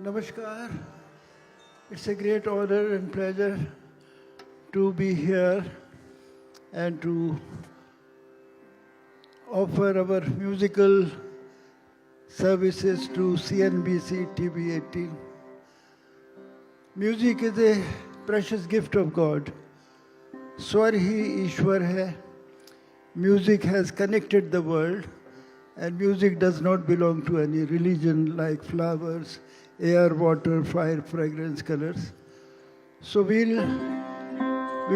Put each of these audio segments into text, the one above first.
Namaskar. It's a great honor and pleasure to be here and to offer our musical services to CNBC-TV18. Music is a precious gift of God. Swar hi Ishwar hai. Music has connected the world, and music does not belong to any religion like flowers, air, water, fire, fragrance, colors. So we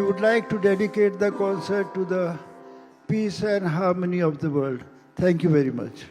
would like to dedicate the concert to the peace and harmony of the world. Thank you very much.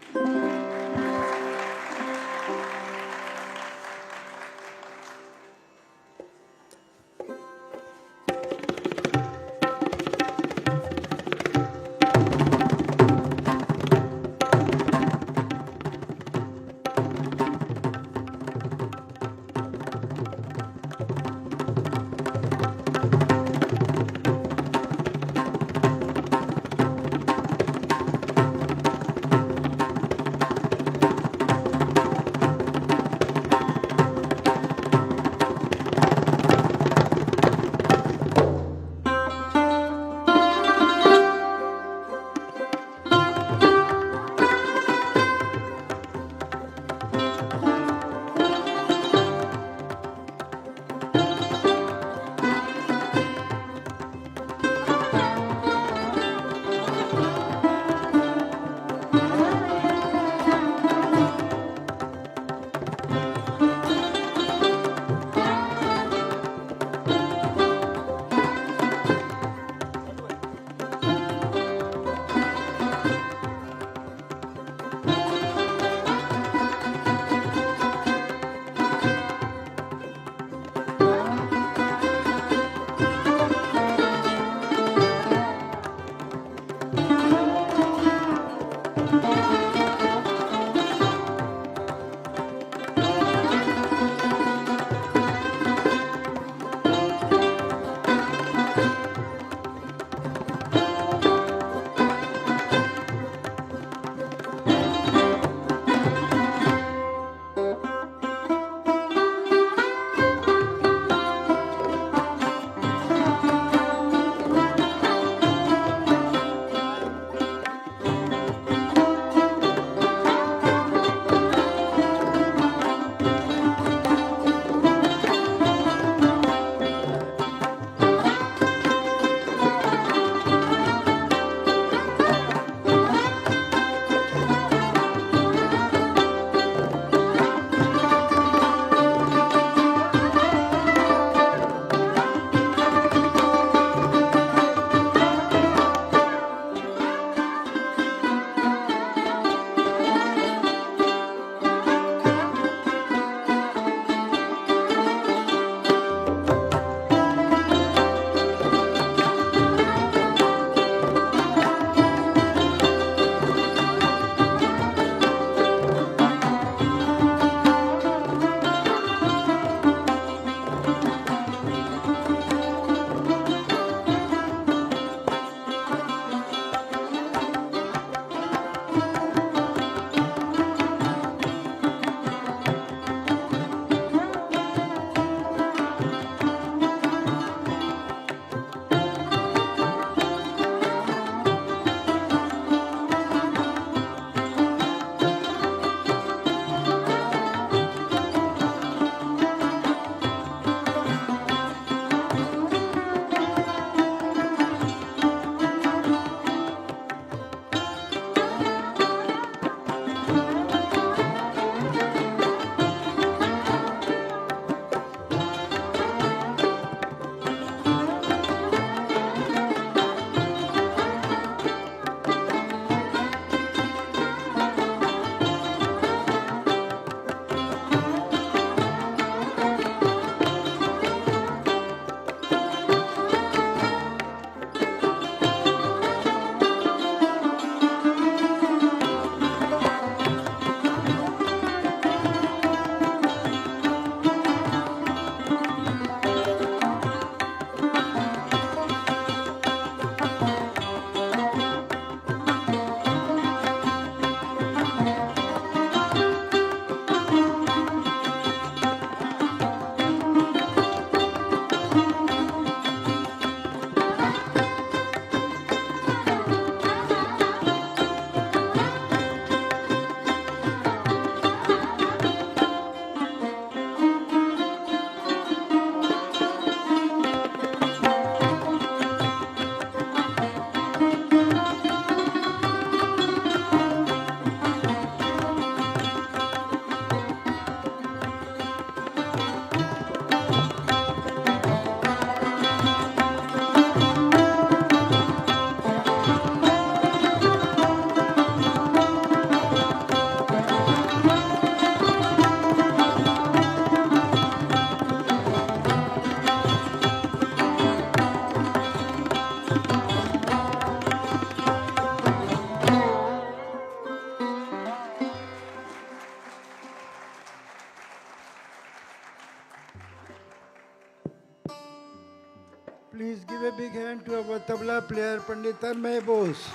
our tabla player, Pandit Tanmay Bose.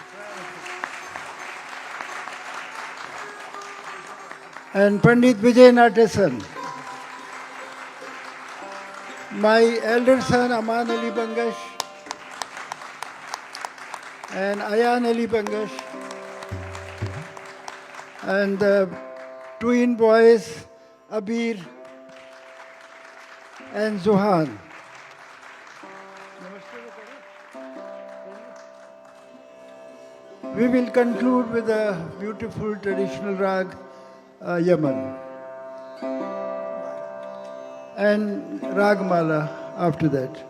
And Pandit Vijay Natesan. My elder son, Aman Ali Bangash. And Ayan Ali Bangash. And the twin boys, Abir and Zuhan. We will conclude with a beautiful traditional rag, Yaman, and Ragmala after that.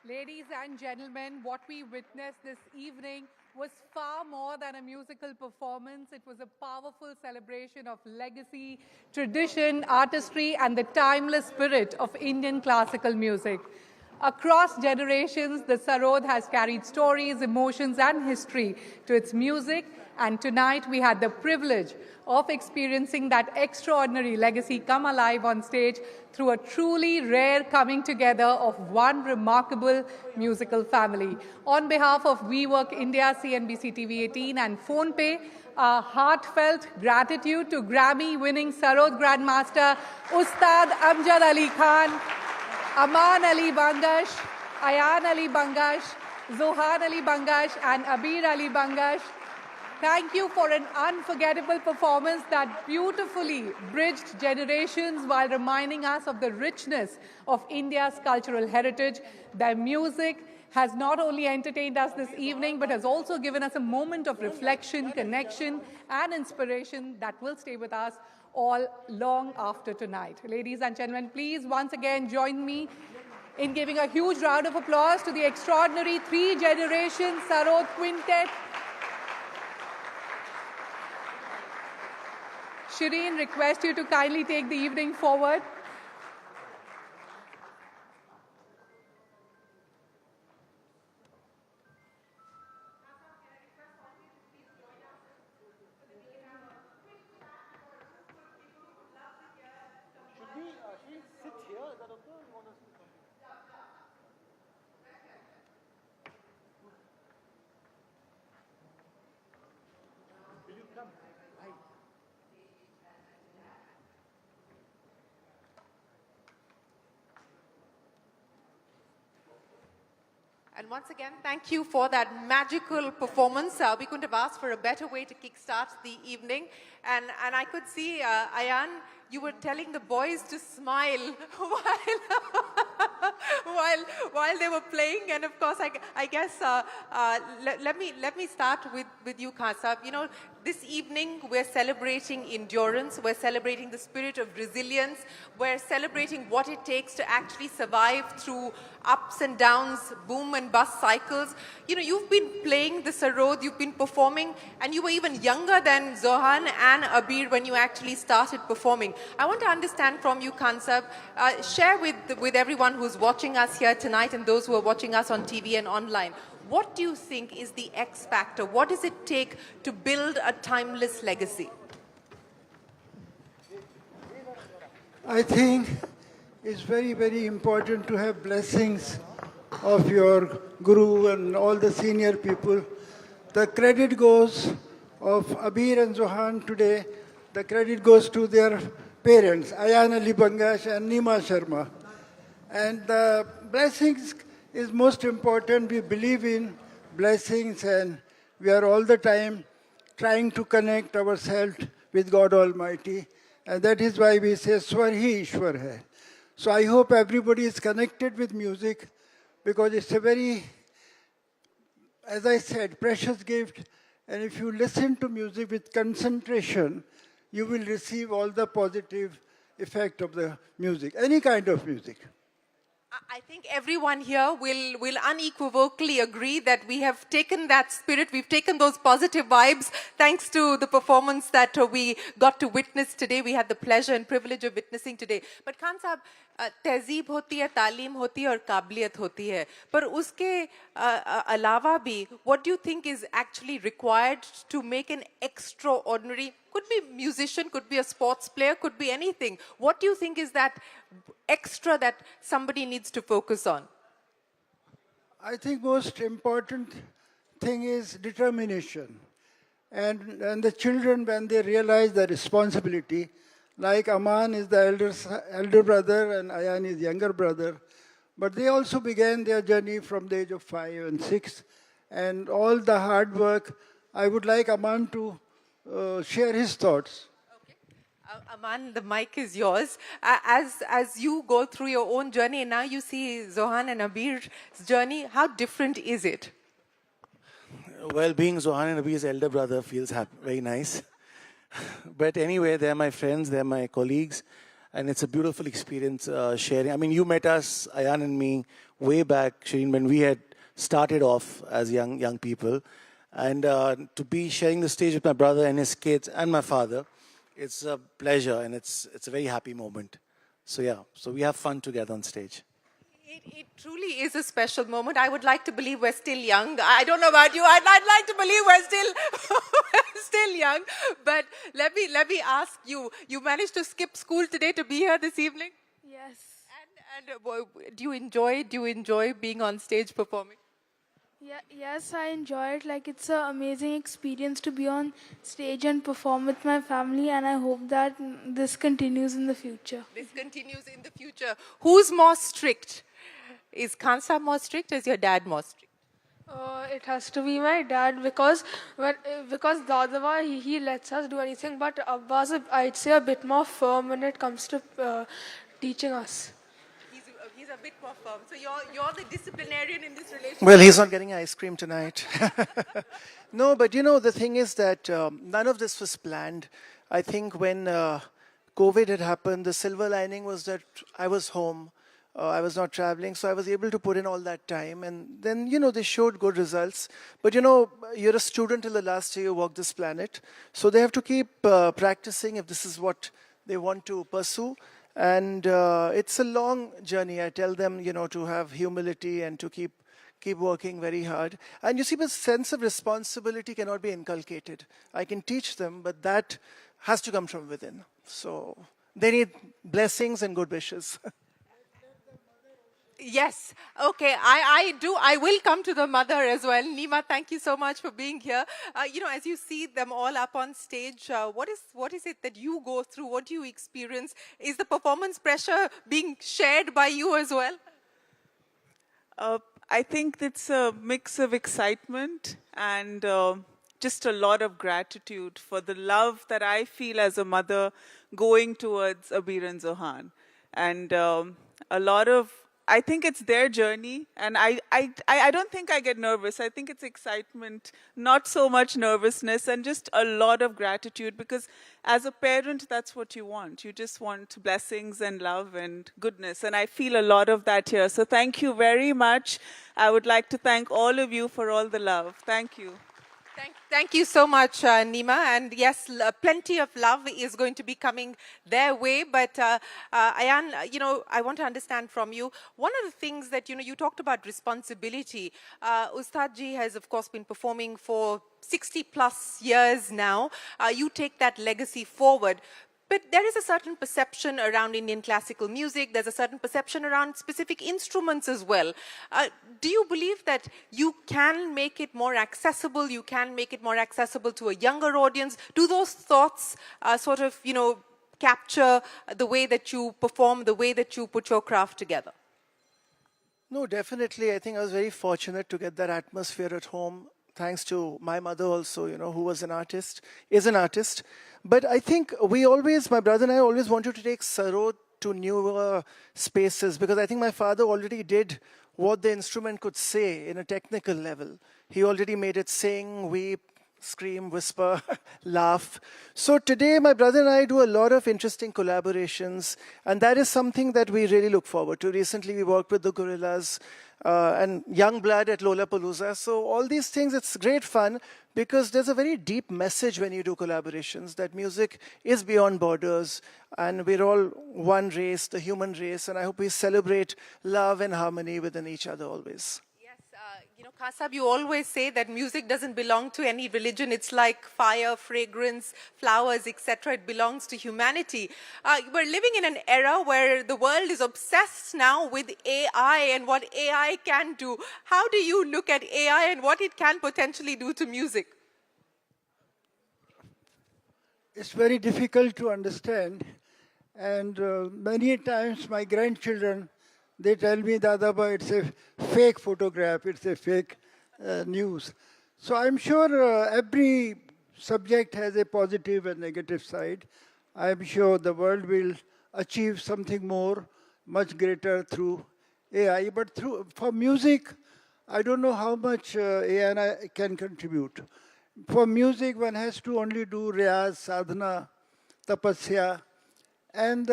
Ladies and gentlemen, what we witnessed this evening was far more than a musical performance. It was a powerful celebration of legacy, tradition, artistry, and the timeless spirit of Indian classical music. Across generations, the Sarod has carried stories, emotions, and history to its music, and tonight we had the privilege of experiencing that extraordinary legacy come alive on stage through a truly rare coming together of one remarkable musical family. On behalf of WeWork India, CNBC TV18 and PhonePe, a heartfelt gratitude to Grammy-winning Sarod Grandmaster Ustad Amjad Ali Khan, Aman Ali Bangash, Ayan Ali Bangash, Zohan Ali Bangash, and Abir Ali Bangash. Thank you for an unforgettable performance that beautifully bridged generations while reminding us of the richness of India's cultural heritage. Their music has not only entertained us this evening, but has also given us a moment of reflection, connection, and inspiration that will stay with us all long after tonight. Ladies and gentlemen, please once again join me in giving a huge round of applause to the extraordinary three-generation Sarod Quintet. Shireen, request you to kindly take the evening forward. And once again, thank you for that magical performance. We couldn't have asked for a better way to kickstart the evening. And I could see, Ayan, you were telling the boys to smile while they were playing. And of course, I guess, let me start with you, Khan. You know, this evening we're celebrating endurance, we're celebrating the spirit of resilience, we're celebrating what it takes to actually survive through ups and downs, boom and bust cycles. You know, you've been playing the Sarod, you've been performing, and you were even younger than Zohan and Abir when you actually started performing. I want to understand from you, Khan Sahab, share with everyone who's watching us here tonight and those who are watching us on TV and online. What do you think is the X factor? What does it take to build a timeless legacy? I think it's very, very important to have blessings of your guru and all the senior people. The credit goes of Abir and Zohan today, the credit goes to their parents, Ayan Ali Bangash and Nima Sharma. And the blessings is most important. We believe in blessings and we are all the time trying to connect ourselves with God Almighty. And that is why we say, Swar hi Ishwar hai. So I hope everybody is connected with music because it's a very, as I said, precious gift. And if you listen to music with concentration, you will receive all the positive effect of the music, any kind of music. I think everyone here will unequivocally agree that we have taken that spirit, we've taken those positive vibes thanks to the performance that we got to witness today. We had the pleasure and privilege of witnessing today. But Khan Sahab, तहजीब होती है, तालीम होती है और काबिलियत होती है. पर उसके अलावा भी, what do you think is actually required to make an extraordinary, could be a musician, could be a sports player, could be anything. What do you think is that extra that somebody needs to focus on? I think most important thing is determination. And the children, when they realize the responsibility, like Aman is the elder brother and Ayan is younger brother, but they also began their journey from the age of 5 and 6. And all the hard work, I would like Aman to share his thoughts. Okay. Aman, the mic is yours. As you go through your own journey, and now you see Zohan and Abir's journey, how different is it? Well, being Zohan and Abir's elder brother feels very nice. But anyway, they're my friends, they're my colleagues. And it's a beautiful experience sharing. I mean, you met us, Ayan and me, way back, Shireen, when we had started off as young people. And to be sharing the stage with my brother and his kids and my father, it's a pleasure and it's a very happy moment. So yeah, so we have fun together on stage. It truly is a special moment. I would like to believe we're still young. I don't know about you. I'd like to believe we're still young. But let me ask you. You managed to skip school today to be here this evening? Yes. And do you enjoy being on stage performing? Yes, I enjoy it. Like, it's an amazing experience to be on stage and perform with my family, and I hope that this continues in the future. This continues in the future. Who's more strict? Is Kansa more strict or is your dad more strict? It has to be my dad because Dadava he lets us do anything, but Abbas I'd say a bit more firm when it comes to teaching us. He's a bit more firm. So you're the disciplinarian in this relationship. Well, he's not getting ice cream tonight. No, but you know, the thing is that none of this was planned. I think when COVID had happened, the silver lining was that I was home. I was not traveling, so I was able to put in all that time. And then, you know, they showed good results. But, you know, you're a student till the last day you walk this planet. So they have to keep practicing if this is what they want to pursue. And it's a long journey. I tell them, you know, to have humility and to keep working very hard. And you see, the sense of responsibility cannot be inculcated. I can teach them, but that has to come from within. So they need blessings and good wishes. Yes. Okay. I do. I will come to the mother as well. Nima, thank you so much for being here. You know, as you see them all up on stage, what is it that you go through? What do you experience? Is the performance pressure being shared by you as well? I think it's a mix of excitement and just a lot of gratitude for the love that I feel as a mother going towards Abir and Zohan. And a lot of, I think it's their journey, and I don't think I get nervous. I think it's excitement, not so much nervousness, and just a lot of gratitude, because as a parent, that's what you want. You just want blessings and love and goodness, and I feel a lot of that here. So thank you very much. I would like to thank all of you for all the love. Thank you. Thank you so much, Nima. And yes, plenty of love is going to be coming their way. But Ayan, you know, I want to understand from you, one of the things that, you know, you talked about responsibility. Ustad ji has, of course, been performing for 60 plus years now. You take that legacy forward. But there is a certain perception around Indian classical music. There's a certain perception around specific instruments as well. Do you believe that you can make it more accessible? You can make it more accessible to a younger audience? Do those thoughts sort of, you know, capture the way that you perform, the way that you put your craft together? No, definitely. I think I was very fortunate to get that atmosphere at home, thanks to my mother also, you know, who was an artist, is an artist. But I think my brother and I always wanted to take Sarod to newer spaces, because I think my father already did what the instrument could say in a technical level. He already made it sing, weep, scream, whisper, laugh. So today, my brother and I do a lot of interesting collaborations, and that is something that we really look forward to. Recently, we worked with the Gorillas and Young Blood at Lollapalooza. So all these things, it's great fun, because there's a very deep message when you do collaborations, that music is beyond borders, and we're all one race, the human race, and I hope we celebrate love and harmony within each other always. You know, Kasab, you always say that music doesn't belong to any religion. It's like fire, fragrance, flowers, etc. It belongs to humanity. We're living in an era where the world is obsessed now with AI and what AI can do. How do you look at AI and what it can potentially do to music? It's very difficult to understand. And many times my grandchildren, they tell me, Dadaba, it's a fake photograph, it's a fake news. So I'm sure every subject has a positive and negative side. I'm sure the world will achieve something more, much greater through AI. But for music, I don't know how much AI can contribute. For music, one has to only do riyaz, sadhana, tapasya, and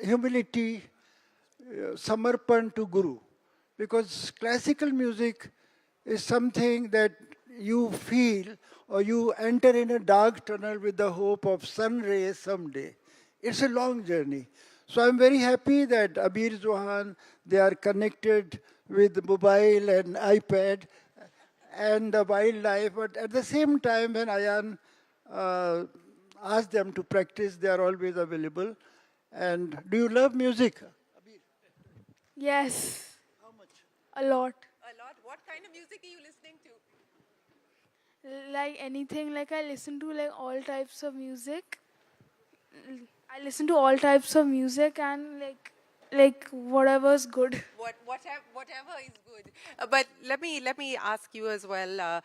humility, samarpan to Guru. Because classical music is something that you feel or you enter in a dark tunnel with the hope of sun rays someday. It's a long journey. So I'm very happy that Abir Zohan, they are connected with mobile and iPad and the wildlife, but at the same time when Ayan asked them to practice, they are always available. And do you love music? Yes. How much? A lot. A lot. What kind of music are you listening to? Like anything, like I listen to like all types of music. I listen to all types of music and like whatever's good. Whatever is good. But let me ask you as well.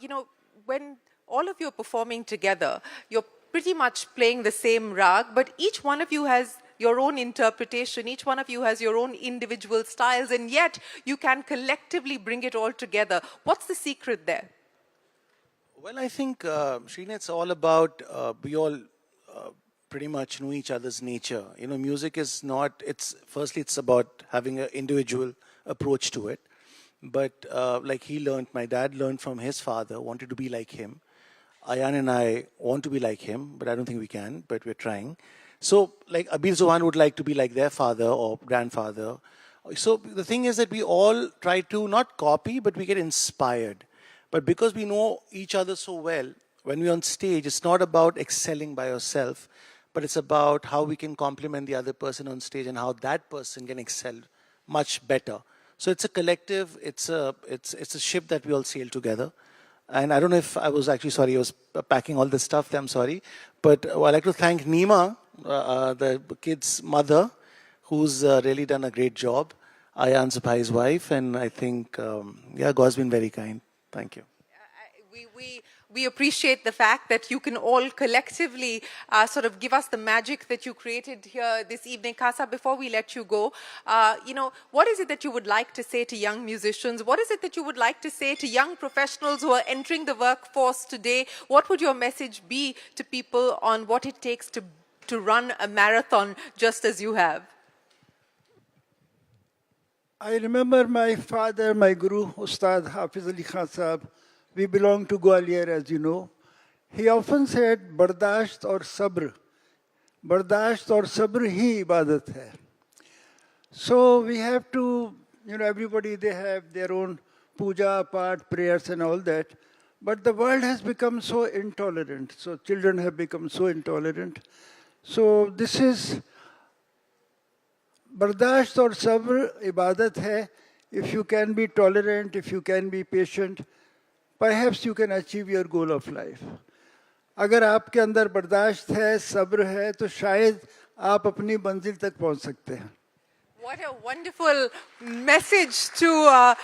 You know, when all of you are performing together, you're pretty much playing the same rag, but each one of you has your own interpretation. Each one of you has your own individual styles, and yet you can collectively bring it all together. What's the secret there? Well, I think, Shrina, it's all about we all pretty much know each other's nature. You know, music is not, firstly, it's about having an individual approach to it. But like my dad learned from his father, wanted to be like him. Ayan and I want to be like him, but I don't think we can, but we're trying. So, like Abir Zohan would like to be like their father or grandfather. So the thing is that we all try to not copy, but we get inspired. But because we know each other so well, when we're on stage, it's not about excelling by yourself, but it's about how we can complement the other person on stage and how that person can excel much better. So it's a collective, it's a ship that we all sail together. And I don't know if I was actually sorry, I was packing all this stuff, I'm sorry. But I'd like to thank Nima, the kid's mother, who's really done a great job. Ayan Supai's wife, and I think, yeah, God's been very kind. Thank you. We appreciate the fact that you can all collectively sort of give us the magic that you created here this evening. Kasa, before we let you go, you know, what is it that you would like to say to young musicians? What is it that you would like to say to young professionals who are entering the workforce today? What would your message be to people on what it takes to run a marathon just as you have? I remember my father, my guru, Ustad Hafiz Ali Khan Sahab. We belong to Gwalior, as you know. He often said, Bardasht or Sabr. Bardasht or Sabr hi ibadat hai. So we have to, you know, everybody, they have their own puja, part, prayers and all that. But the world has become so intolerant. So children have become so intolerant. So this is Bardasht or Sabr ibadat hai. If you can be tolerant, if you can be patient, perhaps you can achieve your goal of life. अगर आपके अंदर बर्दाश्त है, सब्र है, तो शायद आप अपनी मंजिल तक पहुंच सकते हैं. What a wonderful message to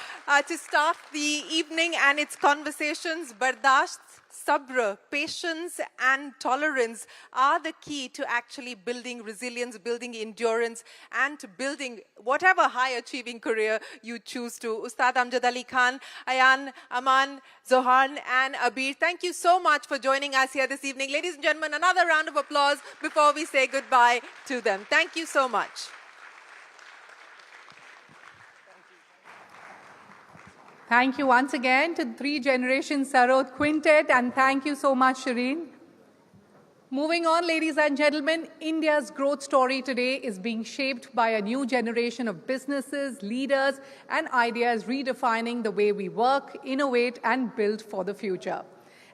start the evening and its conversations. Bardasht, sabr, patience and tolerance are the key to actually building resilience, building endurance, and to building whatever high-achieving career you choose to. Ustad Amjad Ali Khan, Ayan, Aman, Zohan and Abir, thank you so much for joining us here this evening. Ladies and gentlemen, another round of applause before we say goodbye to them. Thank you so much. Thank you once again to the Three Generation Sarod Quintet, and thank you so much, Shireen. Moving on, ladies and gentlemen, India's growth story today is being shaped by a new generation of businesses, leaders, and ideas redefining the way we work, innovate, and build for the future.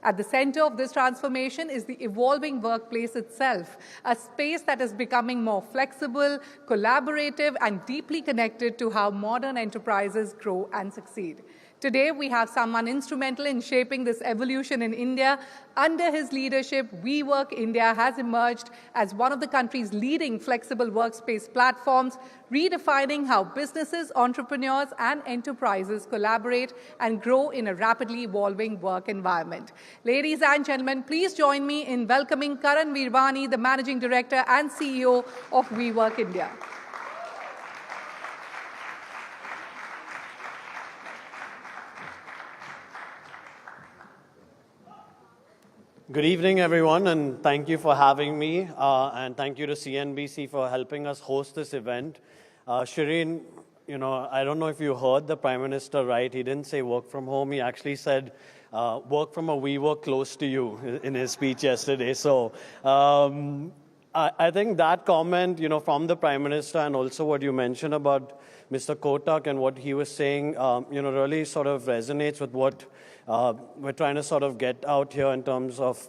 At the center of this transformation is the evolving workplace itself, a space that is becoming more flexible, collaborative, and deeply connected to how modern enterprises grow and succeed. Today, we have someone instrumental in shaping this evolution in India. Under his leadership, WeWork India has emerged as one of the country's leading flexible workspace platforms, redefining how businesses, entrepreneurs, and enterprises collaborate and grow in a rapidly evolving work environment. Ladies and gentlemen, please join me in welcoming Karan Veervani, the Managing Director and CEO of WeWork India. Good evening, everyone, and thank you for having me. And thank you to CNBC for helping us host this event. Shireen, I don't know if you heard the Prime Minister right. He didn't say work from home. He actually said work from a WeWork close to you in his speech yesterday. So I think that comment, from the Prime Minister and also what you mentioned about Mr. Kotak and what he was saying, really sort of resonates with what we're trying to sort of get out here in terms of,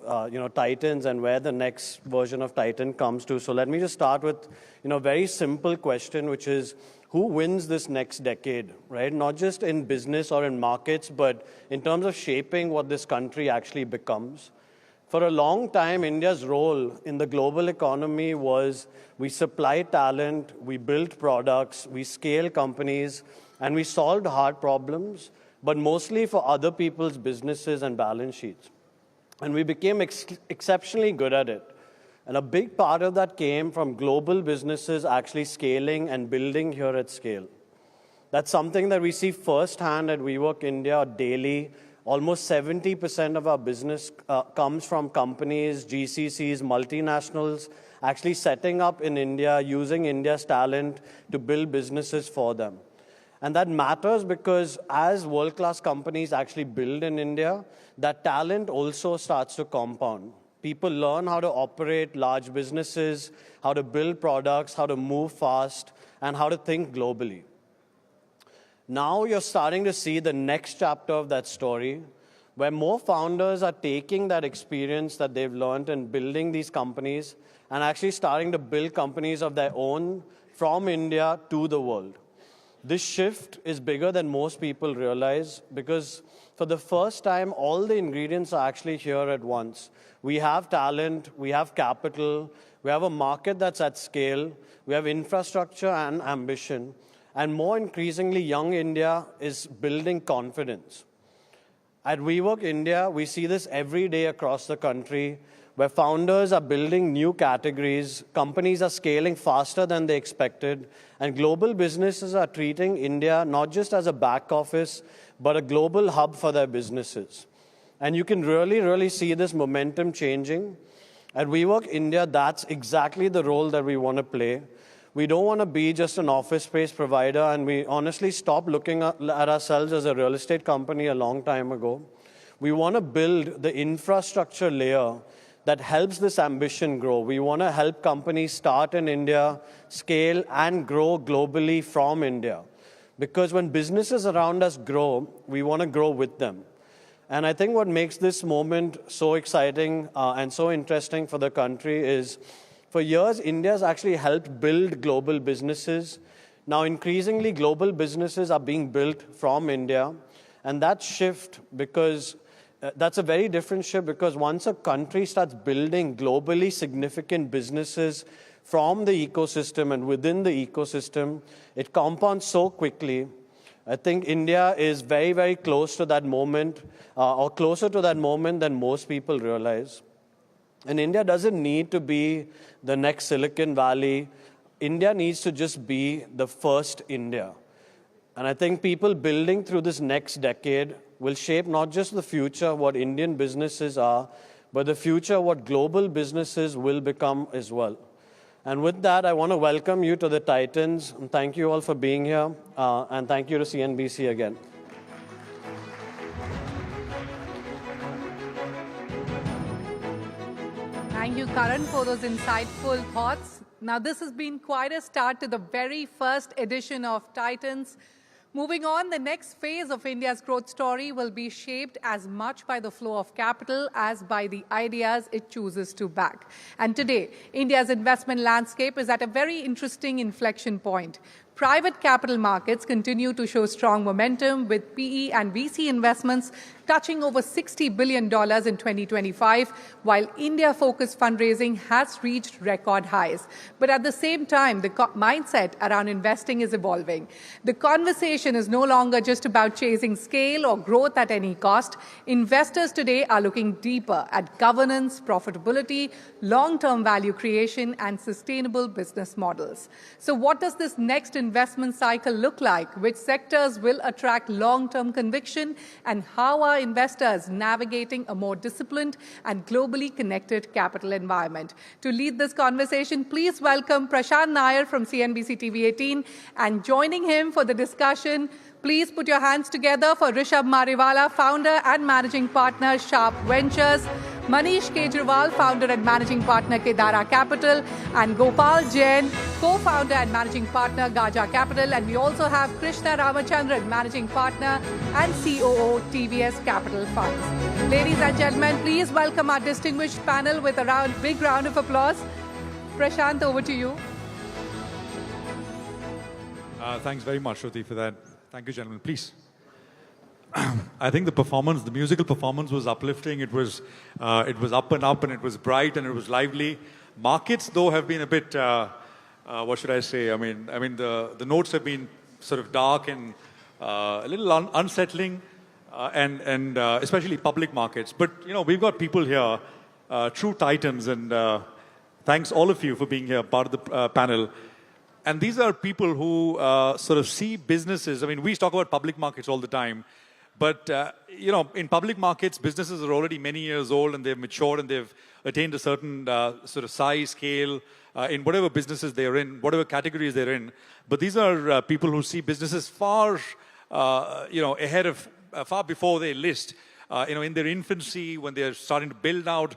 Titans and where the next version of Titan comes to. So let me just start with, a very simple question, which is, who wins this next decade, right? Not just in business or in markets, but in terms of shaping what this country actually becomes. For a long time, India's role in the global economy was we supply talent, we build products, we scale companies, and we solved hard problems, but mostly for other people's businesses and balance sheets. And we became exceptionally good at it. And a big part of that came from global businesses actually scaling and building here at scale. That's something that we see firsthand at WeWork India daily. Almost 70% of our business comes from companies, GCCs, multinationals, actually setting up in India, using India's talent to build businesses for them. And that matters because as world-class companies actually build in India, that talent also starts to compound. People learn how to operate large businesses, how to build products, how to move fast, and how to think globally. Now you're starting to see the next chapter of that story, where more founders are taking that experience that they've learned in building these companies and actually starting to build companies of their own from India to the world. This shift is bigger than most people realize because for the first time, all the ingredients are actually here at once. We have talent, we have capital, we have a market that's at scale, we have infrastructure and ambition, and more increasingly, young India is building confidence. At WeWork India, we see this every day across the country, where founders are building new categories, companies are scaling faster than they expected, and global businesses are treating India not just as a back office, but a global hub for their businesses. And you can really see this momentum changing. At WeWork India, that's exactly the role that we want to play. We don't want to be just an office space provider, and we honestly stopped looking at ourselves as a real estate company a long time ago. We want to build the infrastructure layer that helps this ambition grow. We want to help companies start in India, scale, and grow globally from India. Because when businesses around us grow, we want to grow with them. And I think what makes this moment so exciting and so interesting for the country is, for years, India's actually helped build global businesses. Now, increasingly, global businesses are being built from India. And that shift, because that's a very different shift, because once a country starts building globally significant businesses from the ecosystem and within the ecosystem, it compounds so quickly. I think India is very close to that moment, or closer to that moment than most people realize. And India doesn't need to be the next Silicon Valley. India needs to just be the first India. And I think people building through this next decade will shape not just the future of what Indian businesses are, but the future of what global businesses will become as well. And with that, I want to welcome you to the Titans. And thank you all for being here. And thank you to CNBC again. Thank you, Karan, for those insightful thoughts. Now, this has been quite a start to the very first edition of Titans. Moving on, the next phase of India's growth story will be shaped as much by the flow of capital as by the ideas it chooses to back. And today, India's investment landscape is at a very interesting inflection point. Private capital markets continue to show strong momentum, with PE and VC investments touching over $60 billion in 2025, while India-focused fundraising has reached record highs. But at the same time, the mindset around investing is evolving. The conversation is no longer just about chasing scale or growth at any cost. Investors today are looking deeper at governance, profitability, long-term value creation, and sustainable business models. So what does this next investment cycle look like? Which sectors will attract long-term conviction? And how are empower investors navigating a more disciplined and globally connected capital environment. To lead this conversation, please welcome Prashant Nair from CNBC TV18, and joining him for the discussion, please put your hands together for Rishabh Mariwala, founder and managing partner, Sharp Ventures, Manish Kejriwal, founder and managing partner, Kedara Capital, and Gopal Jain, co-founder and managing partner, Gaja Capital. And we also have Krishna Ramachandran, managing partner and COO, TVS Capital Funds. Ladies and gentlemen, please welcome our distinguished panel with a big round of applause. Prashant, over to you. Thanks very much, Shruti, for that. Thank you, gentlemen. Please. I think the musical performance was uplifting. It was up and up, and it was bright, and it was lively. Markets, though, have been a bit, what should I say? I mean, the notes have been sort of dark and a little unsettling, and especially public markets. But we've got people here, true titans, and thanks all of you for being here, part of the panel. And these are people who sort of see businesses. I mean, we talk about public markets all the time. But, in public markets, businesses are already many years old, and they've matured, and they've attained a certain sort of size, scale, in whatever businesses they're in, whatever categories they're in. But these are people who see businesses far, ahead of, far before they list, in their infancy, when they're starting to build out.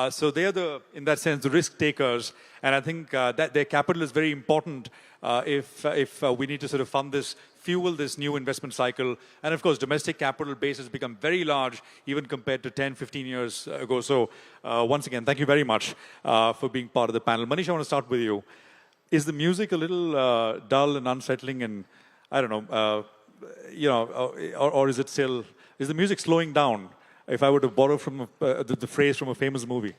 So they're in that sense, the risk takers. And I think that their capital is very important if we need to sort of fuel this new investment cycle. And of course, domestic capital base has become very large, even compared to 10, 15 years ago. So once again, thank you very much for being part of the panel. Manish, I want to start with you. Is the music a little dull and unsettling? And I don't know, or is the music slowing down? If I were to borrow from the phrase from a famous movie.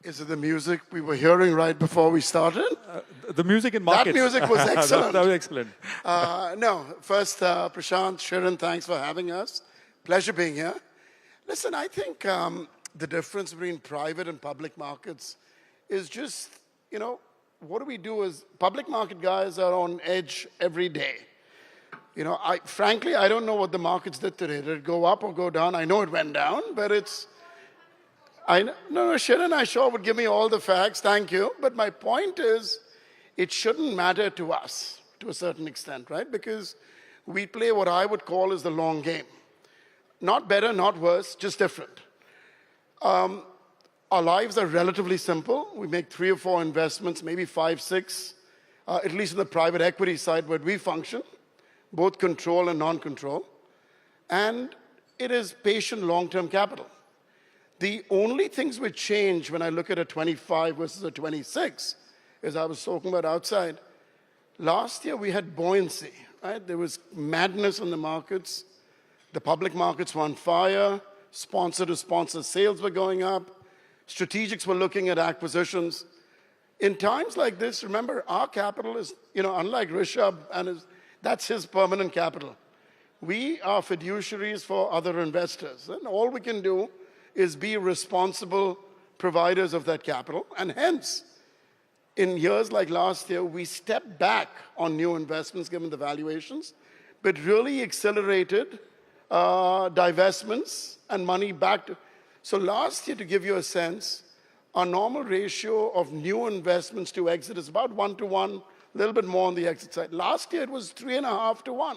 Is it the music we were hearing right before we started? The music in markets. That music was excellent. that was excellent. No, first, Prashant, Shirin, thanks for having us. Pleasure being here. Listen, I think the difference between private and public markets is just, what we do is public market guys are on edge every day. Frankly, I don't know what the markets did today. Did it go up or go down? I know it went down, but Shirin, I sure would give me all the facts. Thank you. But my point is, it shouldn't matter to us to a certain extent, right? Because we play what I would call is the long game. Not better, not worse, just different. Our lives are relatively simple. We make 3 or 4 investments, maybe 5, 6, at least in the private equity side where we function. Both control and non-control. And it is patient long-term capital. The only things which change when I look at a 25 versus a 26, as I was talking about outside, last year we had buoyancy, right? There was madness in the markets. The public markets were on fire. Sponsor-to-sponsor sales were going up. Strategics were looking at acquisitions. In times like this, remember, our capital is, unlike Rishabh and that's his permanent capital. We are fiduciaries for other investors. And all we can do is be responsible providers of that capital. And hence, in years like last year, we stepped back on new investments given the valuations, but really accelerated divestments and money back to. So last year, to give you a sense, our normal ratio of new investments to exit is about 1 to 1. A little bit more on the exit side. Last year, it was 3.5 to 1.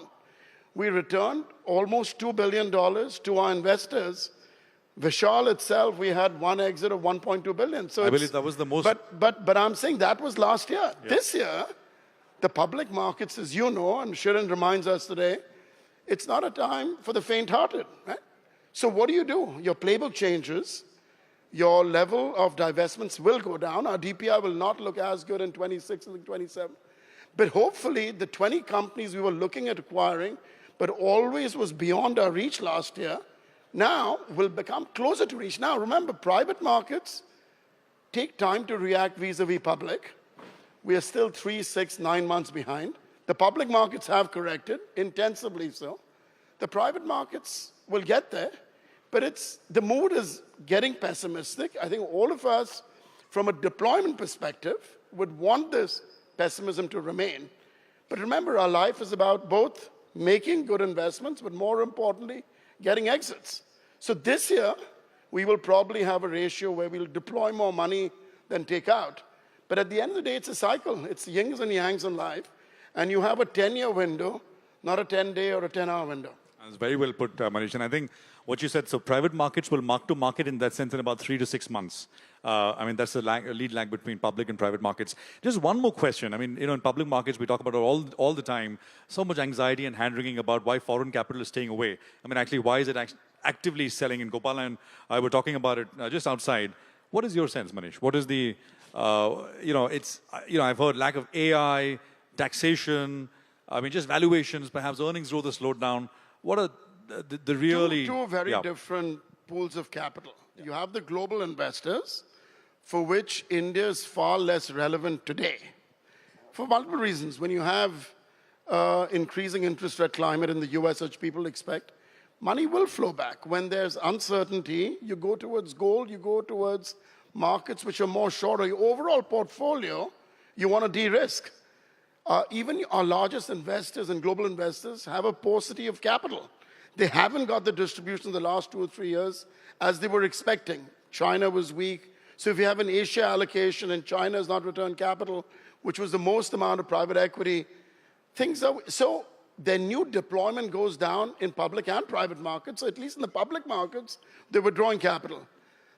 We returned almost $2 billion to our investors. Vishal itself, we had one exit of $1.2 billion. So I believe that was the most. But I'm saying that was last year. Yeah. This year, the public markets, as you know, and Shirin reminds us today, it's not a time for the faint-hearted, right? So what do? Your playbook changes. Your level of divestments will go down. Our DPI will not look as good in 26 as in 27. But hopefully, the 20 companies we were looking at acquiring, but always was beyond our reach last year, now will become closer to reach. Now, remember, private markets take time to react vis-a-vis public. We are still 3, 6, 9 months behind. The public markets have corrected, intensively so. The private markets will get there, but the mood is getting pessimistic. I think all of us, from a deployment perspective, would want this pessimism to remain. But remember, our life is about both making good investments, but more importantly, getting exits. So this year, we will probably have a ratio where we'll deploy more money than take out. But at the end of the day, it's a cycle. It's yings and yangs in life. And you have a 10-year window, not a 10-day or a 10-hour window. That's very well put, Manish. And I think what you said, so private markets will mark to market in that sense in about 3 to 6 months. I mean, that's the lead lag between public and private markets. Just one more question. I mean, in public markets, we talk about it all the time, so much anxiety and hand-wringing about why foreign capital is staying away. I mean, actually, why is it actively selling? And Gopal and I were talking about it just outside. What is your sense, Manish? What is the, I've heard lack of AI, taxation, I mean, just valuations, perhaps earnings growth has slowed down. What are the really... Two very different pools of capital. You have the global investors, for which India is far less relevant today. For multiple reasons. When you have increasing interest rate climate in the US, which people expect, money will flow back. When there's uncertainty, you go towards gold, you go towards markets which are more shorter. Your overall portfolio, you want to de-risk. Even our largest investors and global investors have a paucity of capital. They haven't got the distribution in the last 2 or 3 years as they were expecting. China was weak. So if you have an Asia allocation and China has not returned capital, which was the most amount of private equity, things are... So their new deployment goes down in public and private markets. So at least in the public markets, they're withdrawing capital.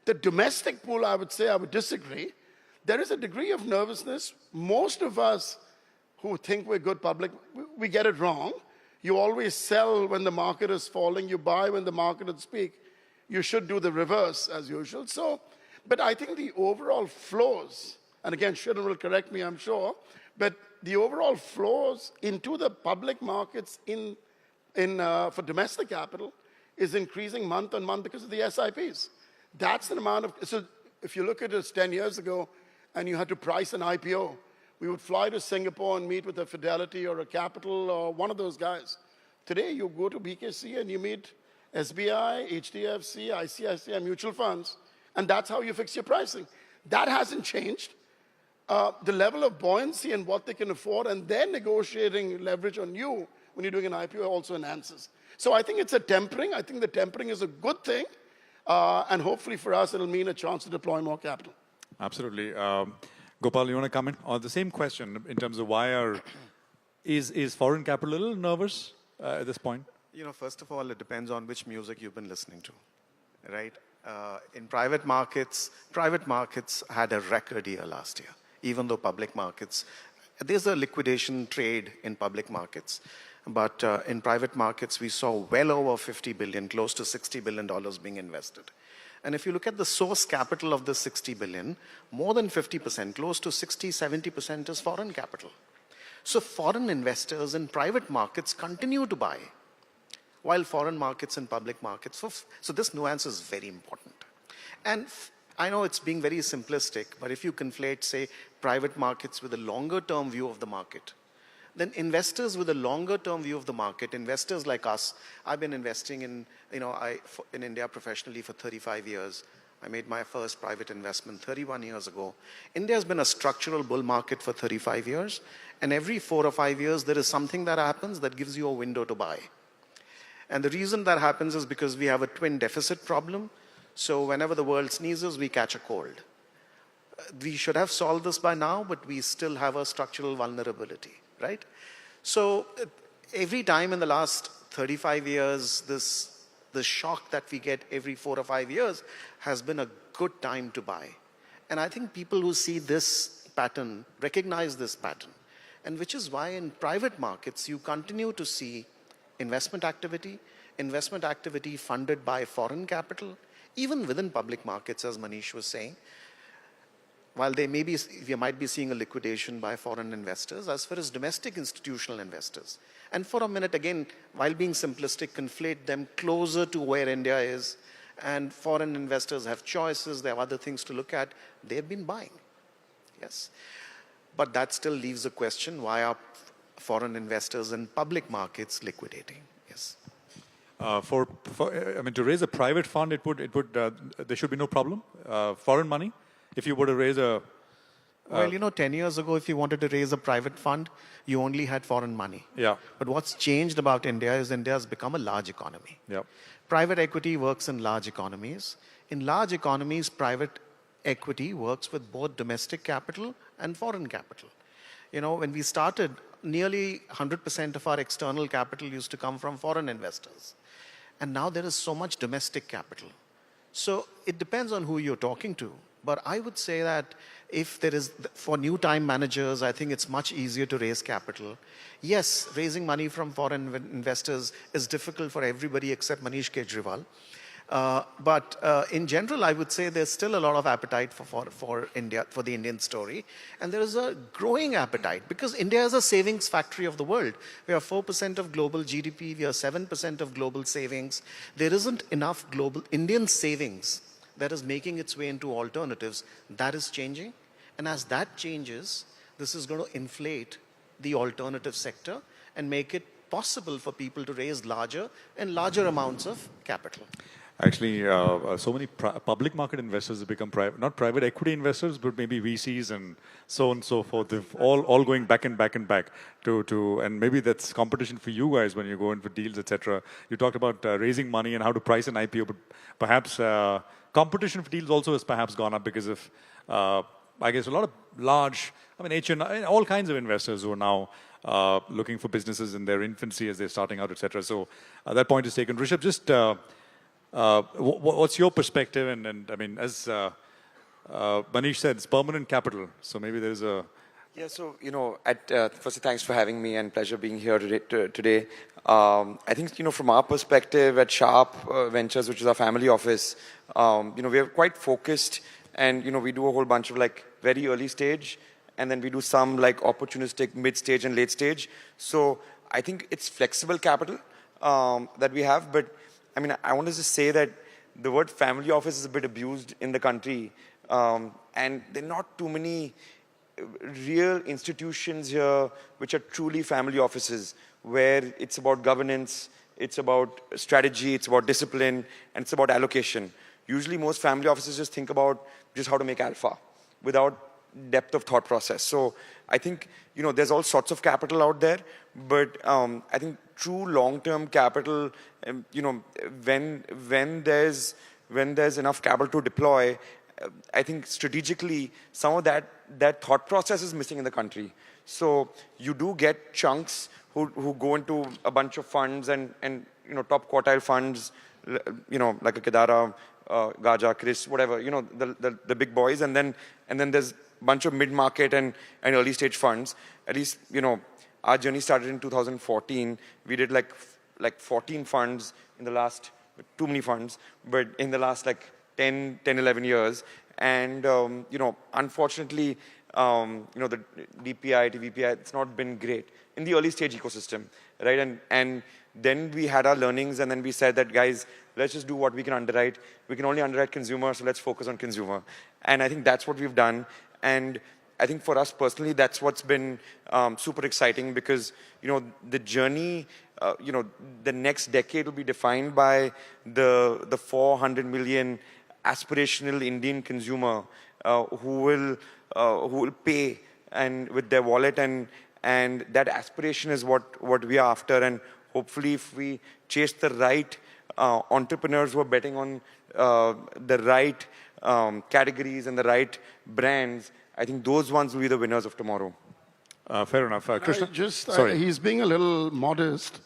The domestic pool, I would say, I would disagree. There is a degree of nervousness. Most of us who think we're good public, we get it wrong. You always sell when the market is falling. You buy when the market is peak. You should do the reverse as usual. So, but I think the overall flows, and again, Shirin will correct me, I'm sure, but the overall flows into the public markets for domestic capital is increasing month on month because of the SIPs. That's an amount of, so if you look at it 10 years ago and you had to price an IPO, we would fly to Singapore and meet with a Fidelity or a Capital or one of those guys. Today, you go to BKC and you meet SBI, HDFC, ICICI mutual funds, and that's how you fix your pricing. That hasn't changed. The level of buoyancy and what they can afford and their negotiating leverage on you when you're doing an IPO also enhances. So I think it's a tempering. I think the tempering is a good thing. And hopefully for us, it'll mean a chance to deploy more capital. Absolutely. Gopal, you want to comment on the same question in terms of why is foreign capital a little nervous at this point? You know, first of all, it depends on which music you've been listening to, right? In private markets had a record year last year, even though public markets, there's a liquidation trade in public markets. But in private markets, we saw well over 50 billion, close to $60 billion being invested. And if you look at the source capital of the 60 billion, more than 50%, close to 60, 70% is foreign capital. So foreign investors in private markets continue to buy, while foreign markets and public markets. So this nuance is very important. And I know it's being very simplistic, but if you conflate, say, private markets with a longer-term view of the market, then investors with a longer-term view of the market, investors like us, I've been investing in India professionally for 35 years. I made my first private investment 31 years ago. India has been a structural bull market for 35 years, and every 4 or 5 years, there is something that happens that gives you a window to buy. And the reason that happens is because we have a twin deficit problem. So whenever the world sneezes, we catch a cold. We should have solved this by now, but we still have a structural vulnerability. Right? So every time in the last 35 years, the shock that we get every 4 or 5 years has been a good time to buy. And I think people who see this pattern recognize this pattern. And which is why in private markets, you continue to see investment activity funded by foreign capital, even within public markets, as Manish was saying. While you might be seeing a liquidation by foreign investors, as far as domestic institutional investors. And for a minute, again, while being simplistic, conflate them closer to where India is, and foreign investors have choices, they have other things to look at, they've been buying. Yes. But that still leaves the question, why are foreign investors in public markets liquidating? Yes. To raise a private fund, there should be no problem. Foreign money, if you were to raise a Well, 10 years ago, if you wanted to raise a private fund, you only had foreign money. Yeah. But what's changed about India is India has become a large economy. Yeah. Private equity works in large economies. In large economies, private equity works with both domestic capital and foreign capital. When we started, nearly 100% of our external capital used to come from foreign investors. And now there is so much domestic capital. So it depends on who you're talking to. But I would say that if there is, for new time managers, I think it's much easier to raise capital. Yes, raising money from foreign investors is difficult for everybody except Manish Kejriwal. But in general, I would say there's still a lot of appetite for India, for the Indian story. And there is a growing appetite because India is a savings factory of the world. We are 4% of global GDP. We are 7% of global savings. There isn't enough global Indian savings that is making its way into alternatives. That is changing. And as that changes, this is going to inflate the alternative sector and make it possible for people to raise larger and larger amounts of capital. Actually, so many public market investors have become not private equity investors, but maybe VCs and so on and so forth. They've all going back and back and back and maybe that's competition for you guys when you go in for deals, etc. You talked about raising money and how to price an IPO, but perhaps competition for deals also has perhaps gone up because of, I guess, a lot of large, all kinds of investors who are now looking for businesses in their infancy as they're starting out, etc. So that point is taken. Rishabh, just what's your perspective? And I mean, as Manish said, it's permanent capital. So maybe there's a... Yeah, so, firstly, thanks for having me and pleasure being here today. I think, from our perspective at Sharp Ventures, which is our family office, we are quite focused and, we do a whole bunch of very early stage and then we do some opportunistic mid-stage and late stage. So I think it's flexible capital that we have, but I want to just say that the word family office is a bit abused in the country, and there are not too many real institutions here which are truly family offices, where it's about governance, it's about strategy, it's about discipline, and it's about allocation. Usually most family offices just think about just how to make alpha without depth of thought process. So I think, there's all sorts of capital out there, but I think true long-term capital, when there's enough capital to deploy, I think strategically some of that thought process is missing in the country. So you do get chunks who go into a bunch of funds and top quartile funds, like a Kedara, Gaja, Chris, whatever, the big boys, and then there's a bunch of mid-market and early stage funds. At least, our journey started in 2014. We did like 14 funds in the last, too many funds, but in the last 10, 11 years. And, unfortunately, the DPI, TVPI, it's not been great in the early stage ecosystem, right? And then we had our learnings and then we said that, guys, let's just do what we can underwrite. We can only underwrite consumer, so let's focus on consumer. And I think that's what we've done. And I think for us personally, that's what's been super exciting because, the journey, the next decade will be defined by the 400 million aspirational Indian consumer who will pay and with their wallet and that aspiration is what we are after. And hopefully if we chase the right entrepreneurs who are betting on the right categories and the right brands, I think those ones will be the winners of tomorrow. Fair enough. Krishna? He's being a little modest.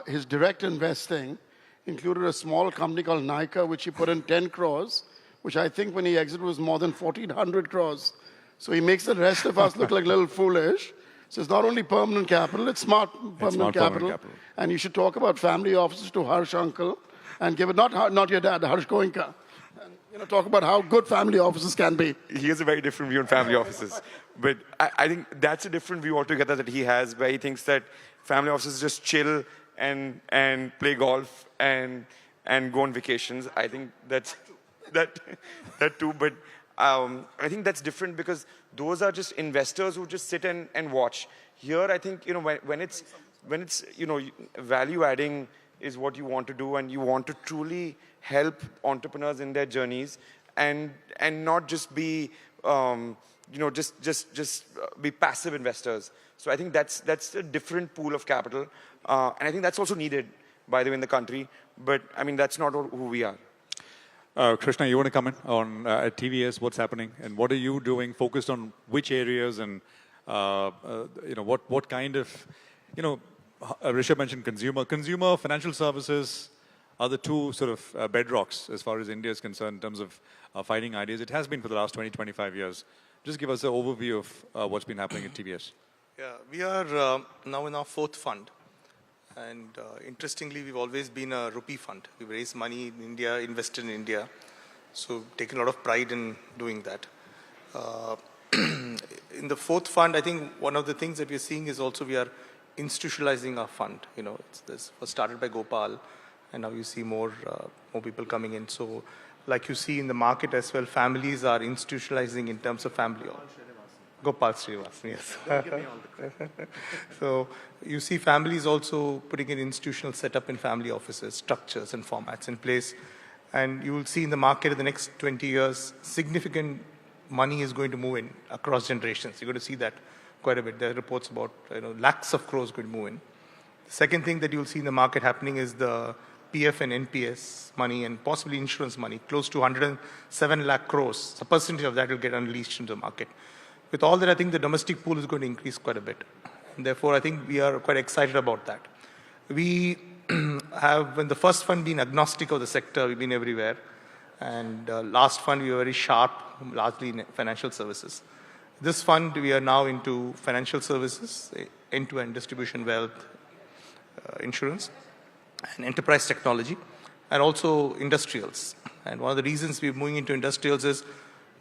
His direct investing included a small company called Nykaa, which he put in 10 crores, which I think when he exited was more than 1,400 crores. So he makes the rest of us look like a little foolish. So it's not only permanent capital, it's smart permanent capital. And you should talk about family offices to Harsh uncle and give it, not your dad, Harsh Goenka. And, talk about how good family offices can be. He has a very different view on family offices. But I think that's a different view altogether that he has, where he thinks that family offices just chill and play golf and go on vacations. I think that's that too. But I think that's different because those are just investors who just sit and watch. Here, I think when it's value adding is what you want to do, and you want to truly help entrepreneurs in their journeys, and not just be just be passive investors. So I think that's a different pool of capital. And I think that's also needed, by the way, in the country. But I mean, that's not who we are. Krishna, you want to comment on at TVS, what's happening? And what are you doing, focused on which areas and, what kind of, Rishabh mentioned consumer, financial services are the two sort of bedrocks as far as India is concerned in terms of fighting ideas. It has been for the last 20, 25 years. Just give us an overview of what's been happening at TVS. Yeah, we are now in our fourth fund. And interestingly, we've always been a rupee fund. We've raised money in India, invested in India. So taken a lot of pride in doing that. In the fourth fund, I think one of the things that we're seeing is also we are institutionalizing our fund. This was started by Gopal, and now you see more people coming in. So like you see in the market as well, families are institutionalizing in terms of family. Gopal Srivasan, yes. So you see families also putting an institutional setup in family offices, structures and formats in place. And you will see in the market in the next 20 years, significant money is going to move in across generations. You're going to see that quite a bit. There are reports about lakhs of crores going to move in. The second thing that you'll see in the market happening is the PF and NPS money and possibly insurance money, close to 107 lakh crores. A percentage of that will get unleashed into the market. With all that, I think the domestic pool is going to increase quite a bit. And therefore, I think we are quite excited about that. We have, in the first fund, been agnostic of the sector. We've been everywhere. And last fund, we were very sharp, largely in financial services. This fund, we are now into financial services, end-to-end distribution, wealth, insurance, and enterprise technology, and also industrials. And one of the reasons we're moving into industrials is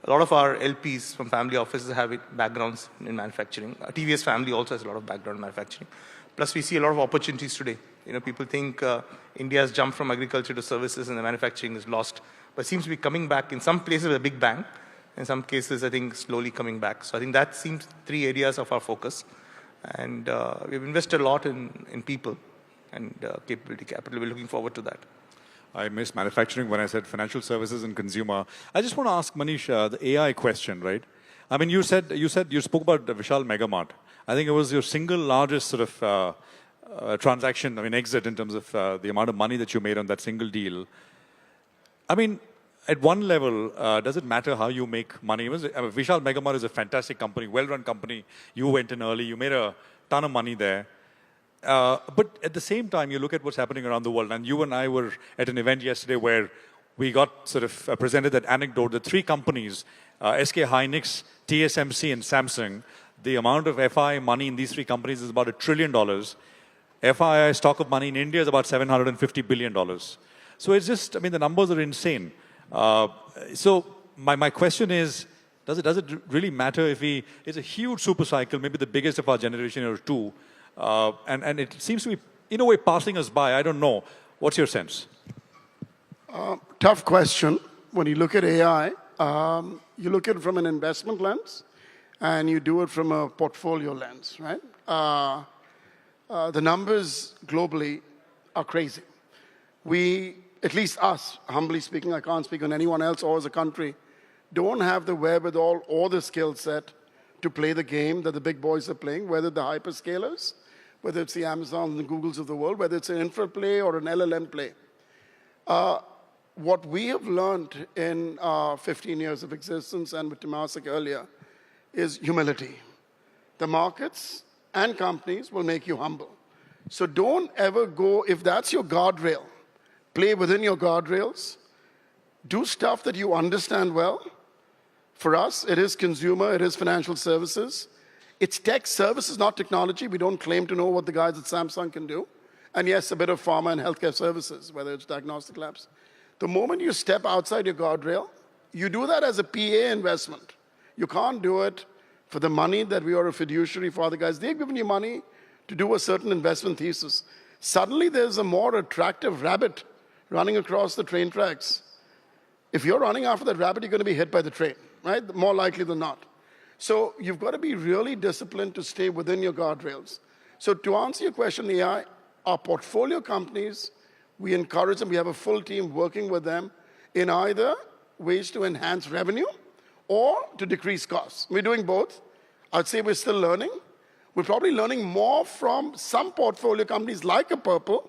a lot of our LPs from family offices have backgrounds in manufacturing. TVS family also has a lot of background in manufacturing. Plus, we see a lot of opportunities today. People think India has jumped from agriculture to services and the manufacturing is lost. But it seems to be coming back in some places with a big bang. In some cases, I think, slowly coming back. So I think that seems 3 areas of our focus. And we've invested a lot in people and capability capital. We're looking forward to that. I missed manufacturing when I said financial services and consumer. I just want to ask Manish the AI question, right? I mean, you spoke about the Vishal Megamart. I think it was your single largest sort of transaction, exit in terms of the amount of money that you made on that single deal. I mean, at one level, does it matter how you make money? Vishal Megamart is a fantastic company, well-run company. You went in early. You made a ton of money there. But at the same time, you look at what's happening around the world. And you and I were at an event yesterday where we got sort of presented that anecdote. The 3 companies, SK Hynix, TSMC, and Samsung, the amount of FI money in these 3 companies is about $1 trillion. FII stock of money in India is about $750 billion. So it's just, the numbers are insane. So my question is, does it really matter if it's a huge super cycle, maybe the biggest of our generation or 2, and it seems to be, in a way, passing us by. I don't know. What's your sense? Tough question. When you look at AI, you look at it from an investment lens, and you do it from a portfolio lens, right? The numbers globally are crazy. We, at least us, humbly speaking, I can't speak on anyone else or as a country, don't have the wherewithal or the skill set to play the game that the big boys are playing, whether the hyperscalers, whether it's the Amazons and the Googles of the world, whether it's an infra play or an LLM play. What we have learned in 15 years of existence and with Temasek earlier is humility. The markets and companies will make you humble. So don't ever go, if that's your guardrail, play within your guardrails, do stuff that you understand well. For us, it is consumer, it is financial services. It's tech services, not technology. We don't claim to know what the guys at Samsung can do. And yes, a bit of pharma and healthcare services, whether it's diagnostic labs. The moment you step outside your guardrail, you do that as a PA investment. You can't do it for the money that we are a fiduciary for other guys. They've given you money to do a certain investment thesis. Suddenly there's a more attractive rabbit running across the train tracks. If you're running after that rabbit, you're going to be hit by the train, right? More likely than not. So you've got to be really disciplined to stay within your guardrails. So to answer your question, AI, our portfolio companies, we encourage them. We have a full team working with them in either ways to enhance revenue or to decrease costs. We're doing both. I'd say we're still learning. We're probably learning more from some portfolio companies like a Purple,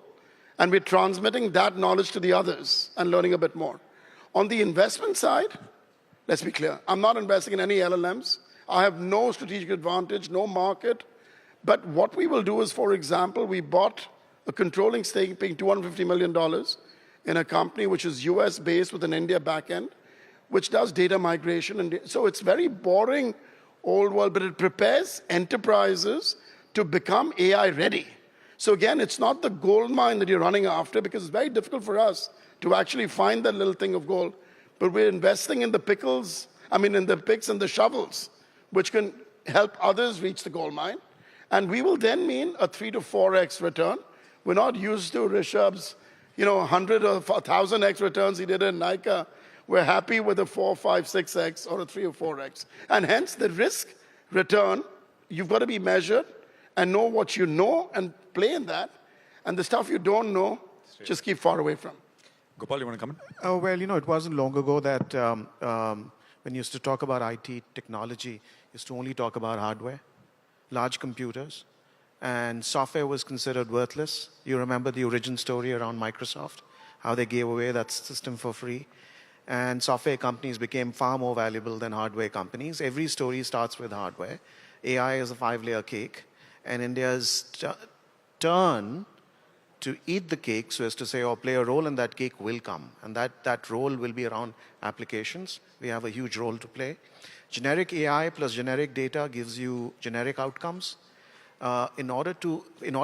and we're transmitting that knowledge to the others and learning a bit more. On the investment side, let's be clear, I'm not investing in any LLMs. I have no strategic advantage, no market. But what we will do is, for example, we bought a controlling stake paying $250 million in a company which is US-based with an India backend, which does data migration. And so it's very boring, old world, but it prepares enterprises to become AI ready. So again, it's not the gold mine that you're running after, because it's very difficult for us to actually find that little thing of gold. But we're investing in the pickles, in the picks and the shovels, which can help others reach the gold mine. And we will then mean a 3 to 4x return. We're not used to Rishabh's 100 or 1,000x returns he did in Nykaa. We're happy with a 4, 5, 6x or a 3 or 4x. And hence the risk return, you've got to be measured and know what you know and play in that. And the stuff you don't know, just keep far away from. Gopal, you want to come in? Oh, well, it wasn't long ago that when you used to talk about IT technology, used to only talk about hardware, large computers, and software was considered worthless. You remember the origin story around Microsoft, how they gave away that system for free. And software companies became far more valuable than hardware companies. Every story starts with hardware. AI is a 5-layer cake, and India's turn to eat the cake, so as to say, or play a role in that cake will come. And that role will be around applications. We have a huge role to play. Generic AI plus generic data gives you generic outcomes. In order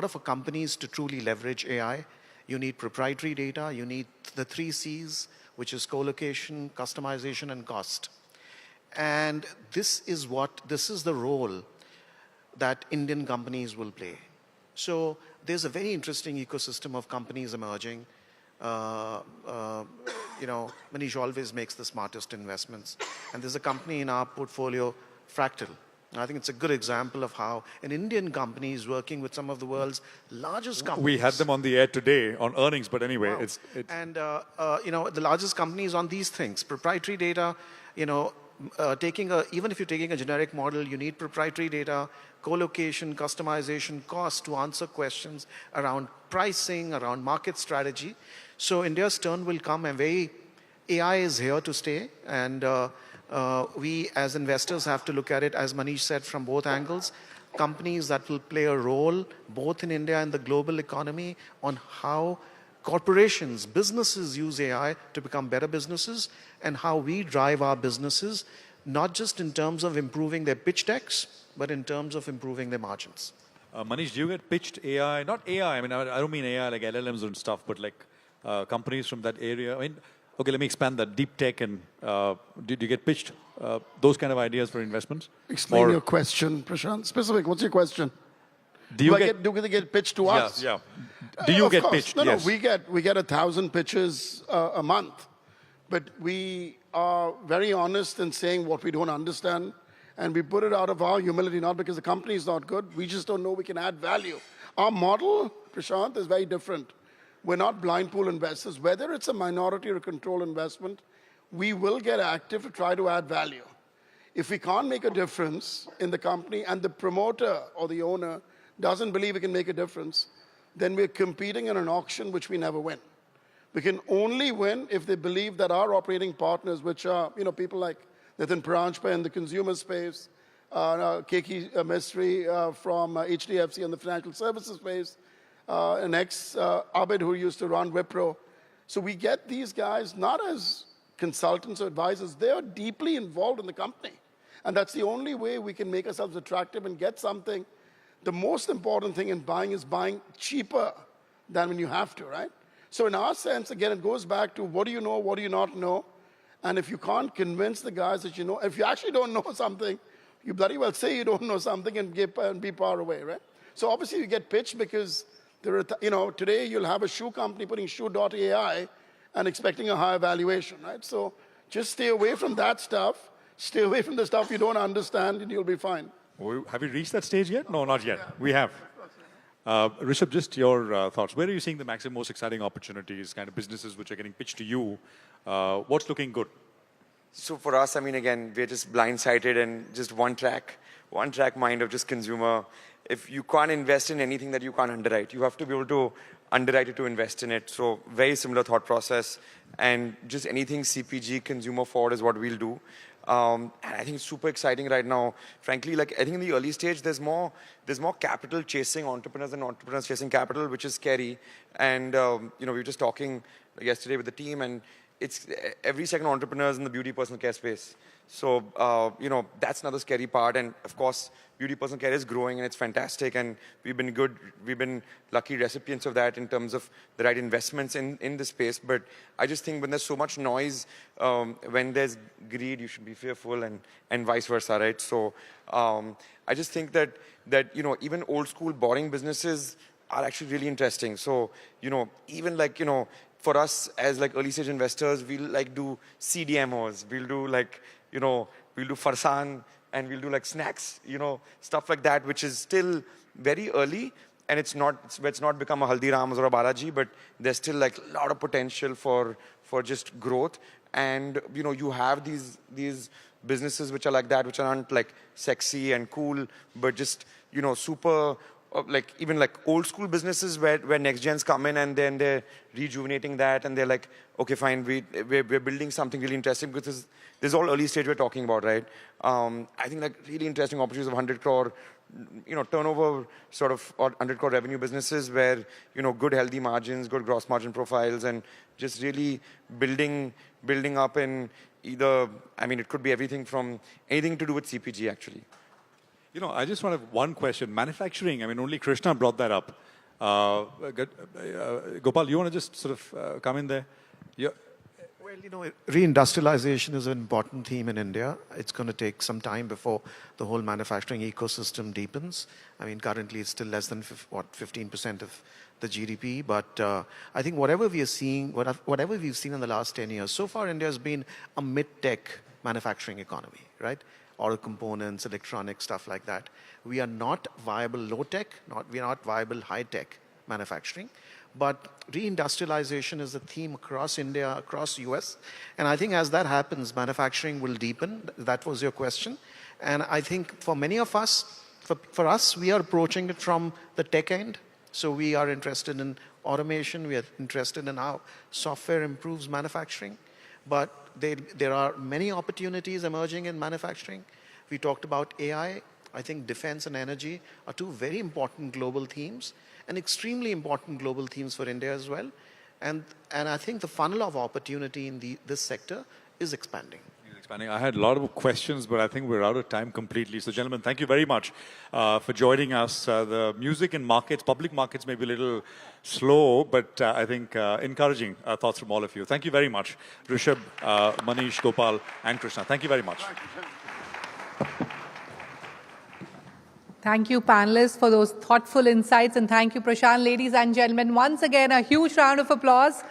for companies to truly leverage AI, you need proprietary data, you need the 3 C's, which is co-location, customization, and cost. And this is the role that Indian companies will play. So there's a very interesting ecosystem of companies emerging. Manish always makes the smartest investments. And there's a company in our portfolio, Fractal. I think it's a good example of how an Indian company is working with some of the world's largest companies. We had them on the air today on earnings, but anyway, wow. And the largest companies on these things, proprietary data, even if you're taking a generic model, you need proprietary data, co-location, customization, cost to answer questions around pricing, around market strategy. So India's turn will come, and AI is here to stay. And we as investors have to look at it, as Manish said, from both angles. Companies that will play a role both in India and the global economy on how corporations, businesses use AI to become better businesses, and how we drive our businesses, not just in terms of improving their pitch decks, but in terms of improving their margins. Manish, do you get pitched AI? Not AI, I don't mean AI like LLMs and stuff, but like companies from that area. Okay, let me expand that. Deep tech, and did you get pitched those kind of ideas for investments? Explain your question, Prashant. Specific, what's your question? Do they get pitched to us? Yeah. Do you get pitched? No, we get 1,000 pitches a month. But we are very honest in saying what we don't understand. And we put it out of our humility, not because the company is not good. We just don't know we can add value. Our model, Prashant, is very different. We're not blind pool investors. Whether it's a minority or a control investment, we will get active to try to add value. If we can't make a difference in the company and the promoter or the owner doesn't believe we can make a difference, then we're competing in an auction which we never win. We can only win if they believe that our operating partners, which are people like Nitin Paranjpa in the consumer space, Keki Mistry from HDFC in the financial services space, an ex-Abid who used to run Wipro. So we get these guys not as consultants or advisors. They are deeply involved in the company. And that's the only way we can make ourselves attractive and get something. The most important thing in buying is buying cheaper than when you have to, right? So in our sense, again, it goes back to what do you know, what do you not know? And if you can't convince the guys that you know, if you actually don't know something, you bloody well say you don't know something and be far away, right? So obviously you get pitched because there are, today you'll have a shoe company putting shoe.ai and expecting a higher valuation, right? So just stay away from that stuff. Stay away from the stuff you don't understand and you'll be fine. Have we reached that stage yet? No, not yet. We have. Rishabh, just your thoughts. Where are you seeing the most exciting opportunities, kind of businesses which are getting pitched to you? What's looking good? So for us, I mean, again, we're just blindsided and just one track mind of just consumer. If you can't invest in anything that you can't underwrite, you have to be able to underwrite it to invest in it. So very similar thought process, and just anything CPG, consumer forward is what we'll do. And I think it's super exciting right now. Frankly, like I think in the early stage, there's more capital chasing entrepreneurs than entrepreneurs chasing capital, which is scary. And we were just talking yesterday with the team, and it's every second entrepreneur is in the beauty personal care space. So, that's another scary part. And of course, beauty personal care is growing and it's fantastic. And we've been lucky recipients of that in terms of the right investments in the space. But I just think when there's so much noise, when there's greed, you should be fearful and vice versa, right? So, I just think that even old school boring businesses are actually really interesting. So, even like, for us as like early stage investors, we'll like do CDMOs, we'll do like, we'll do farsan, and we'll do like snacks, stuff like that, which is still very early, and it's not become a Haldiram's or a Balaji, but there's still like a lot of potential for just growth. And you have these businesses which are like that, which aren't like sexy and cool, but just super. Like even like old school businesses where next gens come in and then they're rejuvenating that, and they're like, okay, fine, we're building something really interesting, because this is all early stage we're talking about, right? I think like really interesting opportunities of 100 crore, turnover sort of, or 100 crore revenue businesses where, good healthy margins, good gross margin profiles, and just really building up in either, I mean, it could be anything to do with CPG actually. I just want to have one question. Manufacturing, I mean, only Krishna brought that up. Gopal, you want to just sort of come in there? Yeah. Well, reindustrialization is an important theme in India. It's going to take some time before the whole manufacturing ecosystem deepens. I mean, currently it's still less than 15% of the GDP. But I think whatever we've seen in the last 10 years, so far India has been a mid-tech manufacturing economy, right? Auto components, electronics, stuff like that. We are not viable low-tech, we are not viable high-tech manufacturing. But reindustrialization is a theme across India, across US. And I think as that happens, manufacturing will deepen. That was your question. And I think for many of us, for us, we are approaching it from the tech end. So we are interested in automation. We are interested in how software improves manufacturing. But there are many opportunities emerging in manufacturing. We talked about AI. I think defense and energy are two very important global themes, and extremely important global themes for India as well. And I think the funnel of opportunity in this sector is expanding. I had a lot of questions, but I think we're out of time completely. So, gentlemen, thank you very much for joining us. The music and markets, public markets may be a little slow, but I think encouraging thoughts from all of you. Thank you very much, Rishabh, Manish, Gopal, and Krishna. Thank you very much. Thank you, panelists, for those thoughtful insights, and thank you, Prashant. Ladies and gentlemen, once again, a huge round of applause.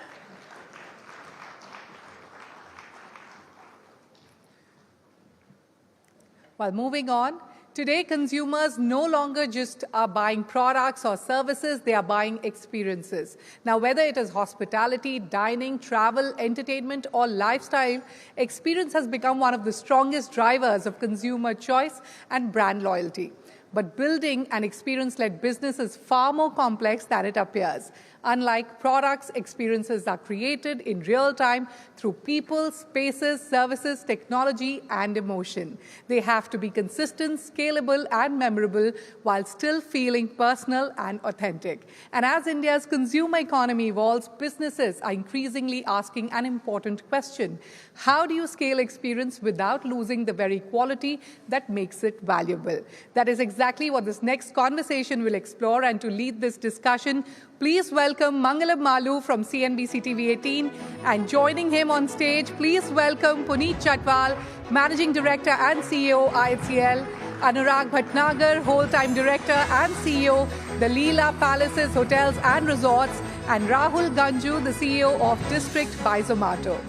Well, moving on, today consumers no longer just are buying products or services, they are buying experiences. Now, whether it is hospitality, dining, travel, entertainment, or lifestyle, experience has become one of the strongest drivers of consumer choice and brand loyalty. But building an experience-led business is far more complex than it appears. Unlike products, experiences are created in real time through people, spaces, services, technology, and emotion. They have to be consistent, scalable, and memorable while still feeling personal and authentic. And as India's consumer economy evolves, businesses are increasingly asking an important question. How do you scale experience without losing the very quality that makes it valuable? That is exactly what this next conversation will explore. And to lead this discussion, please welcome Mangalam Malu from CNBC-TV18, and joining him on stage, please welcome Puneet Chatwal, Managing Director and CEO, IHCL, Anurag Bhatnagar, Whole-Time Director and CEO, the Leela Palaces Hotels and Resorts, and Rahul Ganju, the CEO of District by Zomato.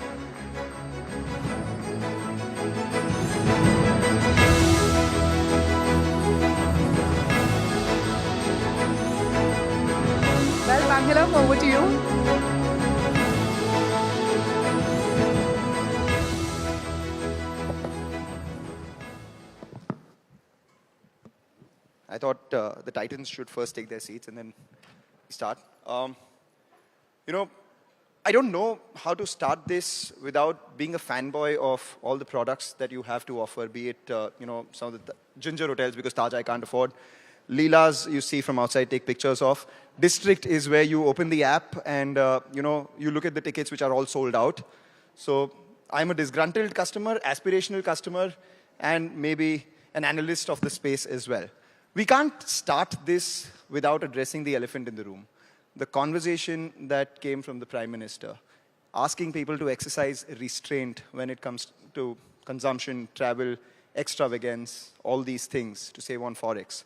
Well, Mangalam, over to you. I thought the Titans should first take their seats and then start. You know, I don't know how to start this without being a fanboy of all the products that you have to offer, be it, you know, some of the Ginger hotels because Taj I can't afford. Leela's you see from outside, take pictures of. District is where you open the app and, you know, you look at the tickets which are all sold out. So I'm a disgruntled customer, aspirational customer, and maybe an analyst of the space as well. We can't start this without addressing the elephant in the room. The conversation that came from the Prime Minister, asking people to exercise restraint when it comes to consumption, travel, extravagance, all these things to save on Forex.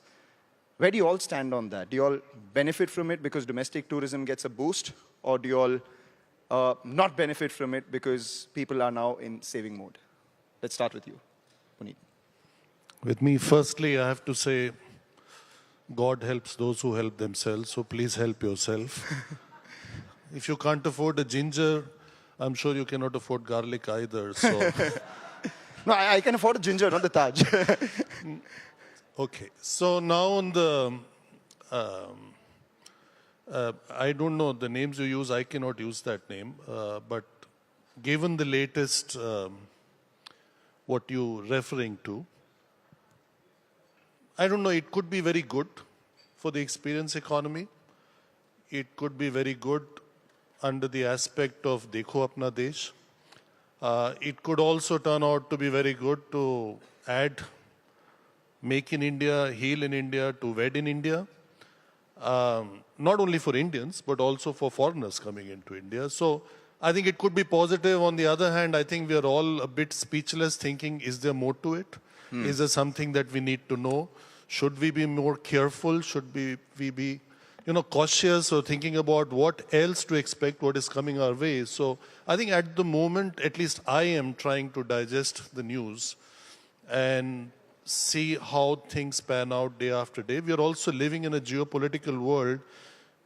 Where do you all stand on that? Do you all benefit from it because domestic tourism gets a boost? Or do you all not benefit from it because people are now in saving mode? Let's start with you, Puneet. With me, firstly, I have to say, God helps those who help themselves, so please help yourself. If you can't afford a ginger, I'm sure you cannot afford garlic either. So. No, I can afford a ginger, not the Taj. Okay, so now on the, I don't know the names you use, I cannot use that name, but given the latest, what you're referring to, I don't know, it could be very good for the experience economy. It could be very good under the aspect of Dekho Apna Desh. It could also turn out to be very good to add Make in India, Heal in India to Wed in India. Not only for Indians, but also for foreigners coming into India. So I think it could be positive. On the other hand, I think we are all a bit speechless thinking, is there more to it? Is there something that we need to know? Should we be more careful? Should we be, you know, cautious or thinking about what else to expect, what is coming our way? So I think at the moment, at least I am trying to digest the news and see how things pan out day after day. We are also living in a geopolitical world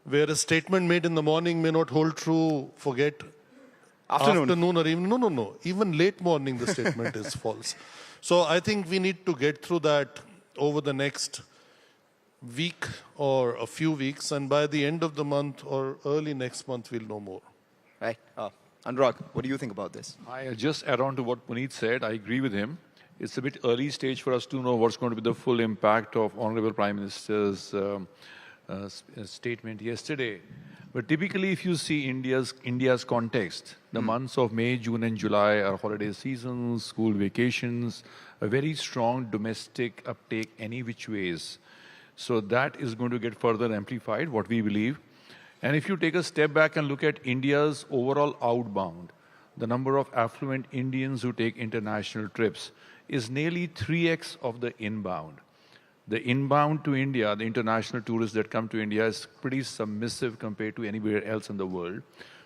where a statement made in the morning may not hold true, forget afternoon or even, no. Even late morning the statement is false. So I think we need to get through that over the next week or a few weeks, and by the end of the month or early next month, we'll know more. Right. Anurag, what do you think about this? I just add on to what Puneet said. I agree with him. It's a bit early stage for us to know what's going to be the full impact of Honorable Prime Minister's statement yesterday. But typically, if you see India's context, the months of May, June, and July are holiday seasons, school vacations, a very strong domestic uptake any which ways. So that is going to get further amplified, what we believe. And if you take a step back and look at India's overall outbound, the number of affluent Indians who take international trips is nearly 3x of the inbound. The inbound to India, the international tourists that come to India, is pretty submissive compared to anywhere else in the world.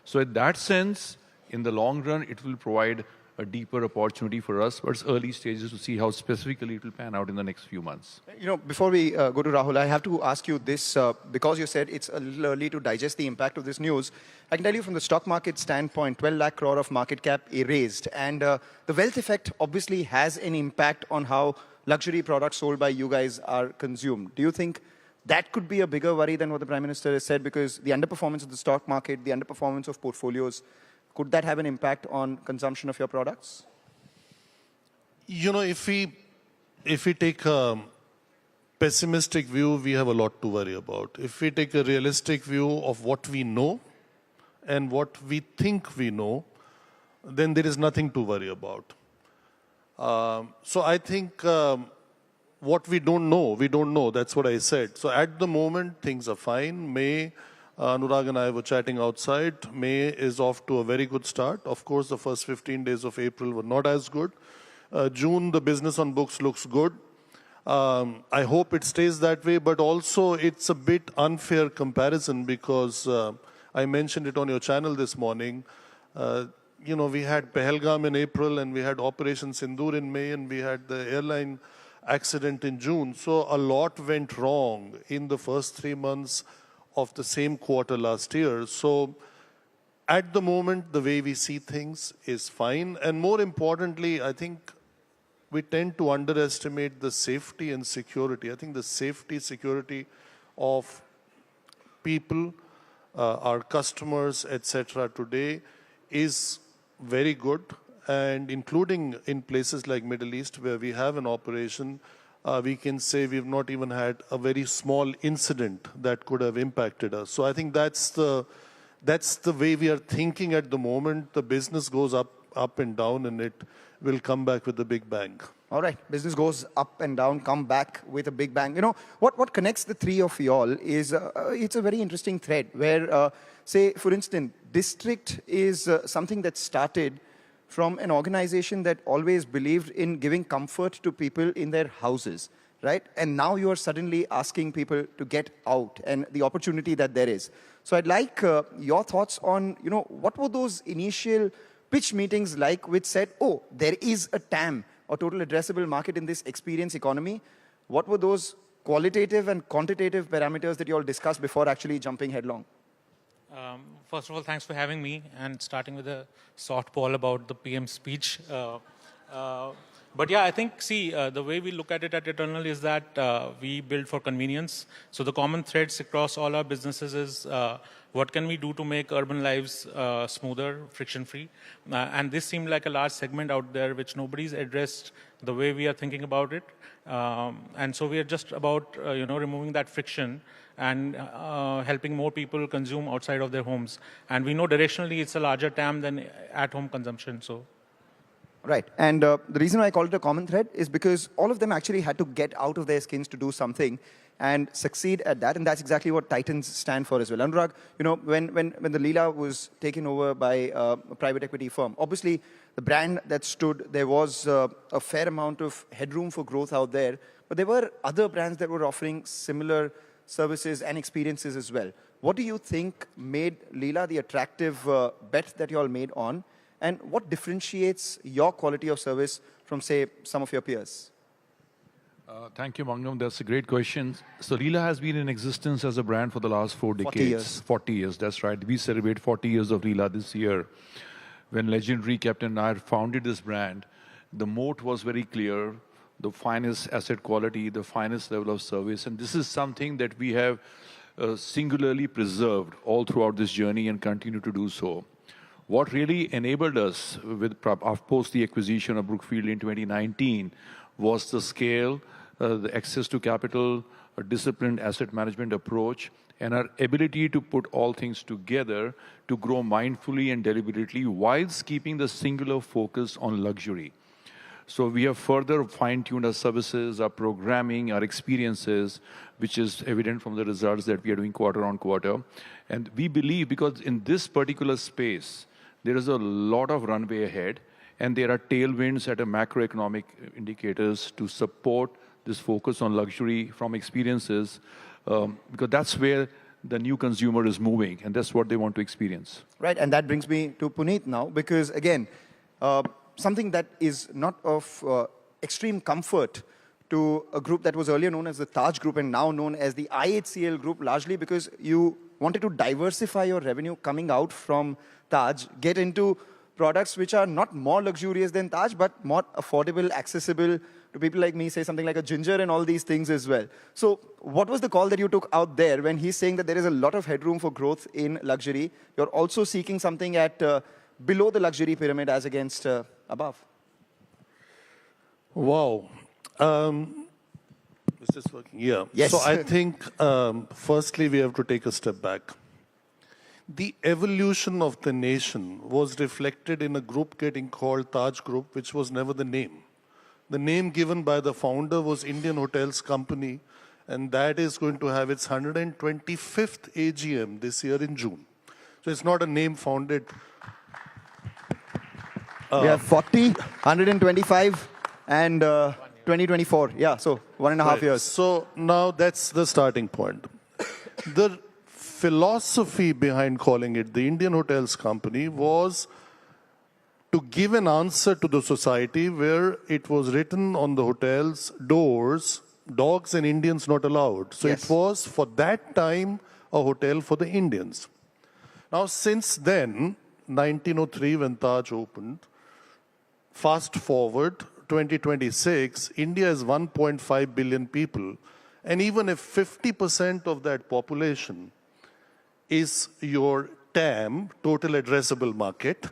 So in that sense, in the long run, it will provide a deeper opportunity for us, but it's early stages to see how specifically it will pan out in the next few months. You know, before we go to Rahul, I have to ask you this, because you said it's a little early to digest the impact of this news. I can tell you from the stock market standpoint, 12 lakh crore of market cap erased. And the wealth effect obviously has an impact on how luxury products sold by you guys are consumed. Do you think that could be a bigger worry than what the Prime Minister has said? Because the underperformance of the stock market, the underperformance of portfolios, could that have an impact on consumption of your products? You know, if we take a pessimistic view, we have a lot to worry about. If we take a realistic view of what we know and what we think we know, then there is nothing to worry about. So I think what we don't know. That's what I said. So at the moment, things are fine. May, Anurag and I were chatting outside. May is off to a very good start. Of course, the first 15 days of April were not as good. June, the business on books looks good. I hope it stays that way, but also it's a bit unfair comparison because I mentioned it on your channel this morning. You know, we had Pahalgam in April and we had Operation Sindoor in May and we had the airline accident in June. So a lot went wrong in the first 3 months of the same quarter last year. So at the moment, the way we see things is fine. And more importantly, I think we tend to underestimate the safety and security. I think the safety, security of people, our customers, etc. today is very good, and including in places like Middle East where we have an operation, we can say we've not even had a very small incident that could have impacted us. So I think that's the way we are thinking at the moment. The business goes up and down, and it will come back with a big bang. All right, business goes up and down, come back with a big bang. You know, what connects the three of you all is, it's a very interesting thread where, say, for instance, District is something that started from an organization that always believed in giving comfort to people in their houses, right? And now you are suddenly asking people to get out and the opportunity that there is. So I'd like your thoughts on, you know, what were those initial pitch meetings like which said, oh, there is a TAM, or total addressable market, in this experience economy? What were those qualitative and quantitative parameters that you all discussed before actually jumping headlong? First of all, thanks for having me, and starting with a softball about the PM speech. But yeah, I think, see, the way we look at it at Eternal is that we build for convenience. So the common threads across all our businesses is what can we do to make urban lives smoother, friction-free? And this seemed like a large segment out there which nobody's addressed the way we are thinking about it. And so we are just about, removing that friction and helping more people consume outside of their homes. And we know directionally it's a larger TAM than at-home consumption. So. Right. And the reason I call it a common thread is because all of them actually had to get out of their skins to do something and succeed at that. And that's exactly what Titans stand for as well. Anurag, you know, when the Leela was taken over by a private equity firm, obviously the brand that stood, there was a fair amount of headroom for growth out there. But there were other brands that were offering similar services and experiences as well. What do you think made Leela the attractive bet that you all made on? And what differentiates your quality of service from, say, some of your peers? Thank you, Mangam. That's a great question. So Leela has been in existence as a brand for the last 4 decades. 40 years. 40 years, that's right. We celebrate 40 years of Leela this year. When legendary Captain Nair founded this brand, the moat was very clear, the finest asset quality, the finest level of service. And this is something that we have singularly preserved all throughout this journey and continue to do so. What really enabled us, post the acquisition of Brookfield in 2019, was the scale, the access to capital, a disciplined asset management approach, and our ability to put all things together to grow mindfully and deliberately whilst keeping the singular focus on luxury. So we have further fine-tuned our services, our programming, our experiences, which is evident from the results that we are doing quarter on quarter. And we believe, because in this particular space, there is a lot of runway ahead, and there are tailwinds at a macroeconomic indicators to support this focus on luxury from experiences, because that's where the new consumer is moving, and that's what they want to experience. Right, and that brings me to Puneet now, because again, something that is not of extreme comfort to a group that was earlier known as the Taj Group and now known as the IHCL Group, largely because you wanted to diversify your revenue coming out from Taj, get into products which are not more luxurious than Taj, but more affordable, accessible to people like me, say something like a Ginger and all these things as well. So what was the call that you took out there when he's saying that there is a lot of headroom for growth in luxury? You're also seeking something at below the luxury pyramid as against above. Wow. Is this working? Yeah. Yes. So I think, firstly, we have to take a step back. The evolution of the nation was reflected in a group getting called Taj Group, which was never the name. The name given by the founder was Indian Hotels Company, and that is going to have its 125th AGM this year in June. So it's not a name founded. We have 40, 125, and 2024. Yeah, so 1.5 years. So now that's the starting point. The philosophy behind calling it the Indian Hotels Company was to give an answer to the society where it was written on the hotel's doors, dogs and Indians not allowed. So Yes. it was, for that time, a hotel for the Indians. Now, since then, 1903 when Taj opened, fast forward 2026, India is 1.5 billion people. And even if 50% of that population is your TAM, total addressable market,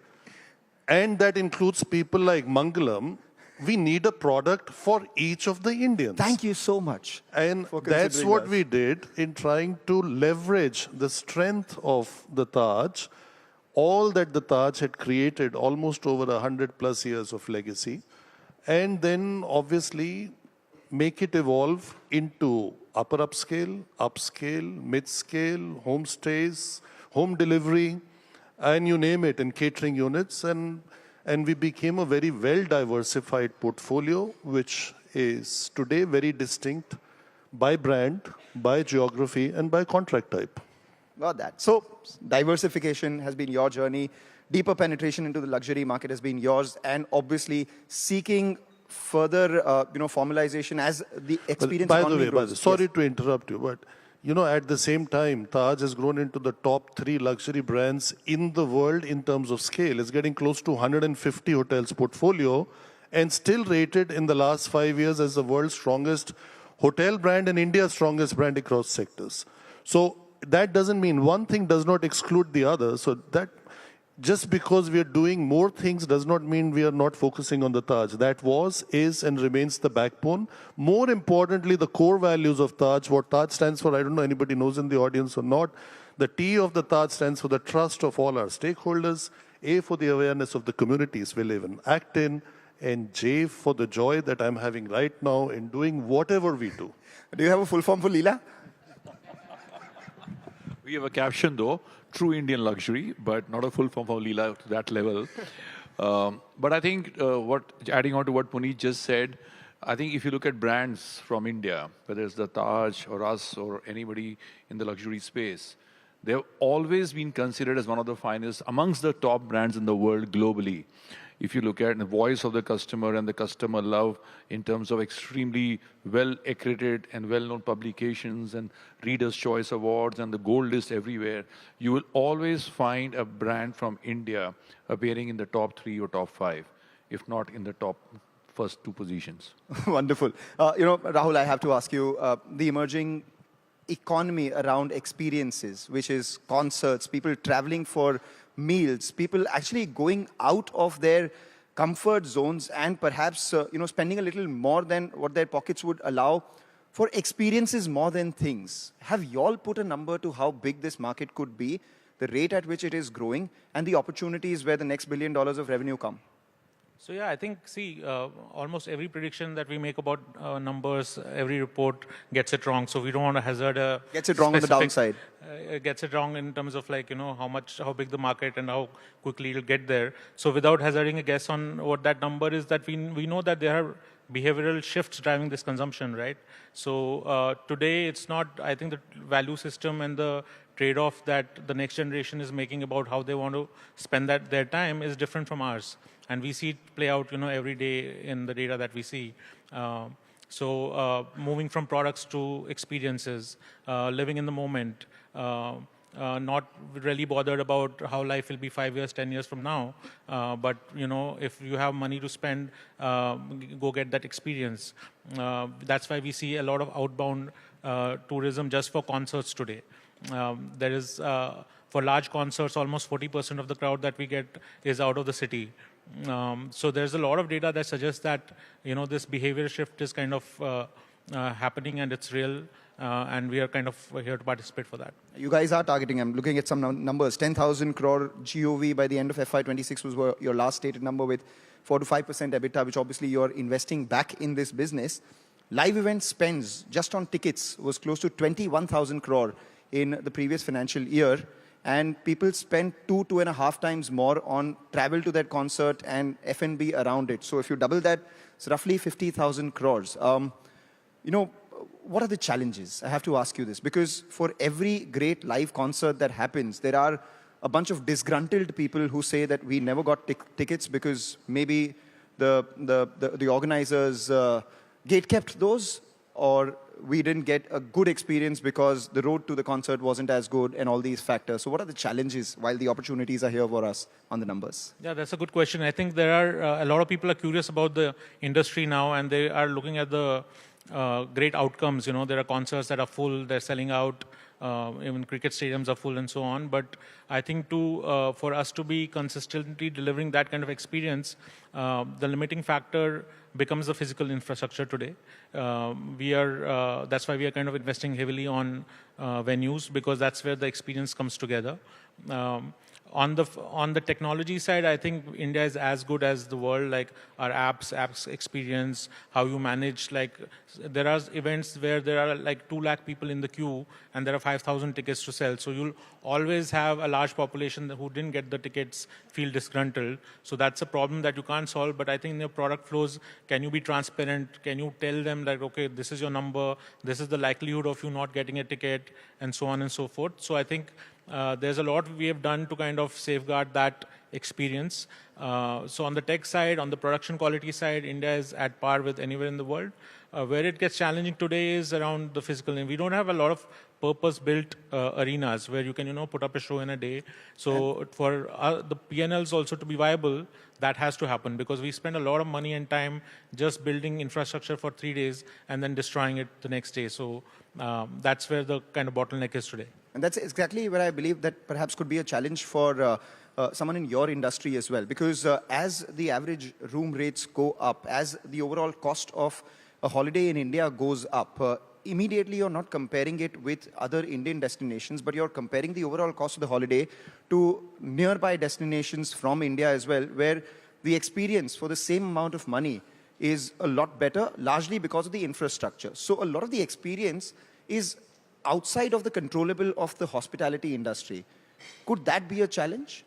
and that includes people like Mangalam, we need a product for each of the Indians. Thank you so much. And for that's considering what us. we did in trying to leverage the strength of the Taj, all that the Taj had created, almost over 100 plus years of legacy, and then obviously make it evolve into upper upscale, upscale, mid-scale, homestays, home delivery, and you name it, in catering units. And we became a very well-diversified portfolio, which is today very distinct by brand, by geography, and by contract type. Got that. So diversification has been your journey. Deeper penetration into the luxury market has been yours. And obviously seeking further formalization as the experience By the economy way, grows. sorry to interrupt you, but at the same time, Taj has grown into the top 3 luxury brands in the world in terms of scale. It's getting close to 150 hotels portfolio and still rated in the last 5 years as the world's strongest hotel brand and India's strongest brand across sectors. So that doesn't mean one thing does not exclude the other. So that just because we are doing more things does not mean we are not focusing on the Taj. That was, is, and remains the backbone. More importantly, the core values of Taj, what Taj stands for, I don't know anybody knows in the audience or not. The T of the Taj stands for the trust of all our stakeholders, A for the awareness of the communities we live in, act in, and J for the joy that I'm having right now in doing whatever we do. Do you have a full form for Leela? We have a caption though, true Indian luxury, but not a full form for Leela to that level. But I think adding on to what Puneet just said, I think if you look at brands from India, whether it's the Taj or us or anybody in the luxury space, they've always been considered as one of the finest amongst the top brands in the world globally. If you look at the voice of the customer and the customer love in terms of extremely well-accredited and well-known publications and Reader's Choice Awards and the gold list everywhere, you will always find a brand from India appearing in the top 3 or top 5, if not in the top first 2 positions. Wonderful. Rahul, I have to ask you, the emerging economy around experiences, which is concerts, people traveling for meals, people actually going out of their comfort zones and perhaps spending a little more than what their pockets would allow for experiences more than things. Have you all put a number to how big this market could be, the rate at which it is growing, and the opportunities where the next $1 billion of revenue come? So yeah, I think, almost every prediction that we make about numbers, every report gets it wrong. So we don't want to hazard a... Gets it wrong on the downside. Gets it wrong in terms of how big the market and how quickly it'll get there. So without hazarding a guess on what that number is, that we know that there are behavioral shifts driving this consumption, right? So today it's not, I think the value system and the trade-off that the next generation is making about how they want to spend their time is different from ours. And we see it play out, every day in the data that we see. So moving from products to experiences, living in the moment, not really bothered about how life will be 5 years, 10 years from now. But, if you have money to spend, go get that experience. That's why we see a lot of outbound tourism just for concerts today. There is, for large concerts, almost 40% of the crowd that we get is out of the city. So there's a lot of data that suggests that, this behavior shift is kind of happening and it's real. And we are kind of here to participate for that. You guys are targeting, I'm looking at some numbers, 10,000 crore GOV by the end of FY26 was your last stated number, with 4 to 5% EBITDA, which obviously you're investing back in this business. Live event spends just on tickets was close to 21,000 crore in the previous financial year. And people spend 2.5 times more on travel to that concert and F&B around it. So if you double that, it's roughly 50,000 crores. What are the challenges? I have to ask you this, because for every great live concert that happens, there are a bunch of disgruntled people who say that we never got tickets because maybe the organizers gate-kept those, or we didn't get a good experience because the road to the concert wasn't as good and all these factors. So what are the challenges while the opportunities are here for us on the numbers? Yeah, that's a good question. I think there are a lot of people are curious about the industry now, and they are looking at the great outcomes. You know, there are concerts that are full, they're selling out. Even cricket stadiums are full and so on. But I think for us to be consistently delivering that kind of experience, the limiting factor becomes the physical infrastructure today. That's why we are kind of investing heavily on venues, because that's where the experience comes together. On the technology side, I think India is as good as the world, like our apps experience, how you manage, like there are events where there are like 2 lakh people in the queue and there are 5,000 tickets to sell. So you'll always have a large population who didn't get the tickets feel disgruntled. So that's a problem that you can't solve. But I think in your product flows, can you be transparent? Can you tell them like, okay, this is your number, this is the likelihood of you not getting a ticket, and so on and so forth. So I think there's a lot we have done to kind of safeguard that experience. So on the tech side, on the production quality side, India is at par with anywhere in the world. Where it gets challenging today is around the physical. And we don't have a lot of purpose-built arenas where you can, put up a show in a day. So for the P&Ls also to be viable, that has to happen, because we spend a lot of money and time just building infrastructure for 3 days and then destroying it the next day. So that's where the kind of bottleneck is today. And that's exactly where I believe that perhaps could be a challenge for someone in your industry as well. Because as the average room rates go up, as the overall cost of a holiday in India goes up, immediately you're not comparing it with other Indian destinations, but you're comparing the overall cost of the holiday to nearby destinations from India as well, where the experience for the same amount of money is a lot better, largely because of the infrastructure. So a lot of the experience is outside of the controllable of the hospitality industry. Could that be a challenge?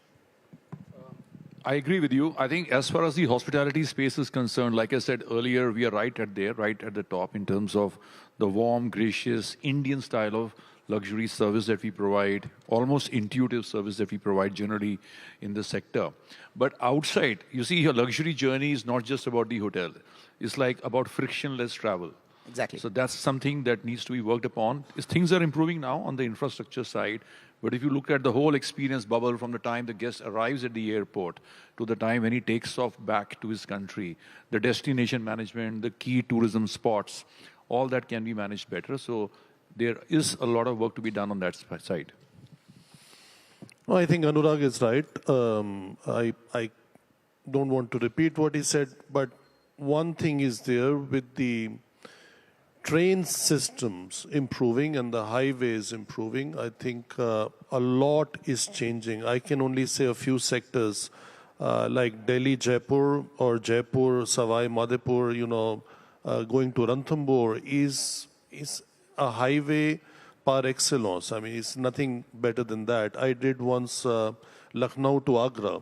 I agree with you. I think as far as the hospitality space is concerned, like I said earlier, we are right at the top in terms of the warm, gracious, Indian style of luxury service that we provide, almost intuitive service that we provide generally in the sector. But outside, you see, your luxury journey is not just about the hotel. It's like about frictionless travel. Exactly. So that's something that needs to be worked upon. Things are improving now on the infrastructure side, but if you look at the whole experience bubble from the time the guest arrives at the airport to the time when he takes off back to his country, the destination management, the key tourism spots, all that can be managed better. So there is a lot of work to be done on that side. No, I think Anurag is right. I don't want to repeat what he said, but one thing is there with the train systems improving and the highways improving. I think a lot is changing. I can only say a few sectors like Delhi, Jaipur, or Jaipur, Savai Madhepur, going to Ranthambore is a highway par excellence. I mean, it's nothing better than that. I did once Lucknow to Agra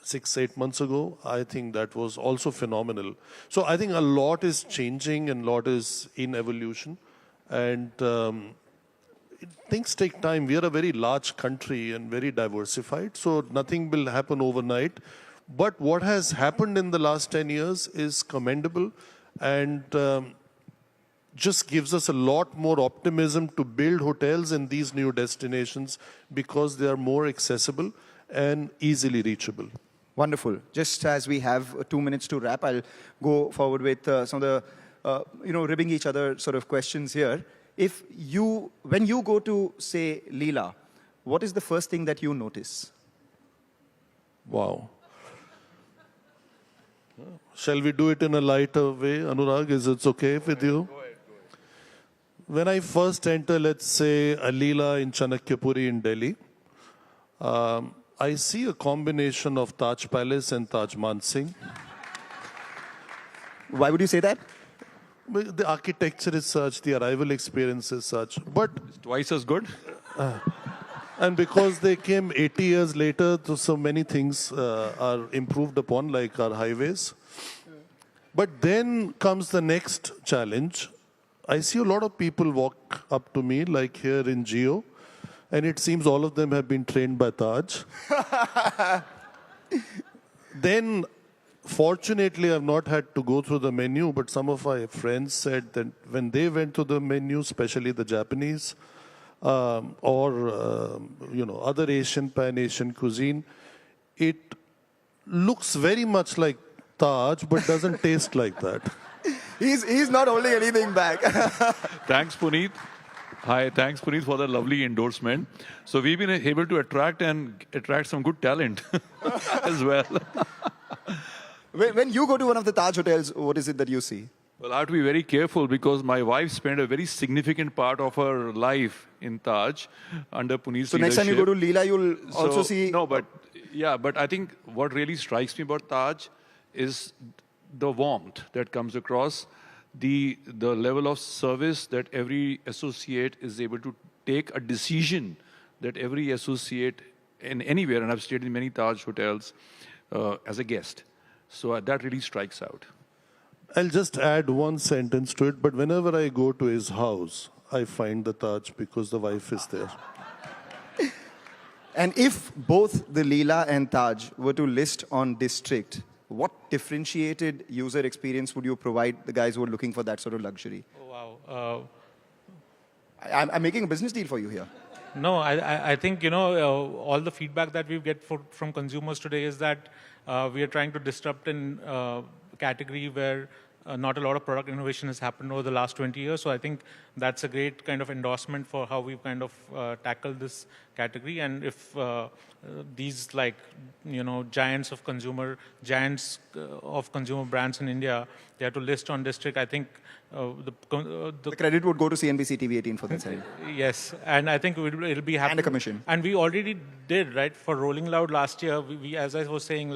6-8 months ago. I think that was also phenomenal. So I think a lot is changing and a lot is in evolution. And things take time. We are a very large country and very diversified, so nothing will happen overnight. But what has happened in the last 10 years is commendable and just gives us a lot more optimism to build hotels in these new destinations because they are more accessible and easily reachable. Wonderful. Just as we have 2 minutes to wrap, I'll go forward with some of the, ribbing each other sort of questions here. When you go to, say, Leela, what is the first thing that you notice? Wow. Shall we do it in a lighter way, Anurag? Is it okay with you? Go ahead. When I first enter, let's say, a Leela in Chanakyapuri in Delhi, I see a combination of Taj Palace and Taj Mansingh. Why would you say that? The architecture is such, the arrival experience is such. But it's twice as good. And because they came 80 years later, so many things are improved upon, like our highways. But then comes the next challenge. I see a lot of people walk up to me, like here in Geo, and it seems all of them have been trained by Taj. Then fortunately, I've not had to go through the menu, but some of my friends said that when they went to the menu, especially the Japanese or other Asian, Pan-Asian cuisine, it looks very much like Taj, but doesn't taste like that. He's not holding anything back. Thanks, Puneet. Hi, thanks, Puneet, for the lovely endorsement. So we've been able to attract some good talent as well. When you go to one of the Taj hotels, what is it that you see? Well, I have to be very careful because my wife spent a very significant part of her life in Taj under Puneet's So next time you go to Leela, you'll also see... No, but I think what really strikes me about Taj is the warmth that comes across, the level of service that every associate is able to take, a decision that every associate in anywhere, and I've stayed in many Taj hotels as a guest. So that really strikes out. I'll just add one sentence to it, but whenever I go to his house, I find the Taj because the wife is there. And if both the Leela and Taj were to list on District, what differentiated user experience would you provide the guys who are looking for that sort of luxury? Oh, wow. I'm making a business deal for you here. No, I think, all the feedback that we get from consumers today is that we are trying to disrupt in a category where not a lot of product innovation has happened over the last 20 years. So I think that's a great kind of endorsement for how we've kind of tackled this category. And if these giants of consumer brands in India, they have to list on District, I think the credit would go to CNBC-TV18 for that side. Yes, and I think it'll be happening. And a commission. And we already did, right? For Rolling Loud last year, we as I was saying,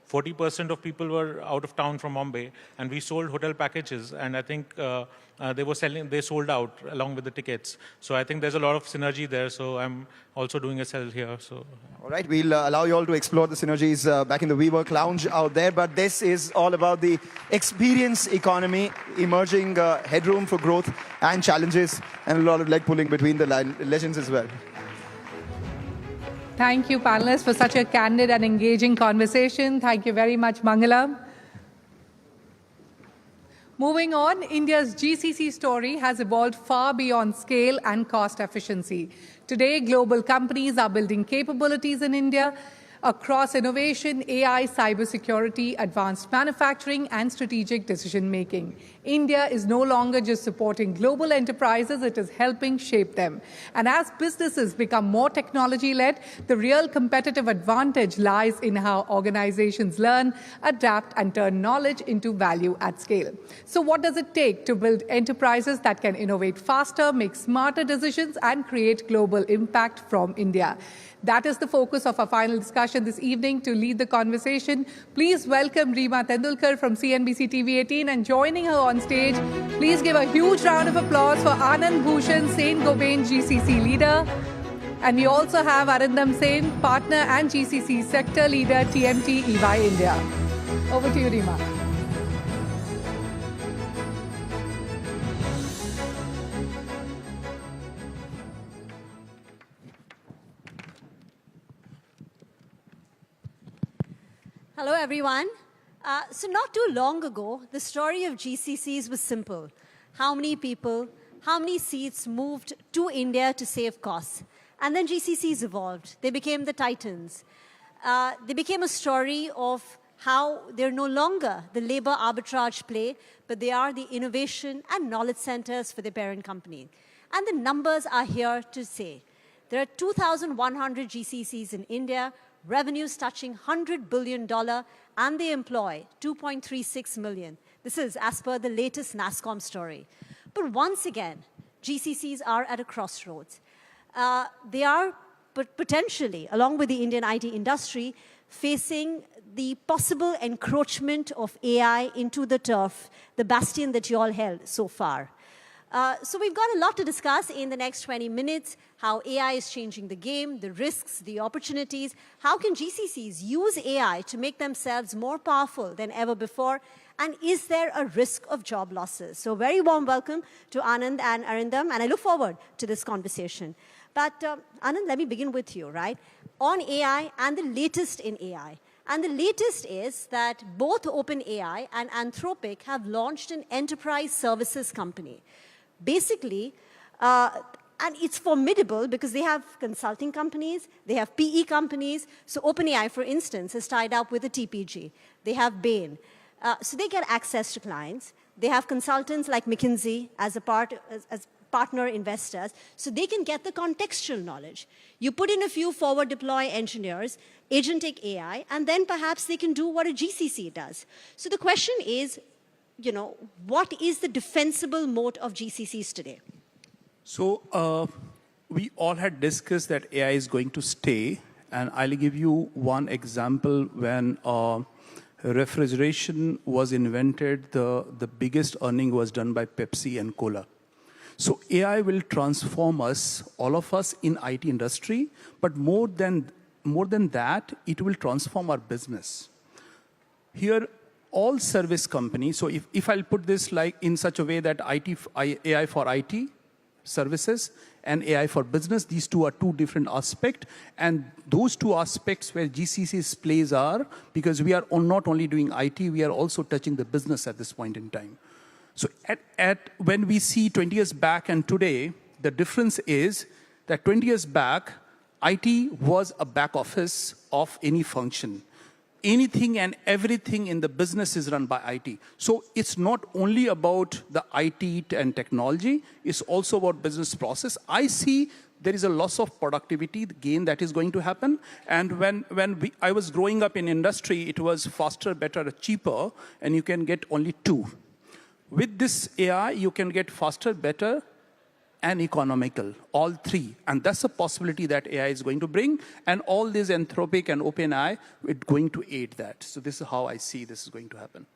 40% of people were out of town from Bombay, and we sold hotel packages, and I think they sold out along with the tickets. So I think there's a lot of synergy there, so I'm also doing a sell here. So. All right, we'll allow you all to explore the synergies back in the WeWork lounge out there, but this is all about the experience economy, emerging headroom for growth and challenges, and a lot of leg pulling between the legends as well. Thank you, panelists, for such a candid and engaging conversation. Thank you very much, Mangalam. Moving on, India's GCC story has evolved far beyond scale and cost efficiency. Today, global companies are building capabilities in India across innovation, AI, cybersecurity, advanced manufacturing, and strategic decision-making. India is no longer just supporting global enterprises, it is helping shape them. And as businesses become more technology-led, the real competitive advantage lies in how organizations learn, adapt, and turn knowledge into value at scale. So what does it take to build enterprises that can innovate faster, make smarter decisions, and create global impact from India? That is the focus of our final discussion this evening. To lead the conversation, please welcome Reema Tendulkar from CNBC-TV18, and joining her on stage, please give a huge round of applause for Anand Bhushan, Saint-Gobain GCC leader. And we also have Arindam Sen, partner and GCC sector leader, TMT EY India. Over to you, Reema. Hello, everyone. So not too long ago, the story of GCCs was simple. How many people, how many seats moved to India to save costs? And then GCCs evolved. They became the Titans. They became a story of how they're no longer the labor arbitrage play, but they are the innovation and knowledge centers for the parent company. And the numbers are here to say. There are 2,100 GCCs in India, revenues touching $100 billion, and they employ 2.36 million. This is as per the latest NASSCOM story. But once again, GCCs are at a crossroads. They are potentially, along with the Indian IT industry, facing the possible encroachment of AI into the turf, the bastion that you all held so far. So we've got a lot to discuss in the next 20 minutes, how AI is changing the game, the risks, the opportunities. How can GCCs use AI to make themselves more powerful than ever before? And is there a risk of job losses? So very warm welcome to Anand and Arindam, and I look forward to this conversation. But Anand, let me begin with you, right? On AI and the latest in AI. And the latest is that both OpenAI and Anthropic have launched an enterprise services company. Basically, and it's formidable because they have consulting companies, they have PE companies. So OpenAI, for instance, is tied up with a TPG. They have Bain. So they get access to clients. They have consultants like McKinsey as partner investors, so they can get the contextual knowledge. You put in a few forward deploy engineers, agentic AI, and then perhaps they can do what a GCC does. So the question is, what is the defensible moat of GCCs today? So we all had discussed that AI is going to stay, and I'll give you one example. When refrigeration was invented, the biggest earning was done by Pepsi and Cola. So AI will transform us, all of us in IT industry, but more than that, it will transform our business. Here, all service companies, so if I'll put this like in such a way that AI for IT services and AI for business, these two are two different aspects, and those two aspects where GCC's plays are, because we are not only doing IT, we are also touching the business at this point in time. So when we see 20 years back and today, the difference is that 20 years back, IT was a back office of any function. Anything and everything in the business is run by IT. So it's not only about the IT and technology, it's also about business process. I see there is a loss of productivity gain that is going to happen. And when I was growing up in industry, it was faster, better, cheaper, and you can get only two. With this AI, you can get faster, better, and economical, all three. And that's a possibility that AI is going to bring. And all this Anthropic and OpenAI, it's going to aid that. So this is how I see this is going to happen.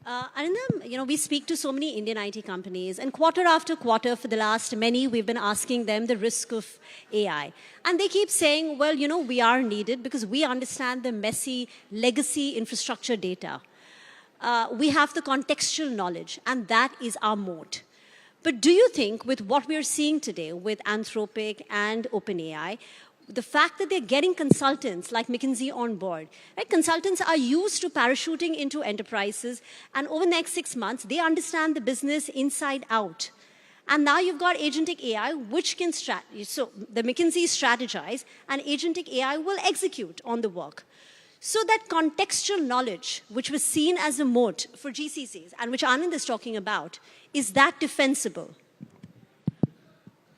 Anindam, we speak to so many Indian IT companies, and quarter after quarter for the last many, we've been asking them the risk of AI. And they keep saying, well, we are needed because we understand the messy legacy infrastructure data. We have the contextual knowledge, and that is our moat. But do you think with what we're seeing today with Anthropic and OpenAI, the fact that they're getting consultants like McKinsey on board, right? Consultants are used to parachuting into enterprises, and over the next 6 months, they understand the business inside out. And now you've got agentic AI, which can so the McKinsey strategize, and agentic AI will execute on the work. So that contextual knowledge, which was seen as a moat for GCCs, and which Anand is talking about, is that defensible?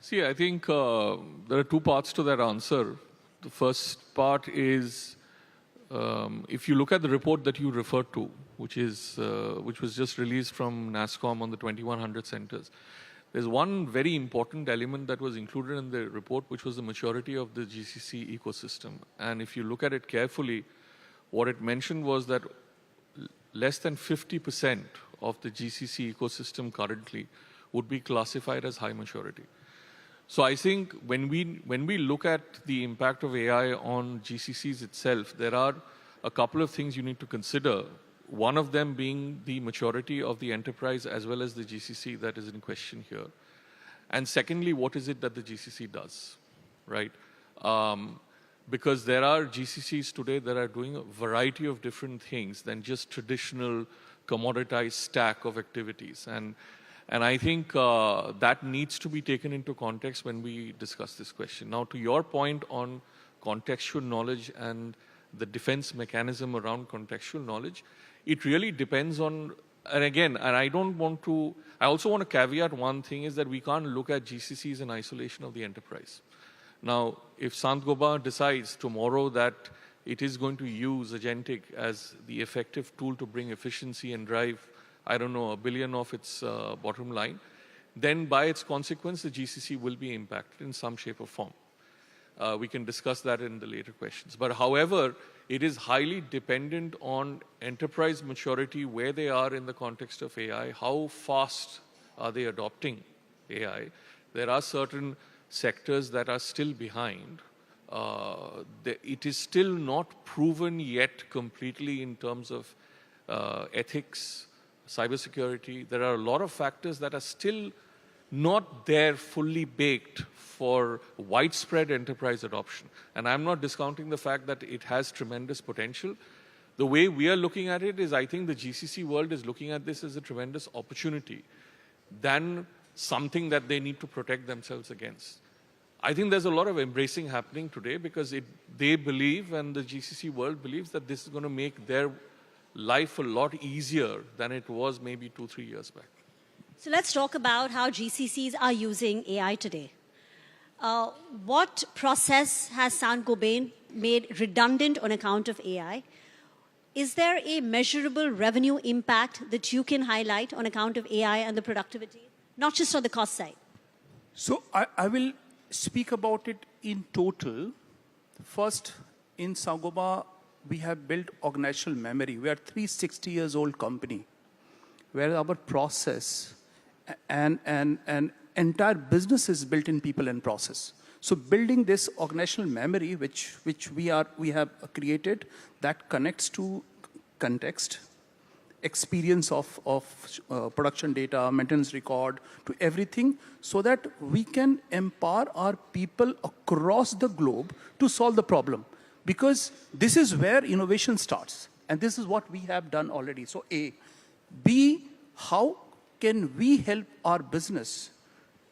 See, I think there are two parts to that answer. The first part is, if you look at the report that you referred to, which was just released from NASSCOM on the 2100 centers, there's one very important element that was included in the report, which was the maturity of the GCC ecosystem. And if you look at it carefully, what it mentioned was that less than 50% of the GCC ecosystem currently would be classified as high maturity. So I think when we look at the impact of AI on GCCs itself, there are a couple of things you need to consider. One of them being the maturity of the enterprise as well as the GCC that is in question here. And secondly, what is it that the GCC does, right? Because there are GCCs today that are doing a variety of different things than just traditional commoditized stack of activities. And I think that needs to be taken into context when we discuss this question. Now, to your point on contextual knowledge and the defense mechanism around contextual knowledge, it really depends on, and again, and I also want to caveat one thing is that we can't look at GCCs in isolation of the enterprise. Now, if Sant Goba decides tomorrow that it is going to use agentic as the effective tool to bring efficiency and drive, I don't know, $1 billion of its bottom line, then by its consequence, the GCC will be impacted in some shape or form. We can discuss that in the later questions. But however, it is highly dependent on enterprise maturity, where they are in the context of AI, how fast are they adopting AI. There are certain sectors that are still behind. It is still not proven yet completely in terms of ethics, cybersecurity. There are a lot of factors that are still not there fully baked for widespread enterprise adoption. And I'm not discounting the fact that it has tremendous potential. The way we are looking at it is, I think the GCC world is looking at this as a tremendous opportunity than something that they need to protect themselves against. I think there's a lot of embracing happening today because they believe, and the GCC world believes, that this is going to make their life a lot easier than it was maybe 2-3 years back. So let's talk about how GCCs are using AI today. What process has Saint-Gobain made redundant on account of AI? Is there a measurable revenue impact that you can highlight on account of AI and the productivity, not just on the cost side? So I will speak about it in total. First, in Saint-Gobain, we have built organizational memory. We are a 360 years old company where our process and entire business is built in people and process. So building this organizational memory, which we have created, that connects to context, experience of production data, maintenance record, to everything, so that we can empower our people across the globe to solve the problem. Because this is where innovation starts. And this is what we have done already. So A. B, how can we help our business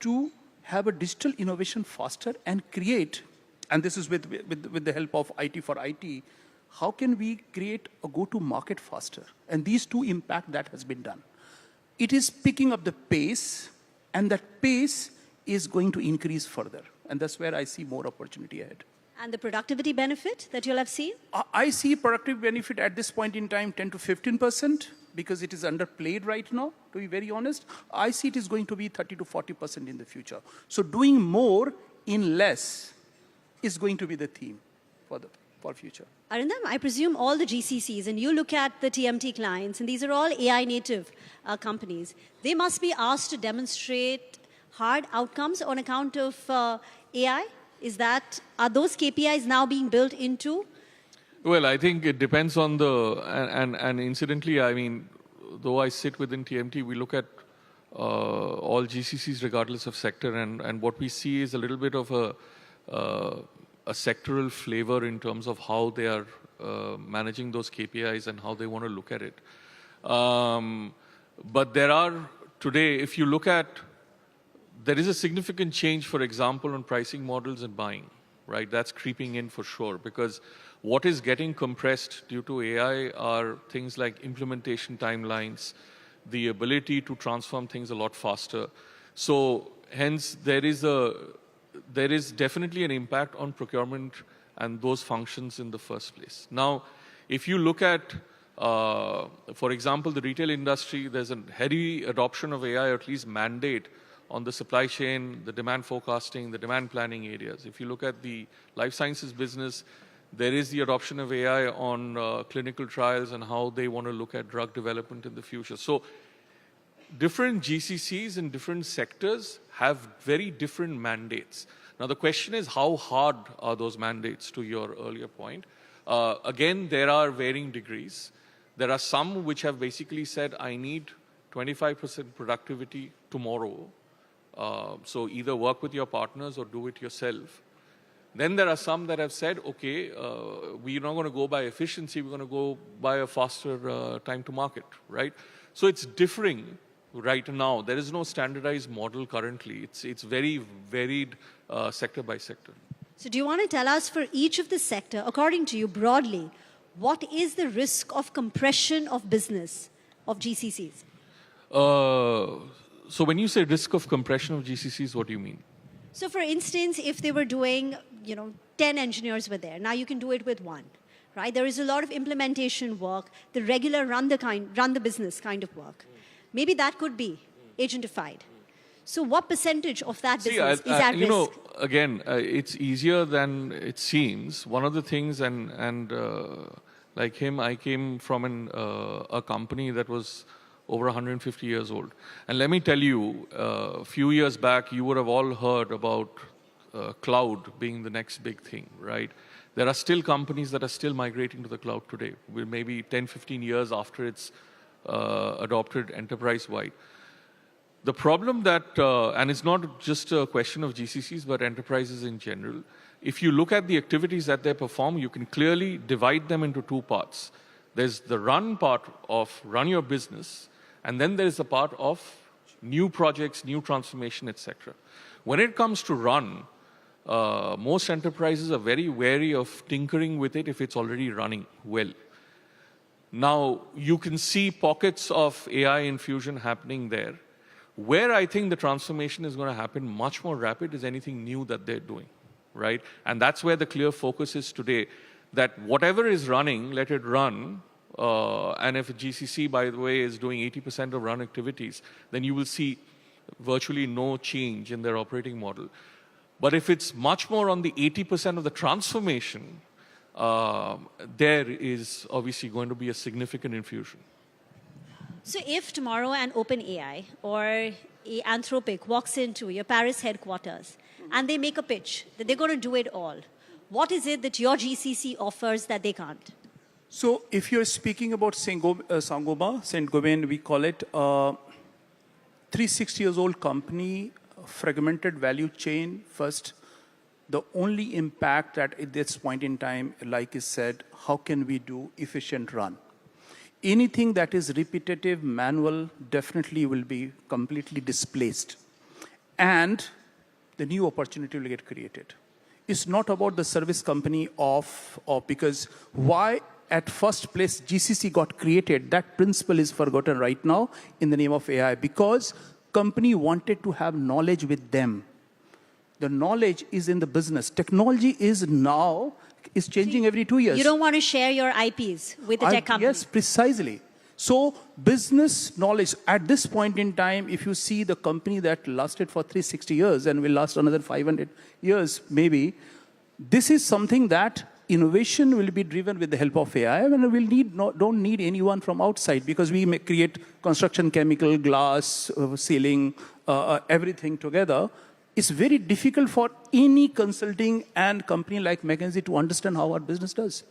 to have a digital innovation faster and create, and this is with the help of IT for IT, how can we create a go-to-market faster? And these two impact that has been done. It is picking up the pace, and that pace is going to increase further. And that's where I see more opportunity ahead. And the productivity benefit that you'll have seen? I see productive benefit at this point in time 10 to 15%, because it is underplayed right now, to be very honest. I see it is going to be 30 to 40% in the future. So doing more in less is going to be the theme for future. Arindam, I presume all the GCCs, and you look at the TMT clients, and these are all AI native companies, they must be asked to demonstrate hard outcomes on account of AI? Are those KPIs now being built into? Well, I think it depends on and incidentally, I mean, though I sit within TMT, we look at all GCCs regardless of sector, and what we see is a little bit of a sectoral flavor in terms of how they are managing those KPIs and how they want to look at it. But there are, today, if you look at, there is a significant change, for example, on pricing models and buying, right? That's creeping in for sure, because what is getting compressed due to AI are things like implementation timelines, the ability to transform things a lot faster. So hence, there is definitely an impact on procurement and those functions in the first place. Now, if you look at, for example, the retail industry, there's a heavy adoption of AI, or at least mandate, on the supply chain, the demand forecasting, the demand planning areas. If you look at the life sciences business, there is the adoption of AI on clinical trials and how they want to look at drug development in the future. So different GCCs in different sectors have very different mandates. Now the question is, how hard are those mandates, to your earlier point? Again, there are varying degrees. There are some which have basically said, I need 25% productivity tomorrow. So either work with your partners or do it yourself. Then there are some that have said, okay, we're not going to go by efficiency, we're going to go by a faster time to market, right? So it's differing right now. There is no standardized model currently. It's very varied sector by sector. So do you want to tell us, for each of the sector, according to you broadly, what is the risk of compression of business of GCCs? So when you say risk of compression of GCCs, what do you mean? So for instance, if they were doing, 10 engineers were there, now you can do it with one, right? There is a lot of implementation work, the regular run the business kind of work. Maybe that could be agentified. So what percentage of that business is at risk? Again, it's easier than it seems. One of the things, and like him, I came from a company that was over 150 years old. And let me tell you, a few years back, you would have all heard about cloud being the next big thing, right? There are still companies that are still migrating to the cloud today. We're maybe 10, 15 years after it's adopted enterprise-wide. The problem that, and it's not just a question of GCCs, but enterprises in general, if you look at the activities that they perform, you can clearly divide them into two parts. There's the run part of run your business, and then there's the part of new projects, new transformation, etc. When it comes to run, most enterprises are very wary of tinkering with it if it's already running well. Now, you can see pockets of AI infusion happening there. Where I think the transformation is going to happen much more rapid is anything new that they're doing, right? And that's where the clear focus is today, that whatever is running, let it run. And if a GCC, by the way, is doing 80% of run activities, then you will see virtually no change in their operating model. But if it's much more on the 80% of the transformation, there is obviously going to be a significant infusion. So if tomorrow an OpenAI or Anthropic walks into your Paris headquarters and they make a pitch that they're going to do it all, what is it that your GCC offers that they can't? So if you're speaking about Saint-Gobain, we call it a 360 years old company, fragmented value chain first. The only impact at this point in time, like is said, how can we do efficient run? Anything that is repetitive, manual, definitely will be completely displaced. And the new opportunity will get created. It's not about the service company because why at first place GCC got created, that principle is forgotten right now in the name of AI, because company wanted to have knowledge with them. The knowledge is in the business. Technology is changing every 2 years. You don't want to share your IPs with the tech company. Yes, precisely. So business knowledge, at this point in time, if you see the company that lasted for 360 years and will last another 500 years, maybe, this is something that innovation will be driven with the help of AI, and we'll don't need anyone from outside, because we may create construction chemical, glass, ceiling, everything together. It's very difficult for any consulting and company like McKinsey to understand how our business does.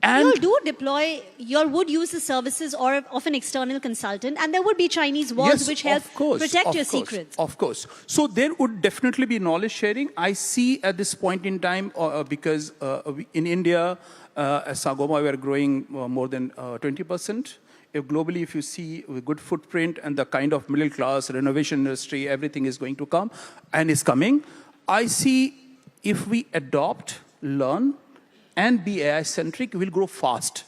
And you would use the services of an external consultant, and there would be Chinese walls which help protect your secrets. Of course. So there would definitely be knowledge sharing. I see at this point in time, because in India, as Saint-Gobain, we are growing more than 20%. Globally, if you see a good footprint and the kind of middle class, renovation industry, everything is going to come and is coming. I see if we adopt, learn, and be AI-centric, we'll grow fast.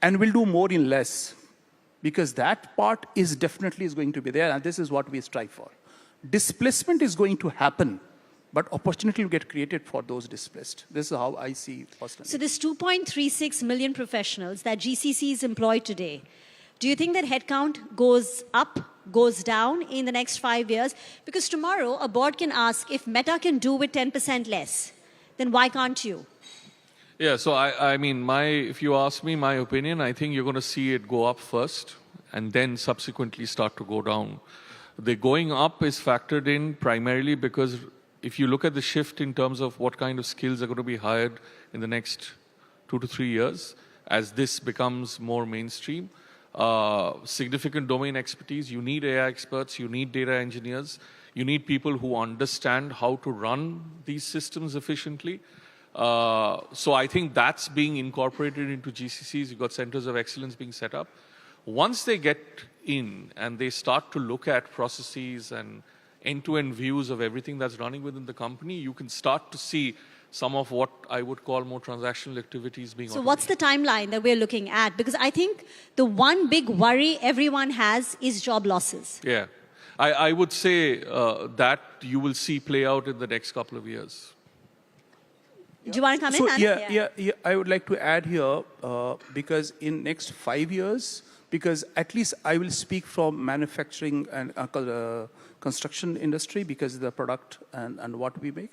And we'll do more in less. Because that part is definitely going to be there, and this is what we strive for. Displacement is going to happen, but opportunity will get created for those displaced. This is how I see personally. So this 2.36 million professionals that GCCs employ today, do you think that headcount goes up, goes down in the next 5 years? Because tomorrow a board can ask, if Meta can do with 10% less, then why can't you? Yeah, so I mean, if you ask me my opinion, I think you're going to see it go up first and then subsequently start to go down. The going up is factored in primarily because if you look at the shift in terms of what kind of skills are going to be hired in the next 2 to 3 years, as this becomes more mainstream, significant domain expertise, you need AI experts, you need data engineers, you need people who understand how to run these systems efficiently. So I think that's being incorporated into GCCs. You've got centers of excellence being set up. Once they get in and they start to look at processes and end-to-end views of everything that's running within the company, you can start to see some of what I would call more transactional activities being automated. So what's the timeline that we're looking at? Because I think the one big worry everyone has is job losses. Yeah. I would say that you will see play out in the next couple of years. Do you want to come in? Yeah, I would like to add here, because in next 5 years, because at least I will speak from manufacturing and construction industry, because of the product and what we make.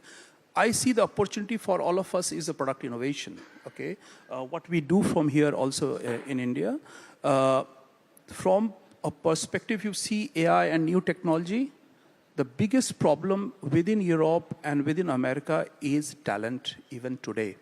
I see the opportunity for all of us is a product innovation, okay? What we do from here also in India. From a perspective, you see AI and new technology, the biggest problem within Europe and within America is talent even today.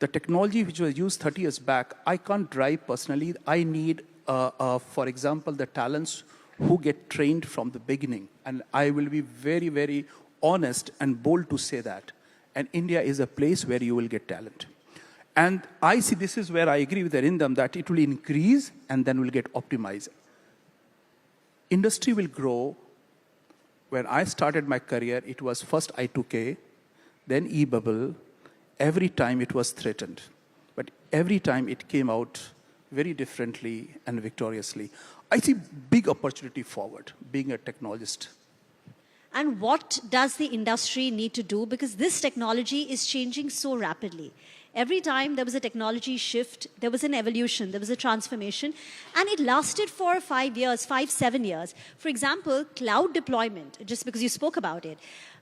The technology which was used 30 years back, I can't drive personally. I need, for example, the talents who get trained from the beginning. And I will be very, very honest and bold to say that. And India is a place where you will get talent. And I see this is where I agree with Arindam that it will increase and then will get optimized. Industry will grow. When I started my career, it was first I2K, then e-bubble. Every time it was threatened. But every time it came out very differently and victoriously. I see big opportunity forward, being a technologist. And what does the industry need to do? Because this technology is changing so rapidly. Every time there was a technology shift, there was an evolution, there was a transformation, and it lasted for 5 years, 7 years. For example, cloud deployment, just because you spoke about it,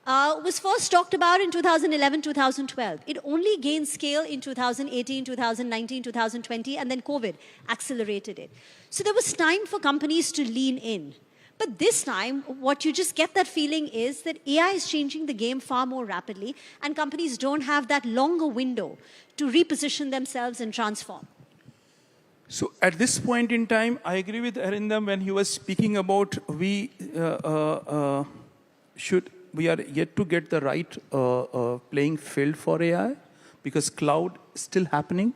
was first talked about in 2011, 2012. It only gained scale in 2018, 2019, 2020, and then COVID accelerated it. So there was time for companies to lean in. But this time, what you just get that feeling is that AI is changing the game far more rapidly, and companies don't have that longer window to reposition themselves and transform. So at this point in time, I agree with Arindam when he was speaking about we are yet to get the right playing field for AI, because cloud is still happening.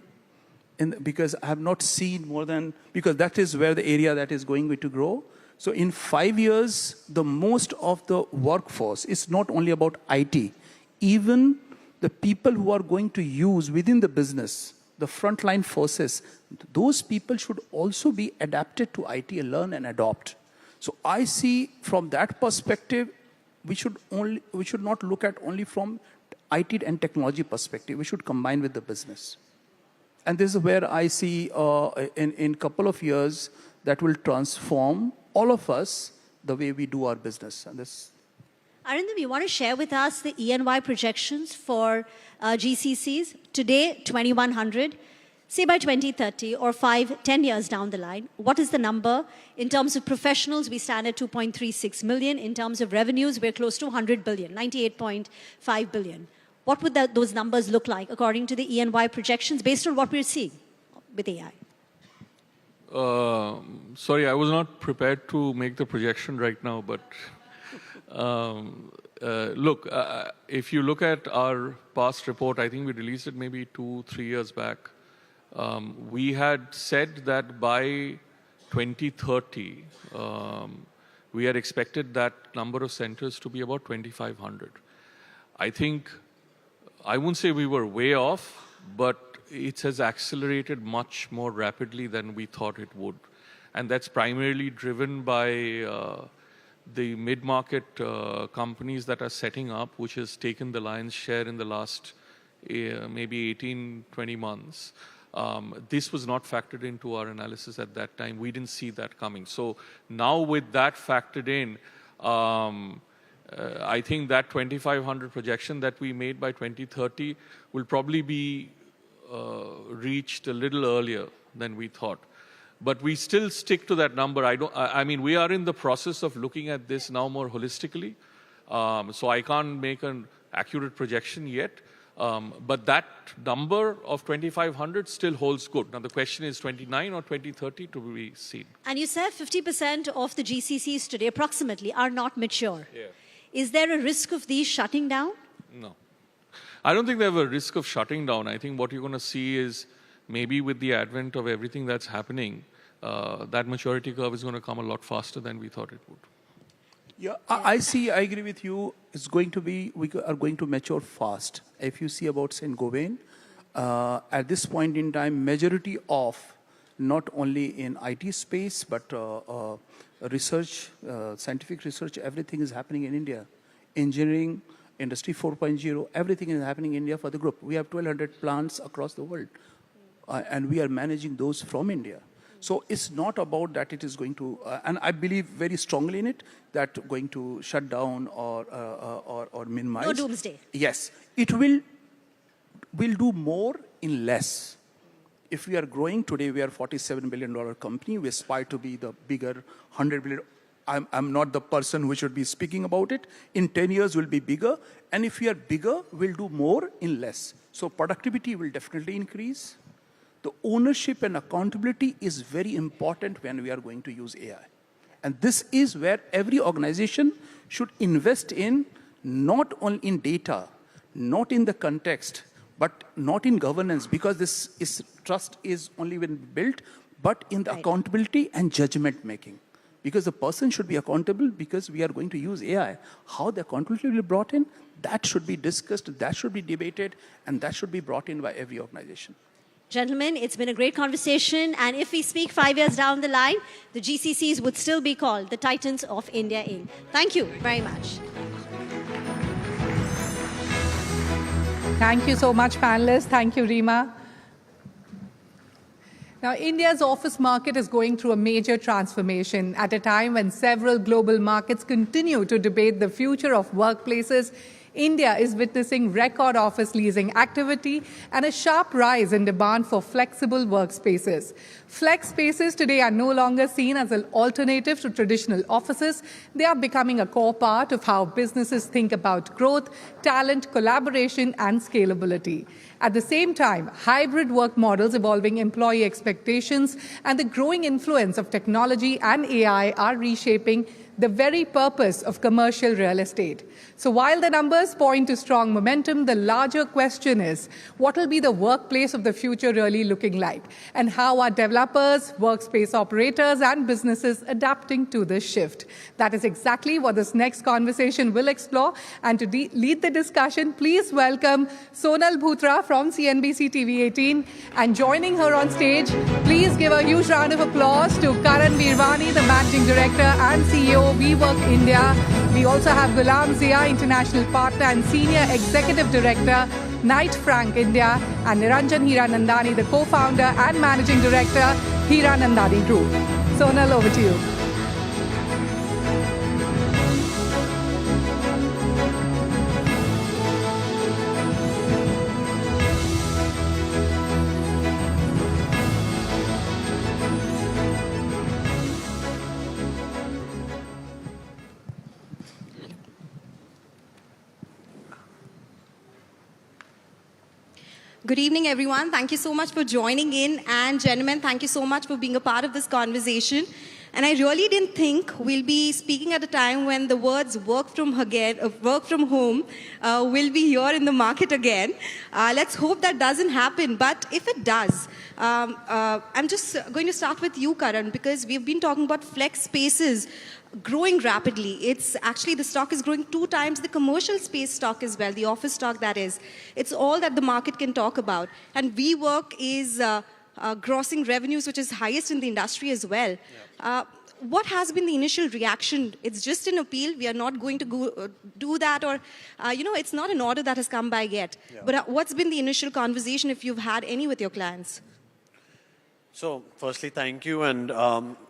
Because I have not seen more than, because that is where the area that is going to grow. So in 5 years, the most of the workforce is not only about IT. Even the people who are going to use within the business, the frontline forces, those people should also be adapted to IT and learn and adopt. So I see from that perspective, we should not look at only from IT and technology perspective. We should combine with the business. And this is where I see in a couple of years that will transform all of us the way we do our business. And this. Arindam, you want to share with us the E&Y projections for GCCs? Today, 2,100. Say by 2030 or 10 years down the line, what is the number? In terms of professionals, we stand at 2.36 million. In terms of revenues, we're close to 100 billion, 98.5 billion. What would those numbers look like according to the E&Y projections based on what we're seeing with AI? Sorry, I was not prepared to make the projection right now, but look, if you look at our past report, I think we released it maybe 2-3 years back. We had said that by 2030, we had expected that number of centers to be about 2,500. I think, I wouldn't say we were way off, but it has accelerated much more rapidly than we thought it would. And that's primarily driven by the mid-market companies that are setting up, which has taken the lion's share in the last maybe 18-20 months. This was not factored into our analysis at that time. We didn't see that coming. So now with that factored in, I think that 2,500 projection that we made by 2030 will probably be reached a little earlier than we thought. But we still stick to that number. I mean, we are in the process of looking at this now more holistically. So I can't make an accurate projection yet. But that number of 2,500 still holds good. Now the question is 29 or 2030 to be seen. And you said 50% of the GCCs today approximately are not mature. Yeah. Is there a risk of these shutting down? No. I don't think they have a risk of shutting down. I think what you're going to see is maybe with the advent of everything that's happening, that maturity curve is going to come a lot faster than we thought it would. Yeah, I agree with you. It's going to be, we are going to mature fast. If you see about St. Gobain, at this point in time, majority of, not only in IT space, but research, scientific research, everything is happening in India. Engineering, Industry 4.0, everything is happening in India for the group. We have 1,200 plants across the world, and we are managing those from India. So it's not about that it is going to, and I believe very strongly in it, that going to shut down or minimize. No doomsday. Yes, it will do more in less. If we are growing today, we are a $47 billion company. We aspire to be the bigger $100 billion. I'm not the person who should be speaking about it. In 10 years, we'll be bigger. And if we are bigger, we'll do more in less. So productivity will definitely increase. The ownership and accountability is very important when we are going to use AI. And this is where every organization should invest in, not only in data, not in the context, but not in governance, because trust is only when built, but in the accountability and judgment making. Because the person should be accountable because we are going to use AI. How the accountability will be brought in, that should be discussed, that should be debated, and that should be brought in by every organization. Gentlemen, it's been a great conversation. And if we speak 5 years down the line, the GCCs would still be called the Titans of India Inc. Thank you very much. Thank you so much, panelists. Thank you, Rima. Now, India's office market is going through a major transformation at a time when several global markets continue to debate the future of workplaces. India is witnessing record office leasing activity and a sharp rise in demand for flexible workspaces. Flex spaces today are no longer seen as an alternative to traditional offices. They are becoming a core part of how businesses think about growth, talent, collaboration, and scalability. At the same time, hybrid work models, evolving employee expectations, and the growing influence of technology and AI are reshaping the very purpose of commercial real estate. So while the numbers point to strong momentum, the larger question is, what will be the workplace of the future really looking like? And how are developers, workspace operators, and businesses adapting to this shift? That is exactly what this next conversation will explore. And to lead the discussion, please welcome Sonal Bhutra from CNBC-TV18. And joining her on stage, please give a huge round of applause to Karan Veervani, the Managing Director and CEO WeWork India. We also have Ghulam Zia, International Partner and Senior Executive Director, Knight Frank India, and Niranjan Hiranandani, the co-founder and Managing Director, Hiranandani Group. Sonal, over to you. Good evening, everyone. Thank you so much for joining in. And gentlemen, thank you so much for being a part of this conversation. And I really didn't think we'll be speaking at a time when the words work from home will be here in the market again. Let's hope that doesn't happen. But if it does, I'm just going to start with you, Karan, because we've been talking about flex spaces growing rapidly. It's actually, the stock is growing 2 times the commercial space stock as well, the office stock that is. It's all that the market can talk about. And WeWork is grossing revenues, which is highest in the industry as well. Yeah. What has been the initial reaction? It's just an appeal. We are not going to do that, or, it's not an order that has come by yet. Yeah. But what's been the initial conversation, if you've had any with your clients? So, firstly, thank you. And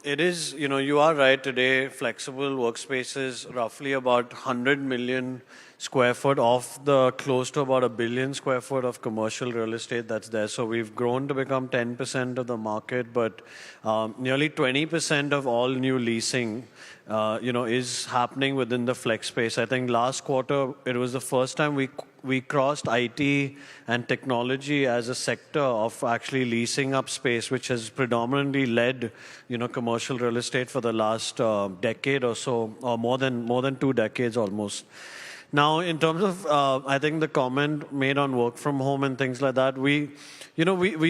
it is, you are right today, flexible workspaces, roughly about 100 million square foot of the close to about 1 billion square foot of commercial real estate that's there. So we've grown to become 10% of the market, but nearly 20% of all new leasing, is happening within the flex space. I think last quarter, it was the first time we crossed IT and technology as a sector of actually leasing up space, which has predominantly led, commercial real estate for the last decade or so, or more than 2 decades almost. Now, in terms of, I think the comment made on work from home and things like that, we've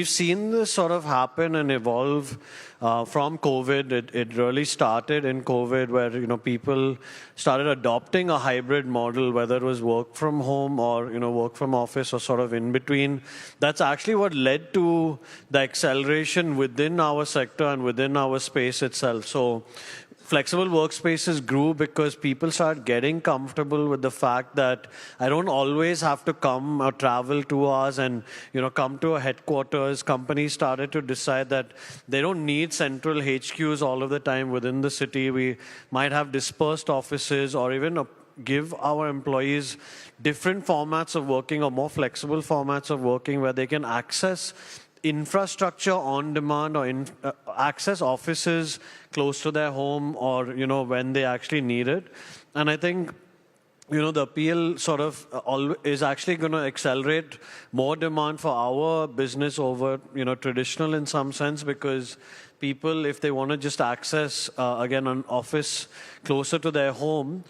seen this sort of happen and evolve from COVID. It really started in COVID, where people started adopting a hybrid model, whether it was work from home or work from office or sort of in between. That's actually what led to the acceleration within our sector and within our space itself. So flexible workspaces grew because people started getting comfortable with the fact that I don't always have to come or travel 2 hours and, come to a headquarters. Companies started to decide that they don't need central HQs all of the time within the city. We might have dispersed offices, or even give our employees different formats of working, or more flexible formats of working, where they can access infrastructure on demand, or access offices close to their home, or when they actually need it. And I think the appeal sort of is actually going to accelerate more demand for our business over traditional in some sense, because people, if they want to just access, again, an office closer to their home,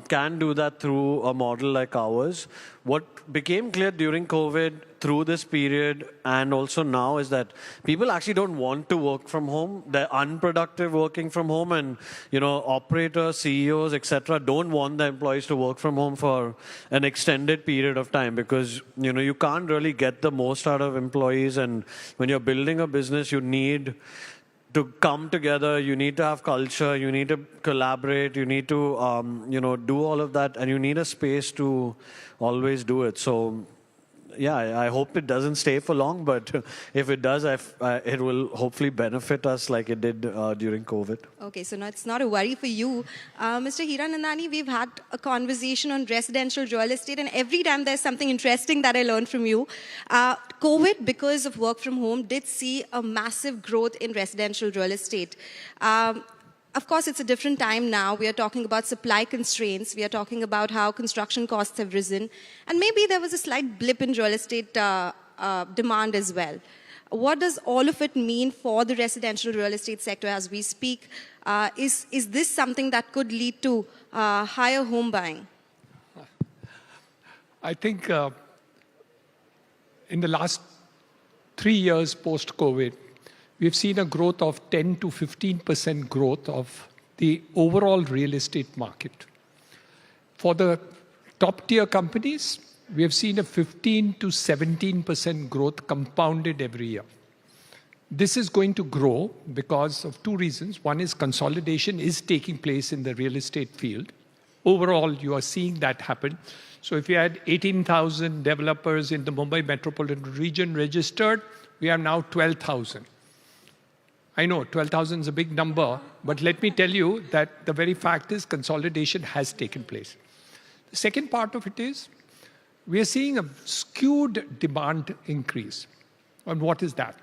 can do that through a model like ours. What became clear during COVID, through this period, and also now, is that people actually don't want to work from home. They're unproductive working from home, and operators, CEOs, etc., don't want their employees to work from home for an extended period of time, because you can't really get the most out of employees. And when you're building a business, you need to come together, you need to have culture, you need to collaborate, you need to do all of that, and you need a space to always do it. So yeah, I hope it doesn't stay for long, but if it does, it will hopefully benefit us like it did during COVID. Okay, so now it's not a worry for you. Mr. Hiranandani, we've had a conversation on residential real estate, and every time there's something interesting that I learned from you. COVID, because of work from home, did see a massive growth in residential real estate. Of course, it's a different time now. We are talking about supply constraints. We are talking about how construction costs have risen. And maybe there was a slight blip in real estate demand as well. What does all of it mean for the residential real estate sector as we speak? Is this something that could lead to higher home buying? I think in the last 3 years post-COVID, we've seen a growth of 10 to 15% growth of the overall real estate market. For the top-tier companies, we have seen a 15 to 17% growth compounded every year. This is going to grow because of two reasons. One is consolidation is taking place in the real estate field. Overall, you are seeing that happen. So if you had 18,000 developers in the Mumbai metropolitan region registered, we are now 12,000. I know 12,000 is a big number, but let me tell you that the very fact is consolidation has taken place. The second part of it is we are seeing a skewed demand increase. And what is that?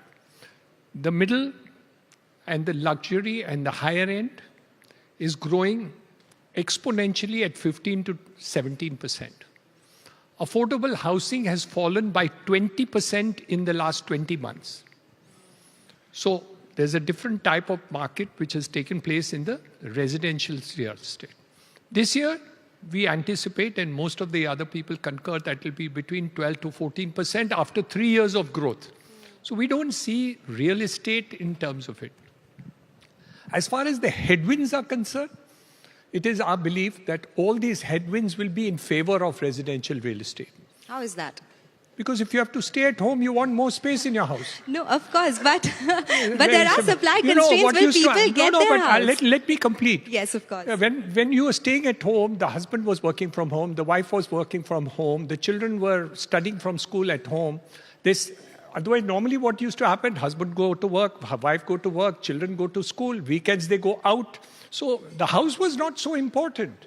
The middle and the luxury and the higher end is growing exponentially at 15 to 17%. Affordable housing has fallen by 20% in the last 20 months. So there's a different type of market which has taken place in the residential real estate. This year, we anticipate, and most of the other people concur, that it will be between 12 to 14% after 3 years of growth. So we don't see real estate in terms of it. As far as the headwinds are concerned, it is our belief that all these headwinds will be in favor of residential real estate. How is that? Because if you have to stay at home, you want more space in your house. No, of course, but there are supply constraints when people get their house. Let me complete. Yes, of course. When you were staying at home, the husband was working from home, the wife was working from home, the children were studying from school at home. Otherwise, normally what used to happen, husband go to work, wife go to work, children go to school, weekends they go out. So the house was not so important.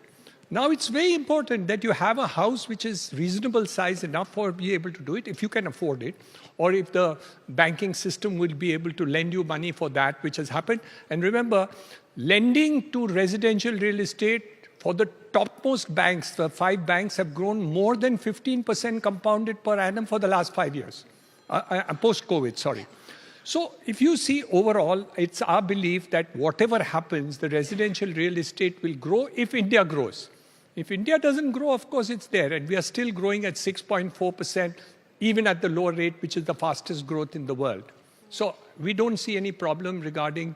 Now it's very important that you have a house which is reasonable size enough for be able to do it, if you can afford it, or if the banking system will be able to lend you money for that, which has happened. And remember, lending to residential real estate for the topmost banks, the 5 banks have grown more than 15% compounded per annum for the last 5 years, post-COVID, sorry. So if you see overall, it's our belief that whatever happens, the residential real estate will grow if India grows. If India doesn't grow, of course it's there, and we are still growing at 6.4%, even at the lower rate, which is the fastest growth in the world. So we don't see any problem regarding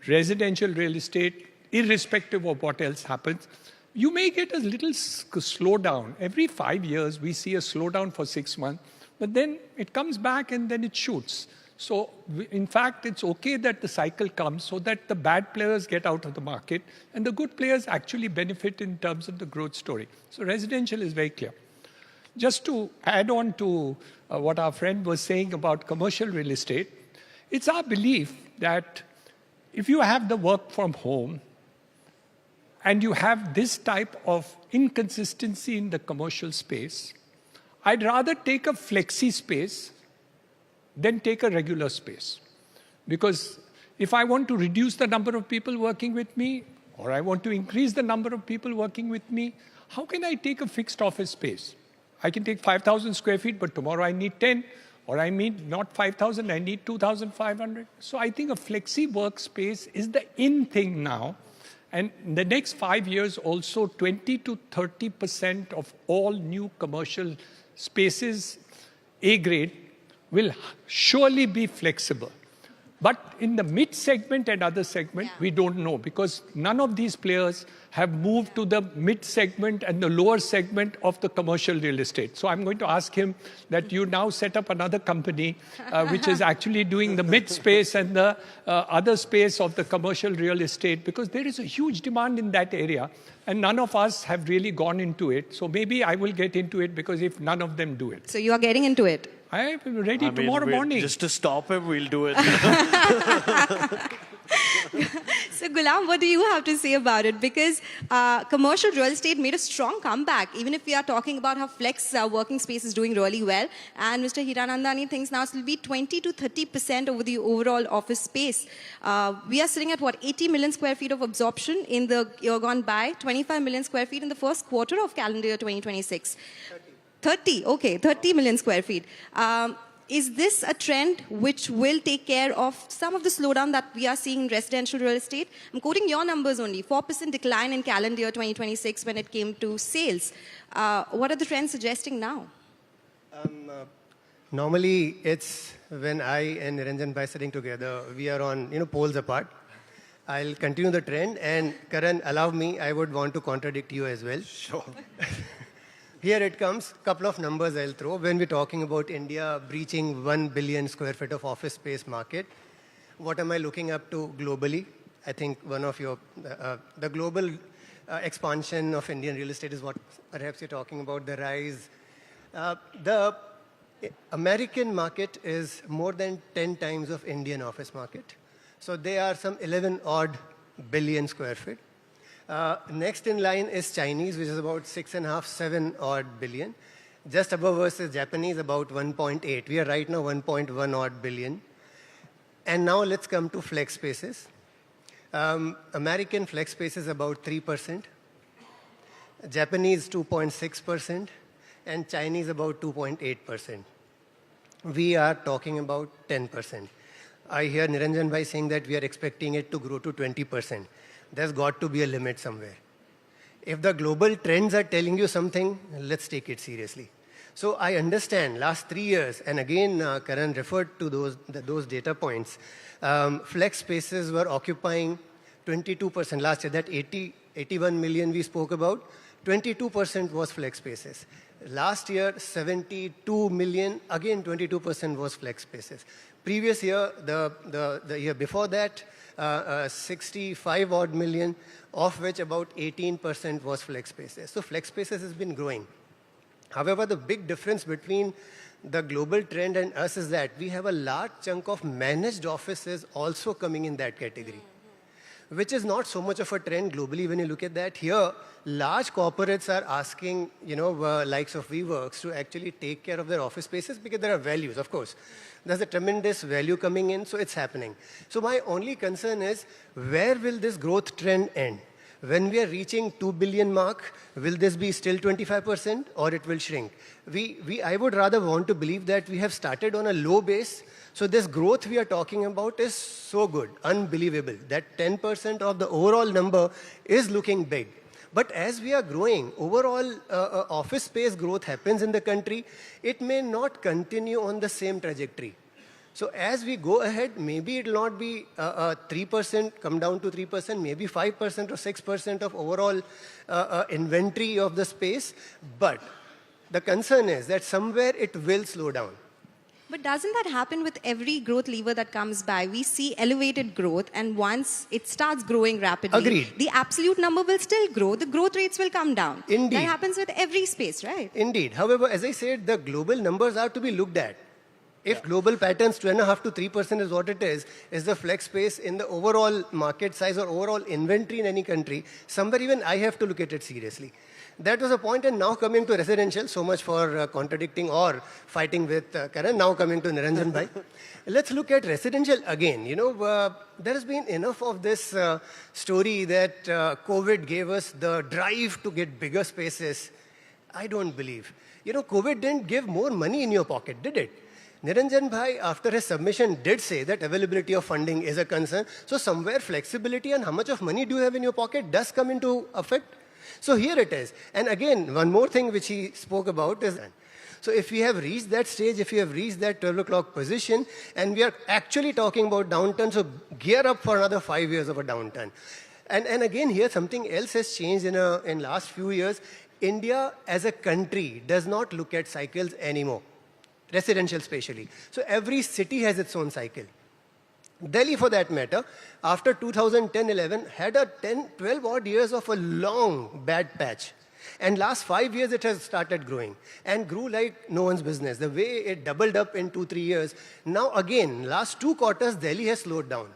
residential real estate, irrespective of what else happens. You may get a little slowdown. Every 5 years, we see a slowdown for 6 months, but then it comes back and then it shoots. So, in fact, it's okay that the cycle comes so that the bad players get out of the market and the good players actually benefit in terms of the growth story. So, residential is very clear. Just to add on to what our friend was saying about commercial real estate, it's our belief that if you have the work from home and you have this type of inconsistency in the commercial space, I'd rather take a flexi space then take a regular space. Because if I want to reduce the number of people working with me, or I want to increase the number of people working with me, how can I take a fixed office space? I can take 5,000 square feet, but tomorrow I need 10. or I mean not 5,000, I need 2,500. So I think a flexi workspace is the in thing now. And in the next 5 years also, 20 to 30% of all new commercial spaces, A grade, will surely be flexible. But in the mid segment and other segment, we don't know, because none of these players have moved to the mid segment and the lower segment of the commercial real estate. So I'm going to ask him that you now set up another company which is actually doing the mid space and the other space of the commercial real estate, because there is a huge demand in that area and none of us have really gone into it. So maybe I will get into it, because if none of them do it. So you are getting into it? I'm ready tomorrow morning. Just to stop him, we'll do it. So Ghulam, what do you have to say about it? Because commercial real estate made a strong comeback, even if we are talking about how flex working space is doing really well. And Mr. Hiranandani thinks now it will be 20 to 30% over the overall office space. We are sitting at what, 80 million square feet of absorption in the year gone by, 25 million square feet in the first quarter of calendar year 2026. 30 million square feet. Is this a trend which will take care of some of the slowdown that we are seeing in residential real estate? I'm quoting your numbers only, 4% decline in calendar year 2026 when it came to sales. What are the trends suggesting now? Normally, it's when I and Niranjan Bhai sitting together, we are on poles apart. I'll continue the trend, and Karan, allow me, I would want to contradict you as well. Sure. Here it comes, couple of numbers I'll throw. When we're talking about India breaching 1 billion square feet of office space market, what am I looking up to globally? I think one of your, the global expansion of Indian real estate is what perhaps you're talking about, the rise. The American market is more than 10 times of Indian office market. So they are some 11 odd billion square feet. Next in line is Chinese, which is about 6.5, 7 odd billion. Just above us is Japanese, about 1.8. We are right now 1.1 odd billion. And now let's come to flex spaces. American flex space is about 3%. Japanese 2.6%. And Chinese about 2.8%. We are talking about 10%. I hear Niranjan Bhai saying that we are expecting it to grow to 20%. There's got to be a limit somewhere. If the global trends are telling you something, let's take it seriously. So I understand last 3 years, and again, Karan referred to those data points. Flex spaces were occupying 22% last year. That 81 million we spoke about, 22% was flex spaces. Last year, 72 million, again 22% was flex spaces. Previous year, the year before that, 65 odd million, of which about 18% was flex spaces. So flex spaces has been growing. However, the big difference between the global trend and us is that we have a large chunk of managed offices also coming in that category, which is not so much of a trend globally when you look at that. Here, large corporates are asking, likes of WeWorks to actually take care of their office spaces because there are values, of course. There's a tremendous value coming in, so it's happening. So my only concern is, where will this growth trend end? When we are reaching 2 billion mark, will this be still 25% or it will shrink? I would rather want to believe that we have started on a low base. So this growth we are talking about is so good, unbelievable, that 10% of the overall number is looking big. But as we are growing, overall office space growth happens in the country, it may not continue on the same trajectory. So as we go ahead, maybe it will not be 3%, come down to 3%, maybe 5% or 6% of overall inventory of the space. But the concern is that somewhere it will slow down. But doesn't that happen with every growth lever that comes by? We see elevated growth, and once it starts growing rapidly, Agreed. The absolute number will still grow, the growth rates will come down. Indeed. That happens with every space, right? Indeed. However, as I said, the global numbers are to be looked at. If global patterns 2.5 to 3% is what it is the flex space in the overall market size or overall inventory in any country, somewhere even I have to look at it seriously. That was a point, and now coming to residential, so much for contradicting or fighting with Karan, now coming to Niranjan Bhai. Let's look at residential again. There has been enough of this story that COVID gave us the drive to get bigger spaces. I don't believe. COVID didn't give more money in your pocket, did it? Niranjan Bhai, after his submission, did say that availability of funding is a concern. So somewhere flexibility and how much of money do you have in your pocket does come into effect. So here it is. And again, one more thing which he spoke about is, so if we have reached that stage, if we have reached that 12 o'clock position, and we are actually talking about downturn, so gear up for another 5 years of a downturn. And again, here something else has changed in last few years. India as a country does not look at cycles anymore, residential especially. So every city has its own cycle. Delhi, for that matter, after 2010-11, had a 12 odd years of a long bad patch. And last 5 years, it has started growing and grew like no one's business. The way it doubled up in 2-3 years. Now again, last 2 quarters, Delhi has slowed down.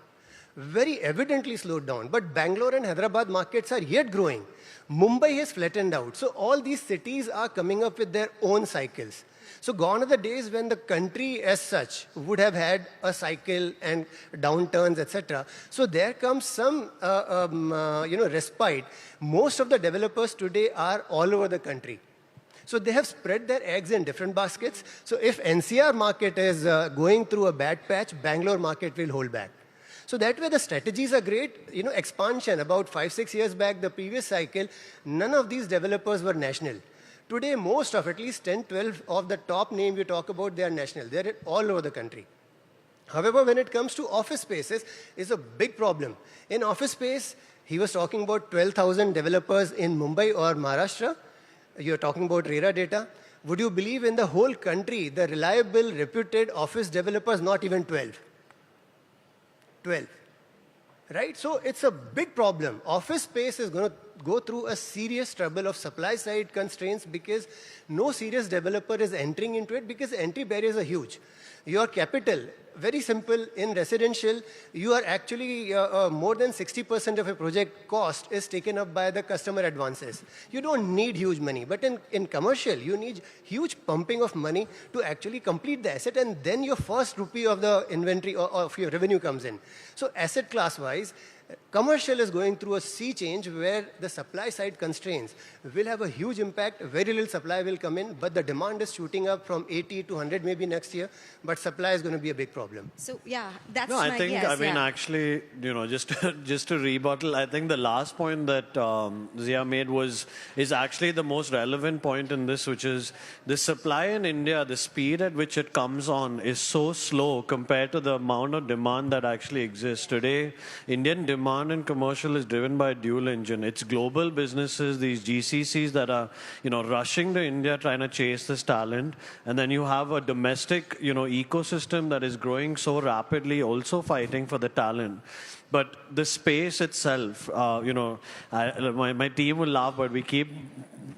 Very evidently slowed down. But Bangalore and Hyderabad markets are yet growing. Mumbai has flattened out. So all these cities are coming up with their own cycles. So gone are the days when the country as such would have had a cycle and downturns, etc. So there comes some respite. Most of the developers today are all over the country. So they have spread their eggs in different baskets. So if NCR market is going through a bad patch, Bangalore market will hold back. So that way the strategies are great. Expansion, about 5-6 years back, the previous cycle, none of these developers were national. Today, most of, at least 10-12 of the top name you talk about, they are national. They're all over the country. However, when it comes to office spaces, it's a big problem. In office space, he was talking about 12,000 developers in Mumbai or Maharashtra. You're talking about RERA data. Would you believe in the whole country, the reliable, reputed office developers, not even 12? 12. Right? So it's a big problem. Office space is going to go through a serious trouble of supply side constraints because no serious developer is entering into it because entry barriers are huge. Your capital, very simple, in residential, you are actually more than 60% of a project cost is taken up by the customer advances. You don't need huge money, but in commercial, you need huge pumping of money to actually complete the asset, and then your first rupee of the inventory or of your revenue comes in. So asset class wise, commercial is going through a sea change where the supply side constraints will have a huge impact. Very little supply will come in, but the demand is shooting up from 80 to 100 maybe next year, but supply is going to be a big problem. So yeah, that's no, my I think, guess. I mean, actually, just to rebuttal, I think the last point that Zia made is actually the most relevant point in this, which is the supply in India, the speed at which it comes on is so slow compared to the amount of demand that actually exists. Today, Indian demand in commercial is driven by a dual engine. It's global businesses, these GCCs that are, rushing to India trying to chase this talent. And then you have a domestic, ecosystem that is growing so rapidly, also fighting for the talent. But the space itself, my team will laugh, but we keep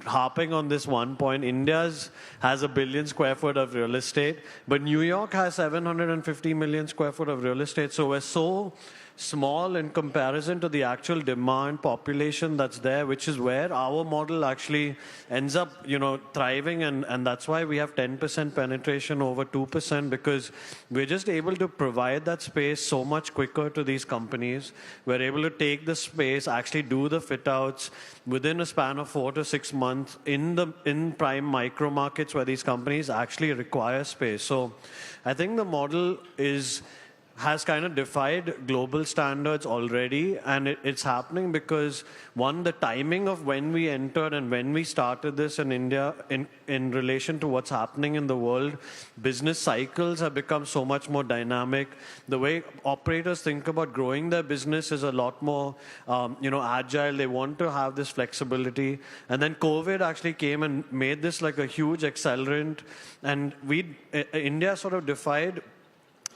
harping on this one point. India has 1 billion square foot of real estate, but New York has 750 million square foot of real estate. So we're so small in comparison to the actual demand population that's there, which is where our model actually ends up, thriving. And that's why we have 10% penetration over 2%, because we're just able to provide that space so much quicker to these companies. We're able to take the space, actually do the fit outs within a span of 4 to 6 months in prime micro markets where these companies actually require space. So I think the model has kind of defied global standards already, and it's happening because, one, the timing of when we entered and when we started this in India in relation to what's happening in the world, business cycles have become so much more dynamic. The way operators think about growing their business is a lot more, agile. They want to have this flexibility. And then COVID actually came and made this like a huge accelerant, and India sort of defied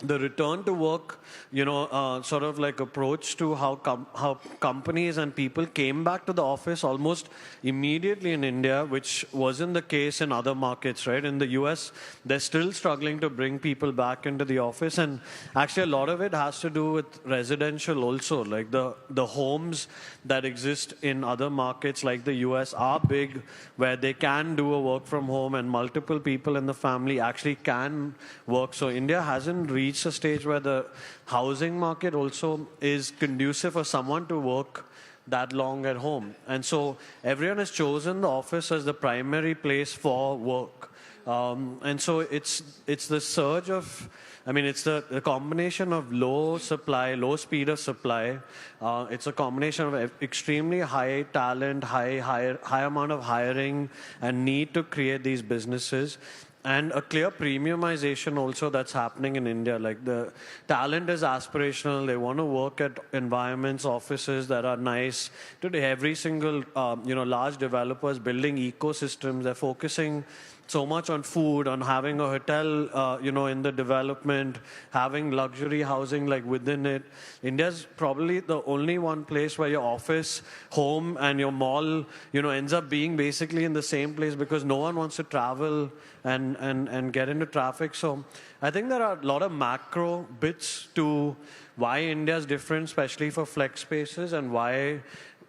the return to work, sort of like approach to how companies and people came back to the office almost immediately in India, which wasn't the case in other markets, right? In the US, they're still struggling to bring people back into the office. And actually a lot of it has to do with residential also. Like the homes that exist in other markets like the US are big, where they can do a work from home and multiple people in the family actually can work. So India hasn't reached a stage where the housing market also is conducive for someone to work that long at home. And so everyone has chosen the office as the primary place for work. And so it's the surge of, I mean, it's the combination of low supply, low speed of supply. It's a combination of extremely high talent, high amount of hiring and need to create these businesses. And a clear premiumization also that's happening in India. Like the talent is aspirational. They want to work at environments, offices that are nice. Today, every single, large developers building ecosystems. They're focusing so much on food, on having a hotel, in the development, having luxury housing like within it. India's probably the only one place where your office, home, and your mall, ends up being basically in the same place because no one wants to travel and get into traffic. So I think there are a lot of macro bits to why India is different, especially for flex spaces, and why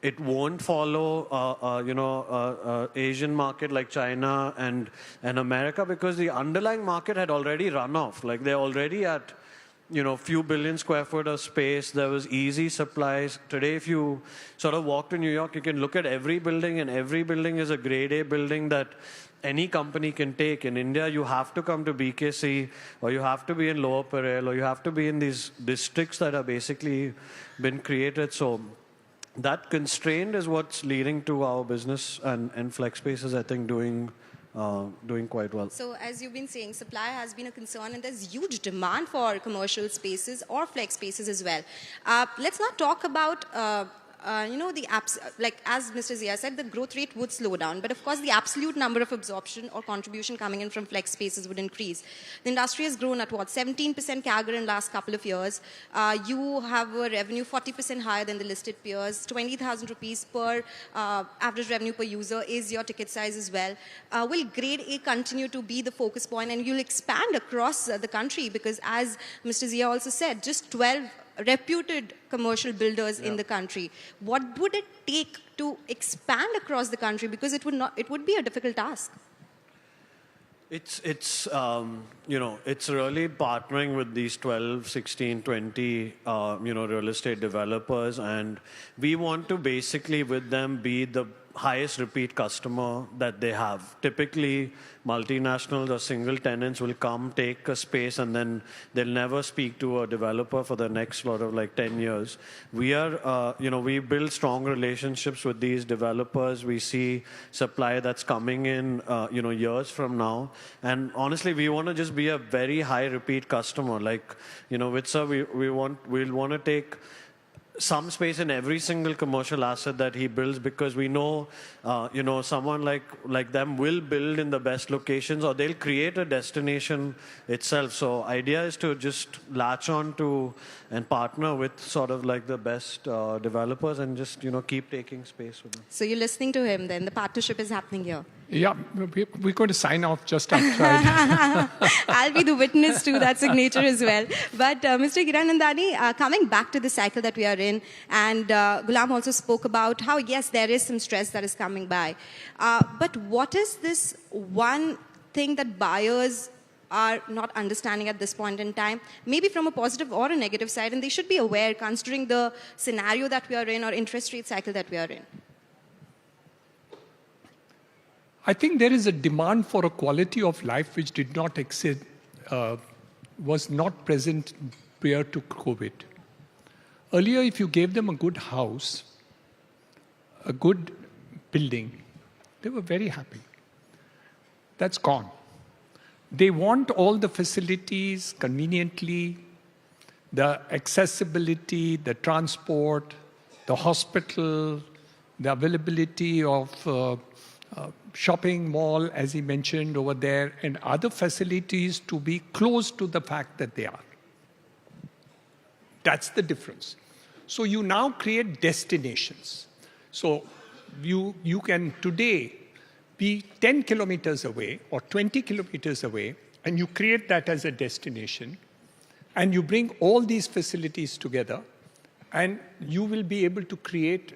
it won't follow, Asian market like China and America, because the underlying market had already run off. Like they're already at, few billion square foot of space. There was easy supplies. Today, if you sort of walk to New York, you can look at every building, and every building is a grade A building that any company can take. In India, you have to come to BKC, or you have to be in Lower Parel, or you have to be in these districts that are basically been created. So that constraint is what's leading to our business and flex spaces, I think, doing quite well. So as you've been saying, supply has been a concern, and there's huge demand for commercial spaces or flex spaces as well. Let's not talk about the apps, like as Mr. Zia said, the growth rate would slow down. But of course, the absolute number of absorption or contribution coming in from flex spaces would increase. The industry has grown at 17% CAGR in the last couple of years. You have a revenue 40% higher than the listed peers. 20,000 rupees per average revenue per user is your ticket size as well. Will Grade A continue to be the focus point, and you'll expand across the country? Because as Mr. Zia also said, just 12 reputed commercial builders in the country. What would it take to expand across the country? Because it would be a difficult task. It's really partnering with these 12, 16, 20, real estate developers, and we want to basically with them be the highest repeat customer that they have. Typically, multinationals or single tenants will come, take a space, and then they'll never speak to a developer for the next sort of like 10 years. We are, we build strong relationships with these developers. We see supply that's coming in, years from now. And honestly, we want to just be a very high repeat customer. Like, with Sir, we'll want to take some space in every single commercial asset that he builds, because we know, someone like them will build in the best locations, or they'll create a destination itself. So idea is to just latch on to and partner with sort of like the best developers and just, keep taking space with them. So you're listening to him then. The partnership is happening here. Yeah, we're going to sign off just outside. I'll be the witness to that signature as well. But Mr. Hiranandani, coming back to the cycle that we are in, and Ghulam also spoke about how, yes, there is some stress that is coming by. But what is this one thing that buyers are not understanding at this point in time, maybe from a positive or a negative side, and they should be aware considering the scenario that we are in or interest rate cycle that we are in? I think there is a demand for a quality of life which did not exist, was not present prior to COVID. Earlier, if you gave them a good house, a good building, they were very happy. That's gone. They want all the facilities conveniently, the accessibility, the transport, the hospital, the availability of shopping mall, as he mentioned over there, and other facilities to be close to the fact that they are. That's the difference. So you now create destinations. So you can today be 10 kilometers away or 20 kilometers away, and you create that as a destination, and you bring all these facilities together, and you will be able to create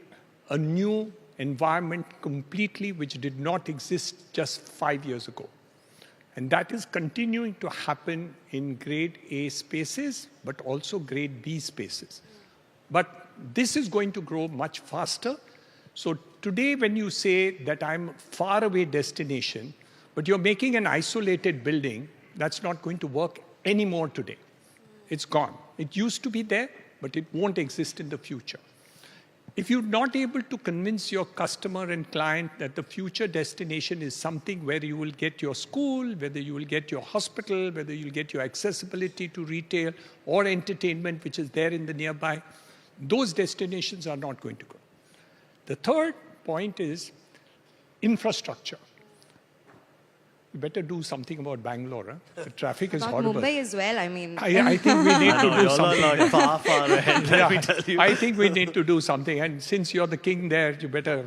a new environment completely which did not exist just 5 years ago. And that is continuing to happen in grade A spaces, but also grade B spaces. But this is going to grow much faster. So today when you say that I'm far away destination, But you're making an isolated building that's not going to work anymore today. It's gone. It used to be there, but it won't exist in the future. If you're not able to convince your customer and client that the future destination is something where you will get your school, whether you will get your hospital, whether you'll get your accessibility to retail or entertainment, which is there in the nearby, those destinations are not going to go. The third point is infrastructure. You better do something about Bangalore. Huh? The traffic is About horrible. Mumbai as well, I mean. I think we need to do something. Far, far ahead, let me tell you. I think we need to do something. And since you're the king there, you better,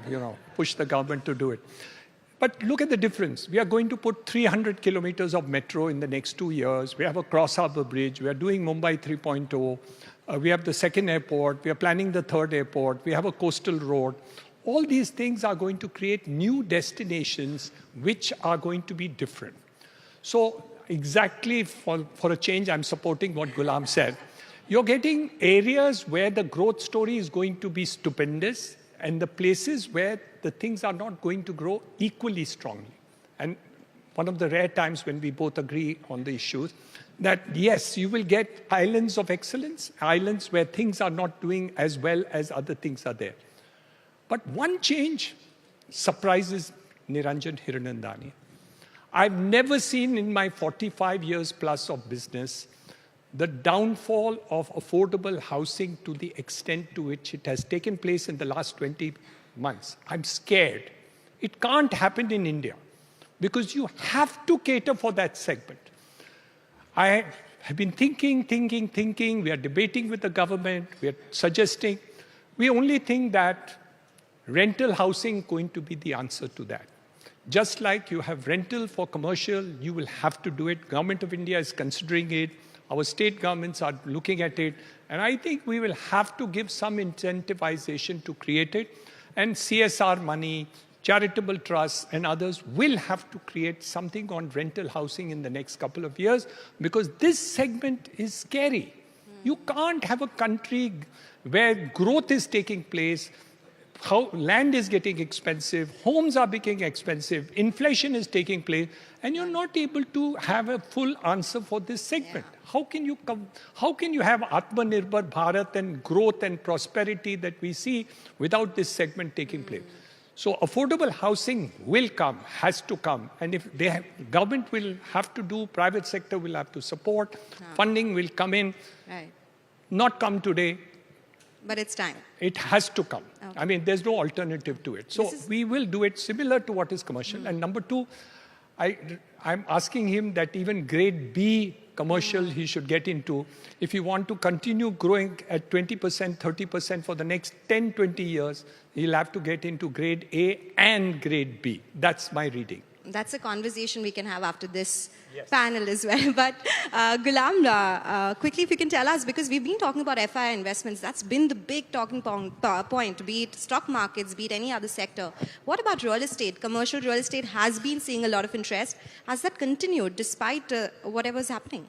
push the government to do it. But look at the difference. We are going to put 300 kilometers of metro in the next 2 years. We have a cross-harbor bridge. We are doing Mumbai 3.0. We have the second airport. We are planning the third airport. We have a coastal road. All these things are going to create new destinations which are going to be different. So exactly for a change, I'm supporting what Ghulam said. You're getting areas where the growth story is going to be stupendous and the places where the things are not going to grow equally strongly. And one of the rare times when we both agree on the issues, that yes, you will get islands of excellence, islands where things are not doing as well as other things are there. But one change surprises Niranjan Hiranandani. I've never seen in my 45 years plus of business the downfall of affordable housing to the extent to which it has taken place in the last 20 months. I'm scared. It can't happen in India because you have to cater for that segment. I have been thinking. We are debating with the government. We are suggesting. We only think that rental housing is going to be the answer to that. Just like you have rental for commercial, you will have to do it. Government of India is considering it. Our state governments are looking at it. And I think we will have to give some incentivization to create it. And CSR money, charitable trusts, and others will have to create something on rental housing in the next couple of years because this segment is scary. You can't have a country where growth is taking place, how land is getting expensive, homes are becoming expensive, inflation is taking place, and you're not able to have a full answer for this segment. Yeah. How can you have Atmanirbhar Bharat and growth and prosperity that we see without this segment taking place? So affordable housing will come, has to come, and if government will have to do, private sector will have to support, funding will come in, not come today. But it's time. It has to come. Okay. I mean, there's no alternative to it. So we will do it similar to what is commercial. And number two, I'm asking him that even grade B commercial he should get into. If you want to continue growing at 20%, 30% for the next 10, 20 years, he'll have to get into grade A and grade B. That's my reading. That's a conversation we can have after this panel as well. But Ghulam, quickly if you can tell us, because we've been talking about FI investments, that's been the big talking point, be it stock markets, be it any other sector. What about real estate? Commercial real estate has been seeing a lot of interest. Has that continued despite whatever's happening?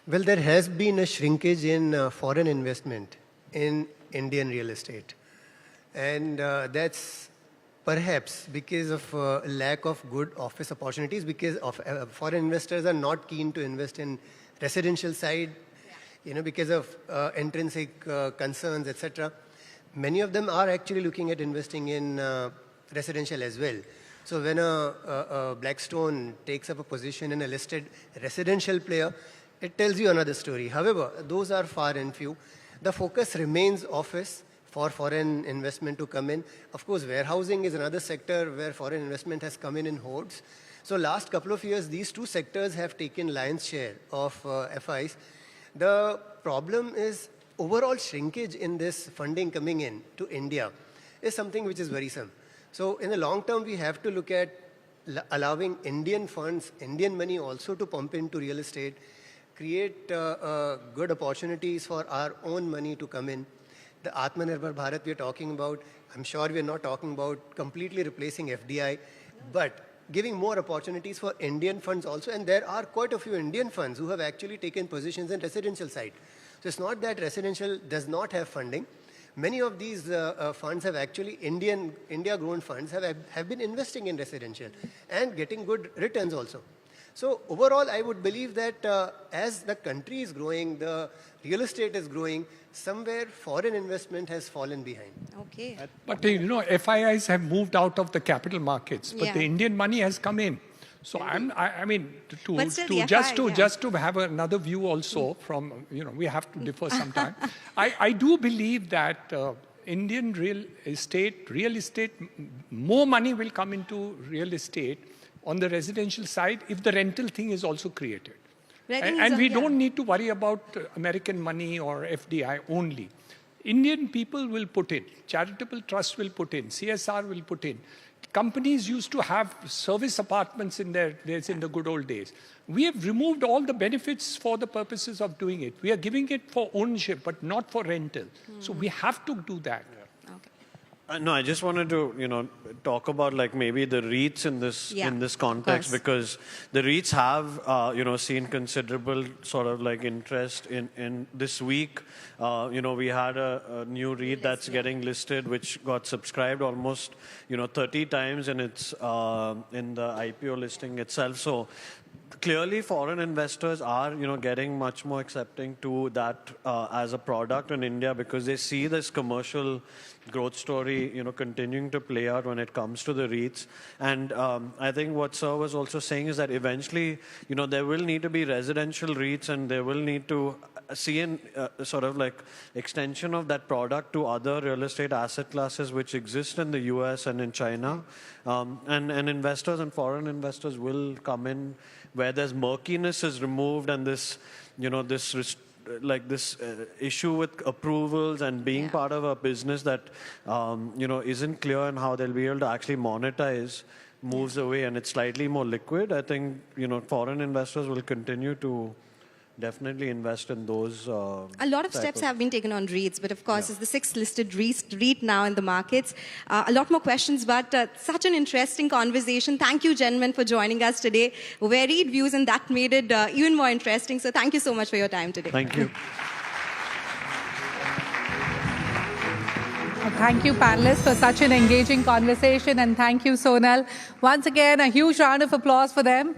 Well, there has been a shrinkage in foreign investment in Indian real estate. And that's perhaps because of lack of good office opportunities, because of foreign investors are not keen to invest in residential side, because of intrinsic concerns, etc. Many of them are actually looking at investing in residential as well. So when a Blackstone takes up a position in a listed residential player, it tells you another story. However, those are far and few. The focus remains office for foreign investment to come in. Of course, warehousing is another sector where foreign investment has come in hordes. So last couple of years, these two sectors have taken lion's share of FIs. The problem is overall shrinkage in this funding coming in to India is something which is worrisome. So in the long term, we have to look at allowing Indian funds, Indian money also to pump into real estate, create good opportunities for our own money to come in. The Atmanirbhar Bharat we are talking about, I'm sure we are not talking about completely replacing FDI, but giving more opportunities for Indian funds also. And there are quite a few Indian funds who have actually taken positions in residential side. So it's not that residential does not have funding, Many of these funds have actually, India-grown funds have been investing in residential and getting good returns also. So overall, I would believe that as the country is growing, the real estate is growing, somewhere foreign investment has fallen behind. Okay. But FIIs have moved out of the capital markets, but the Indian money has come in. So I mean, just to have another view also from, we have to differ sometime. I do believe that Indian real estate, more money will come into real estate on the residential side if the rental thing is also created. And we don't need to worry about American money or FDI only. Indian people will put in, charitable trusts will put in, CSR will put in. Companies used to have service apartments in their days, in the good old days. We have removed all the benefits for the purposes of doing it. We are giving it for ownership, but not for rental. So we have to do that. No, I just wanted to, talk about like maybe the REITs in this context, because the REITs have, seen considerable sort of like interest in this week. We had a new REIT that's getting listed, which got subscribed almost, 30 times in its in the IPO listing itself. So clearly, foreign investors are, getting much more accepting to that as a product in India, because they see this commercial growth story, continuing to play out when it comes to the REITs. And I think what Sir was also saying is that eventually, there will need to be residential REITs, and there will need to see an sort of like extension of that product to other real estate asset classes which exist in the US and in China. And investors and foreign investors will come in where there's murkiness is removed, and this, this issue with approvals and being part of a business that, isn't clear in how they'll be able to actually monetize moves away, and it's slightly more liquid. I think, foreign investors will continue to definitely invest in those. A lot of steps have been taken on REITs, but of course, it's the 6th listed REIT now in the markets. A lot more questions, but such an interesting conversation. Thank you, gentlemen, for joining us today. Varied views, and that made it even more interesting. So thank you so much for your time today. Thank you. Thank you, panelists, for such an engaging conversation, and thank you, Sonal. Once again, a huge round of applause for them.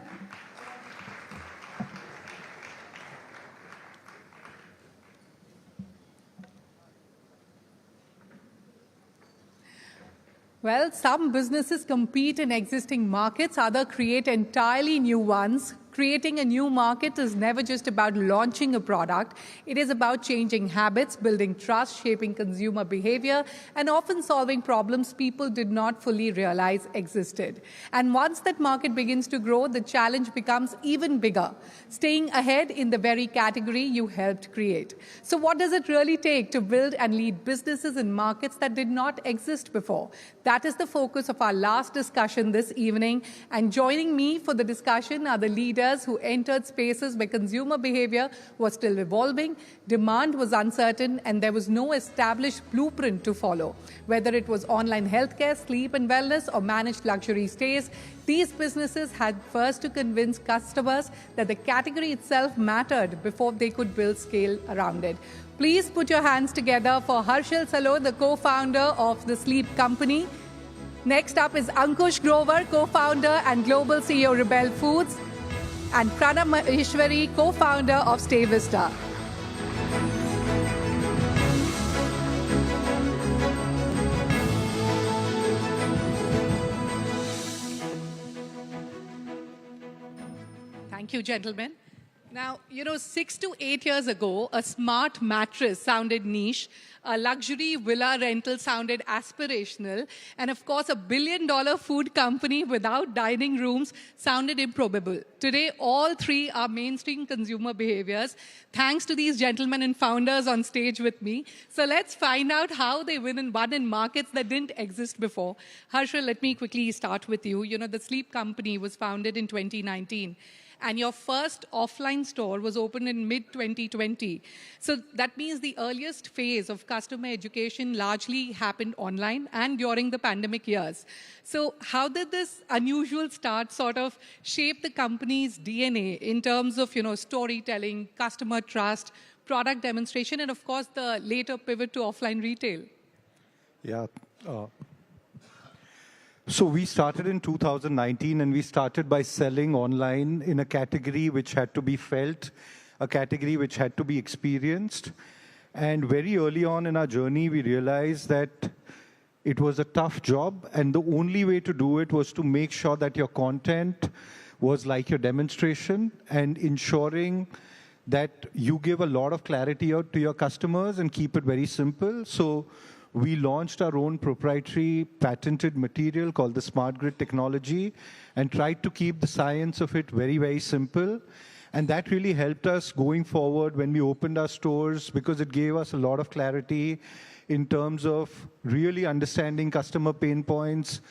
Well, some businesses compete in existing markets, others create entirely new ones. Creating a new market is never just about launching a product. It is about changing habits, building trust, shaping consumer behavior, and often solving problems people did not fully realize existed. And once that market begins to grow, the challenge becomes even bigger, staying ahead in the very category you helped create. So what does it really take to build and lead businesses in markets that did not exist before? That is the focus of our last discussion this evening. And joining me for the discussion are the leaders who entered spaces where consumer behavior was still evolving, demand was uncertain, and there was no established blueprint to follow. Whether it was online healthcare, sleep and wellness, or managed luxury stays, these businesses had first to convince customers that the category itself mattered before they could build scale around it. Please put your hands together for Harshal Salo, the co-founder of the Sleep Company. Next up is Ankush Grover, co-founder and global CEO Rebel Foods, and Pranam Maheshwari, co-founder of Stay Vista. Thank you, gentlemen. Now, 6 to 8 years ago, a smart mattress sounded niche, a luxury villa rental sounded aspirational, and of course, a billion-dollar food company without dining rooms sounded improbable. Today, all three are mainstream consumer behaviors, thanks to these gentlemen and founders on stage with me. So let's find out how they won in markets that didn't exist before. Harshal, let me quickly start with you. The Sleep Company was founded in 2019. And your first offline store was opened in mid-2020. So that means the earliest phase of customer education largely happened online and during the pandemic years. So how did this unusual start sort of shape the company's DNA in terms of, storytelling, customer trust, product demonstration and, of course, the later pivot to offline retail? Yeah. So we started in 2019, and we started by selling online in a category which had to be felt, a category which had to be experienced. And very early on in our journey, we realized that it was a tough job, and the only way to do it was to make sure that your content was like your demonstration and ensuring that you give a lot of clarity out to your customers and keep it very simple. So we launched our own proprietary patented material called the Smart Grid technology and tried to keep the science of it very, very simple. And that really helped us going forward when we opened our stores, because it gave us a lot of clarity in terms of really understanding customer pain points,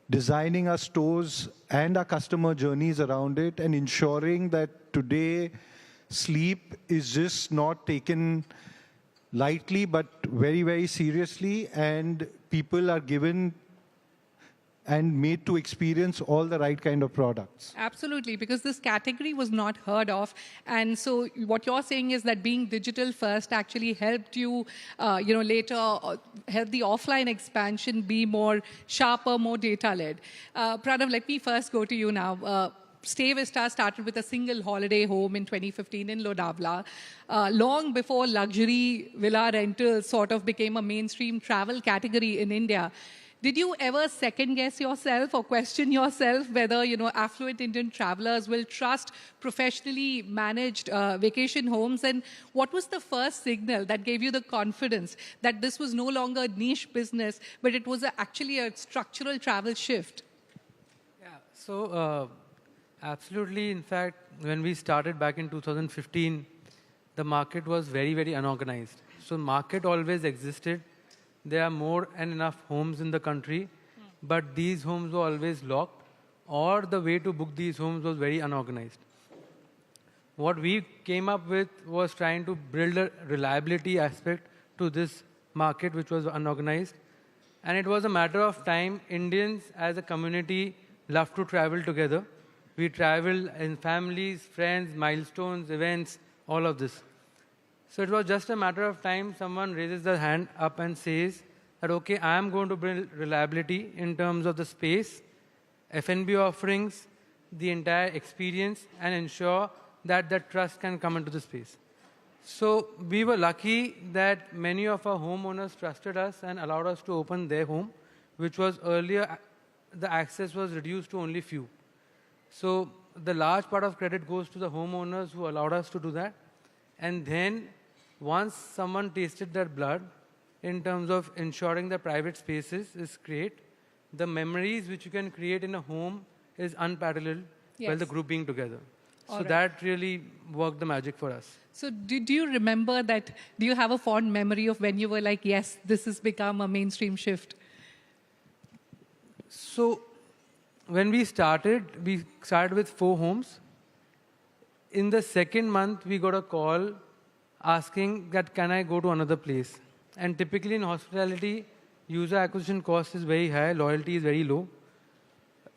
designing our stores and our customer journeys around it, and ensuring that today sleep is just not taken lightly but very, very seriously, and people are given and made to experience all the right kind of products. Absolutely, because this category was not heard of. And so what you're saying is that being digital first actually helped you, later help the offline expansion be more sharper, more data-led. Pranav, let me first go to you now. Stay Vista started with a single holiday home in 2015 in Lodavla. Long before luxury villa rentals sort of became a mainstream travel category in India. Did you ever second-guess yourself or question yourself whether, affluent Indian travelers will trust professionally managed vacation homes? And what was the first signal that gave you the confidence that this was no longer a niche business, but it was actually a structural travel shift? Yeah, so absolutely. In fact, when we started back in 2015, the market was very, very unorganized. So market always existed. There are more and enough homes in the country, but these homes were always locked, or the way to book these homes was very unorganized. What we came up with was trying to build a reliability aspect to this market, which was unorganized. And it was a matter of time. Indians as a community love to travel together. We travel in families, friends, milestones, events, all of this. So it was just a matter of time someone raises their hand up and says that, okay, I am going to build reliability in terms of the space, F&B offerings, the entire experience, and ensure that the trust can come into the space. So we were lucky that many of our homeowners trusted us and allowed us to open their home, which was earlier, the access was reduced to only few. So the large part of credit goes to the homeowners who allowed us to do that. And then once someone tasted their blood in terms of ensuring the private spaces is great, the memories which you can create in a home is unparalleled while the group being together. So that really worked the magic for us. So do you remember that, do you have a fond memory of when you were like, yes, this has become a mainstream shift? So when we started with 4 homes. In the second month, we got a call asking that, can I go to another place? And typically in hospitality, user acquisition cost is very high, loyalty is very low.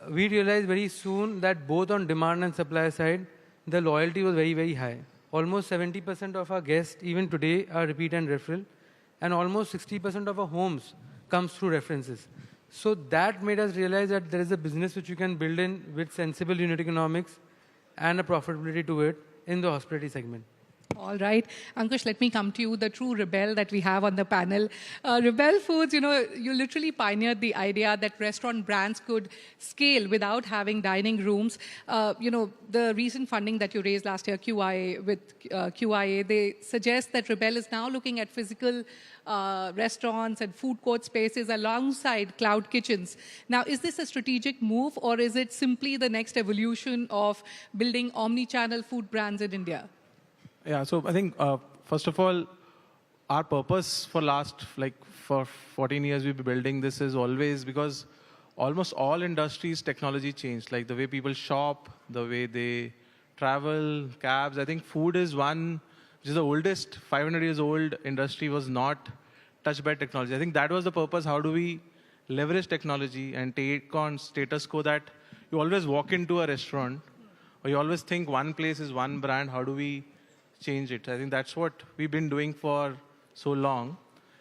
We realized very soon that both on demand and supply side, the loyalty was very, very high. Almost 70% of our guests, even today, are repeat and referral. And almost 60% of our homes comes through references. So that made us realize that there is a business which you can build in with sensible unit economics and a profitability to it in the hospitality segment. All right. Ankush, let me come to you, the true rebel that we have on the panel. Rebel Foods, you literally pioneered the idea that restaurant brands could scale without having dining rooms. The recent funding that you raised last year, QIA, they suggest that Rebel is now looking at physical restaurants and food court spaces alongside cloud kitchens. Now, is this a strategic move, or is it simply the next evolution of building omni-channel food brands in India? Yeah, so I think, first of all, our purpose for 14 years we've been building this is always because almost all industries, technology changed, like the way people shop, the way they travel, cabs. I think food is one, which is the oldest, 500 years old industry, was not touched by technology. I think that was the purpose. How do we leverage technology and take on status quo that you always walk into a restaurant, or you always think one place is one brand. How do we change it. I think that's what we've been doing for so long.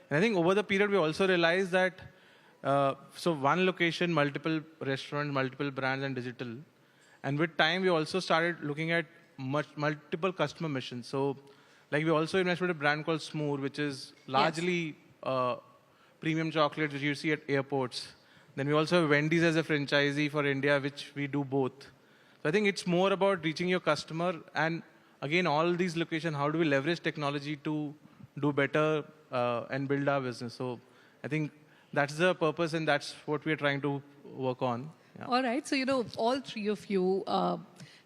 And I think over the period, we also realized that, so one location, multiple restaurants, multiple brands, and digital. And with time, we also started looking at multiple customer missions. So like we also invested in a brand called Smoor, which is largely premium chocolates, which you see at airports. Then we also have Wendy's as a franchisee for India, which we do both. So I think it's more about reaching your customer. And again, all these locations, how do we leverage technology to do better and build our business? So I think that's the purpose, and that's what we're trying to work on. Yeah. All right. So, all three of you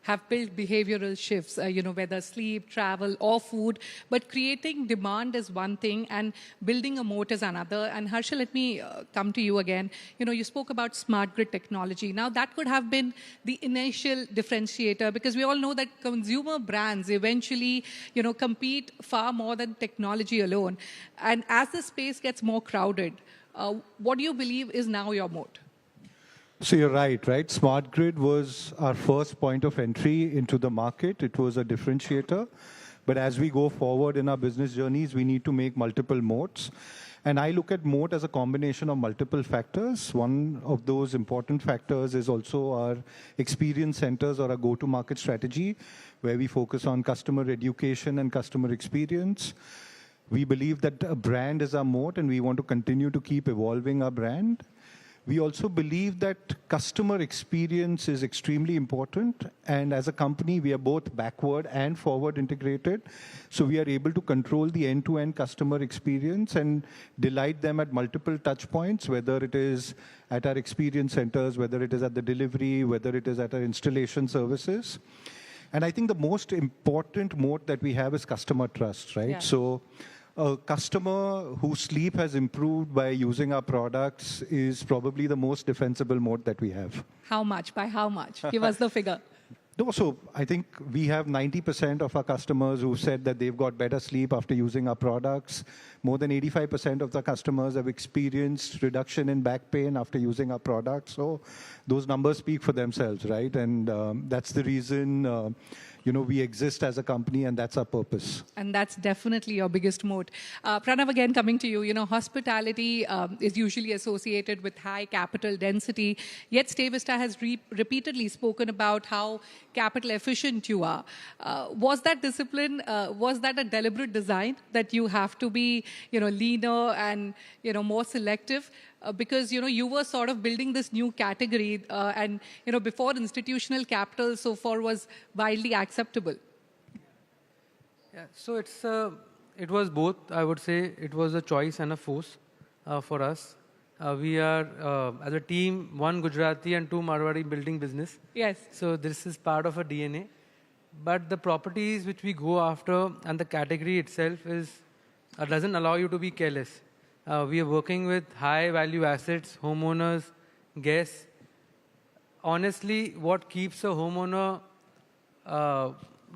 have built behavioral shifts, whether sleep, travel, or food. But creating demand is one thing, and building a moat is another. And Harsha, let me come to you again. You spoke about smart grid technology. Now, that could have been the initial differentiator, because we all know that consumer brands eventually, compete far more than technology alone. And as the space gets more crowded, what do you believe is now your moat? So you're right? Smart grid was our first point of entry into the market. It was a differentiator. But as we go forward in our business journeys, we need to make multiple moats. And I look at moat as a combination of multiple factors. One of those important factors is also our experience centers, or our go-to-market strategy, where we focus on customer education and customer experience. We believe that a brand is our moat, and we want to continue to keep evolving our brand. We also believe that customer experience is extremely important. And as a company, we are both backward and forward integrated. So we are able to control the end-to-end customer experience and delight them at multiple touch points, whether it is at our experience centers, whether it is at the delivery, whether it is at our installation services. And I think the most important moat that we have is customer trust, right? Yeah. So a customer whose sleep has improved by using our products is probably the most defensible moat that we have. How much? By how much? Give us the figure. No, so I think we have 90% of our customers who said that they've got better sleep after using our products. More than 85% of the customers have experienced reduction in back pain after using our products. So those numbers speak for themselves, right? And that's the reason we exist as a company, and that's our purpose. And that's definitely your biggest moat. Pranav, again, coming to you, hospitality is usually associated with high capital density, yet Stay Vista has repeatedly spoken about how capital efficient you are. Was that discipline, was that a deliberate design that you have to be, leaner and, more selective? Because, you were sort of building this new category and, before institutional capital so far was widely acceptable. Yeah, so it was both, I would say. It was a choice and a force for us. We are, as a team, one Gujarati and two Marwari building business. Yes. So this is part of our DNA. But the properties which we go after and the category itself doesn't allow you to be careless. We are working with high-value assets, homeowners, guests. Honestly, what keeps a homeowner,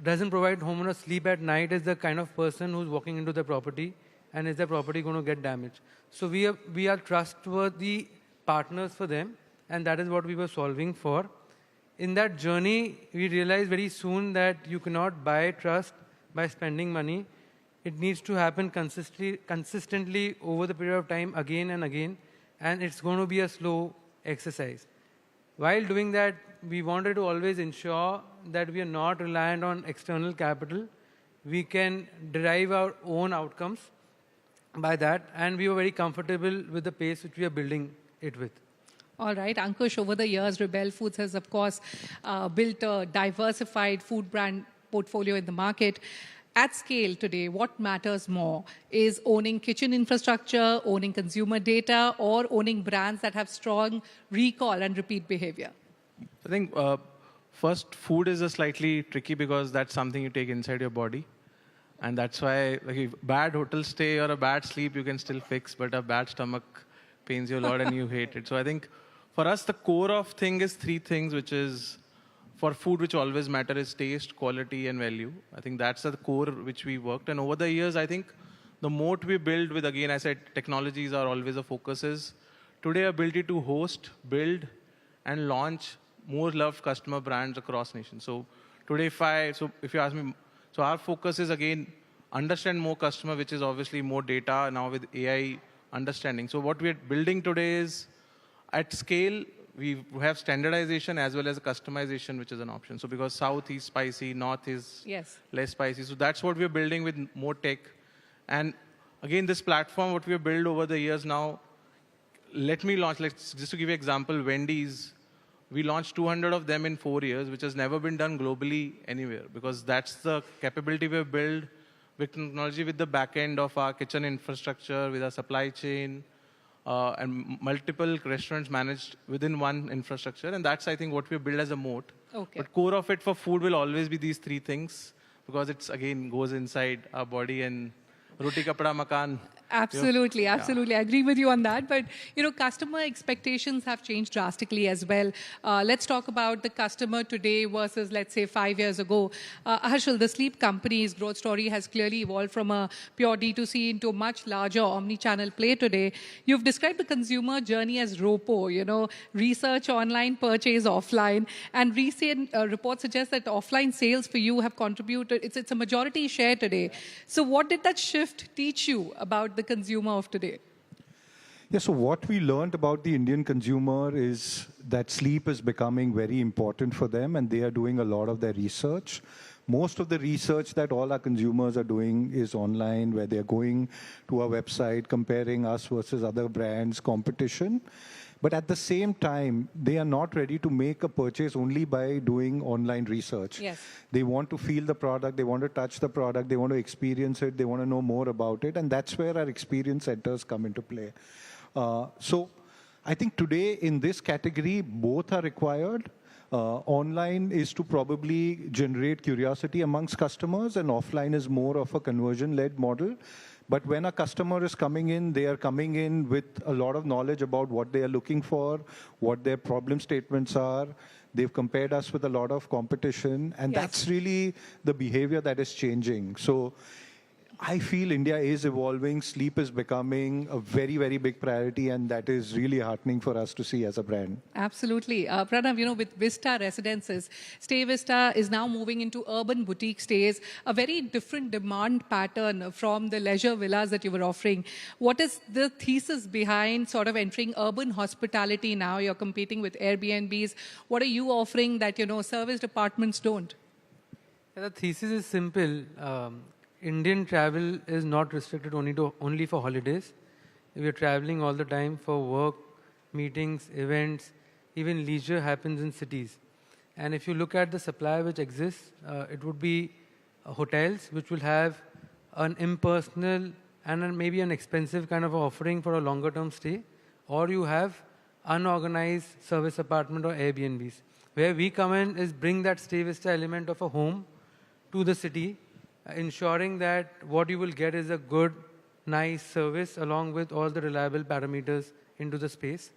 doesn't provide homeowner sleep at night is the kind of person who's walking into the property, and is the property going to get damaged. So we are trustworthy partners for them, and that is what we were solving for. In that journey, we realized very soon that you cannot buy trust by spending money. It needs to happen consistently over the period of time, again and again, and it's going to be a slow exercise. While doing that, we wanted to always ensure that we are not reliant on external capital. We can derive our own outcomes by that, and we were very comfortable with the pace which we are building it with. All right, Ankush, over the years, Rebel Foods has, of course, built a diversified food brand portfolio in the market. At scale today, what matters more? Is owning kitchen infrastructure, owning consumer data, or owning brands that have strong recall and repeat behavior? I think first, food is a slightly tricky because that's something you take inside your body. And that's why a bad hotel stay or a bad sleep you can still fix, but a bad stomach pains you a lot and you hate it. So I think for us, the core of thing is three things, which is for food, which always matter is taste, quality, and value. I think that's the core which we worked. And over the years, I think the moat we build with, again, I said, technologies are always a focus is today ability to host, build, and launch more loved customer brands across nations. So today, if you ask me, So our focus is, again, understand more customer, which is obviously more data now with AI understanding. So what we're building today is, at scale, we have standardization as well as customization, which is an option. So because South is spicy, North is less spicy. So that's what we're building with more tech. And again, this platform, what we've built over the years now, let me launch, just to give you an example, Wendy's, we launched 200 of them in 4 years, which has never been done globally anywhere, because that's the capability we've built with technology, with the back end of our kitchen infrastructure, with our supply chain, and multiple restaurants managed within one infrastructure. And that's, I think, what we build as a moat. Okay. But core of it for food will always be these three things, because it's, again, goes inside our body, and roti kapda makan. Absolutely, absolutely. I agree with you on that. But, customer expectations have changed drastically as well. Let's talk about the customer today versus, let's say, 5 years ago. Harshal, the sleep company's growth story has clearly evolved from a pure D2C into a much larger omni-channel play today. You've described the consumer journey as ROPO, research online, purchase offline. And recent reports suggest that offline sales for you have contributed, it's a majority share today. So what did that shift teach you about the consumer of today? Yeah, so what we learned about the Indian consumer is that sleep is becoming very important for them, and they are doing a lot of their research. Most of the research that all our consumers are doing is online, where they're going to our website, comparing us versus other brands, competition. But at the same time, they are not ready to make a purchase only by doing online research. Yes. They want to feel the product, they want to touch the product, they want to experience it, they want to know more about it, and that's where our experience centers come into play. So I think today in this category, both are required. Online is to probably generate curiosity amongst customers, and offline is more of a conversion-led model. But when a customer is coming in, they are coming in with a lot of knowledge about what they are looking for, what their problem statements are. They've compared us with a lot of competition, and that's really the behavior that is changing. So I feel India is evolving. Sleep is becoming a very, very big priority, and that is really heartening for us to see as a brand. Absolutely. Pranav, with Vista Residences, Stay Vista is now moving into urban boutique stays, a very different demand pattern from the leisure villas that you were offering. What is the thesis behind sort of entering urban hospitality now? You're competing with Airbnbs. What are you offering that, service departments don't? Yeah, the thesis is simple. Indian travel is not restricted only for holidays. We are traveling all the time for work, meetings, events, even leisure happens in cities. And if you look at the supply which exists, it would be hotels which will have an impersonal and maybe an expensive kind of offering for a longer term stay, or you have unorganized service apartment or Airbnbs. Where we come in is bring that Stay Vista element of a home to the city, ensuring that what you will get is a good, nice service along with all the reliable parameters into the space.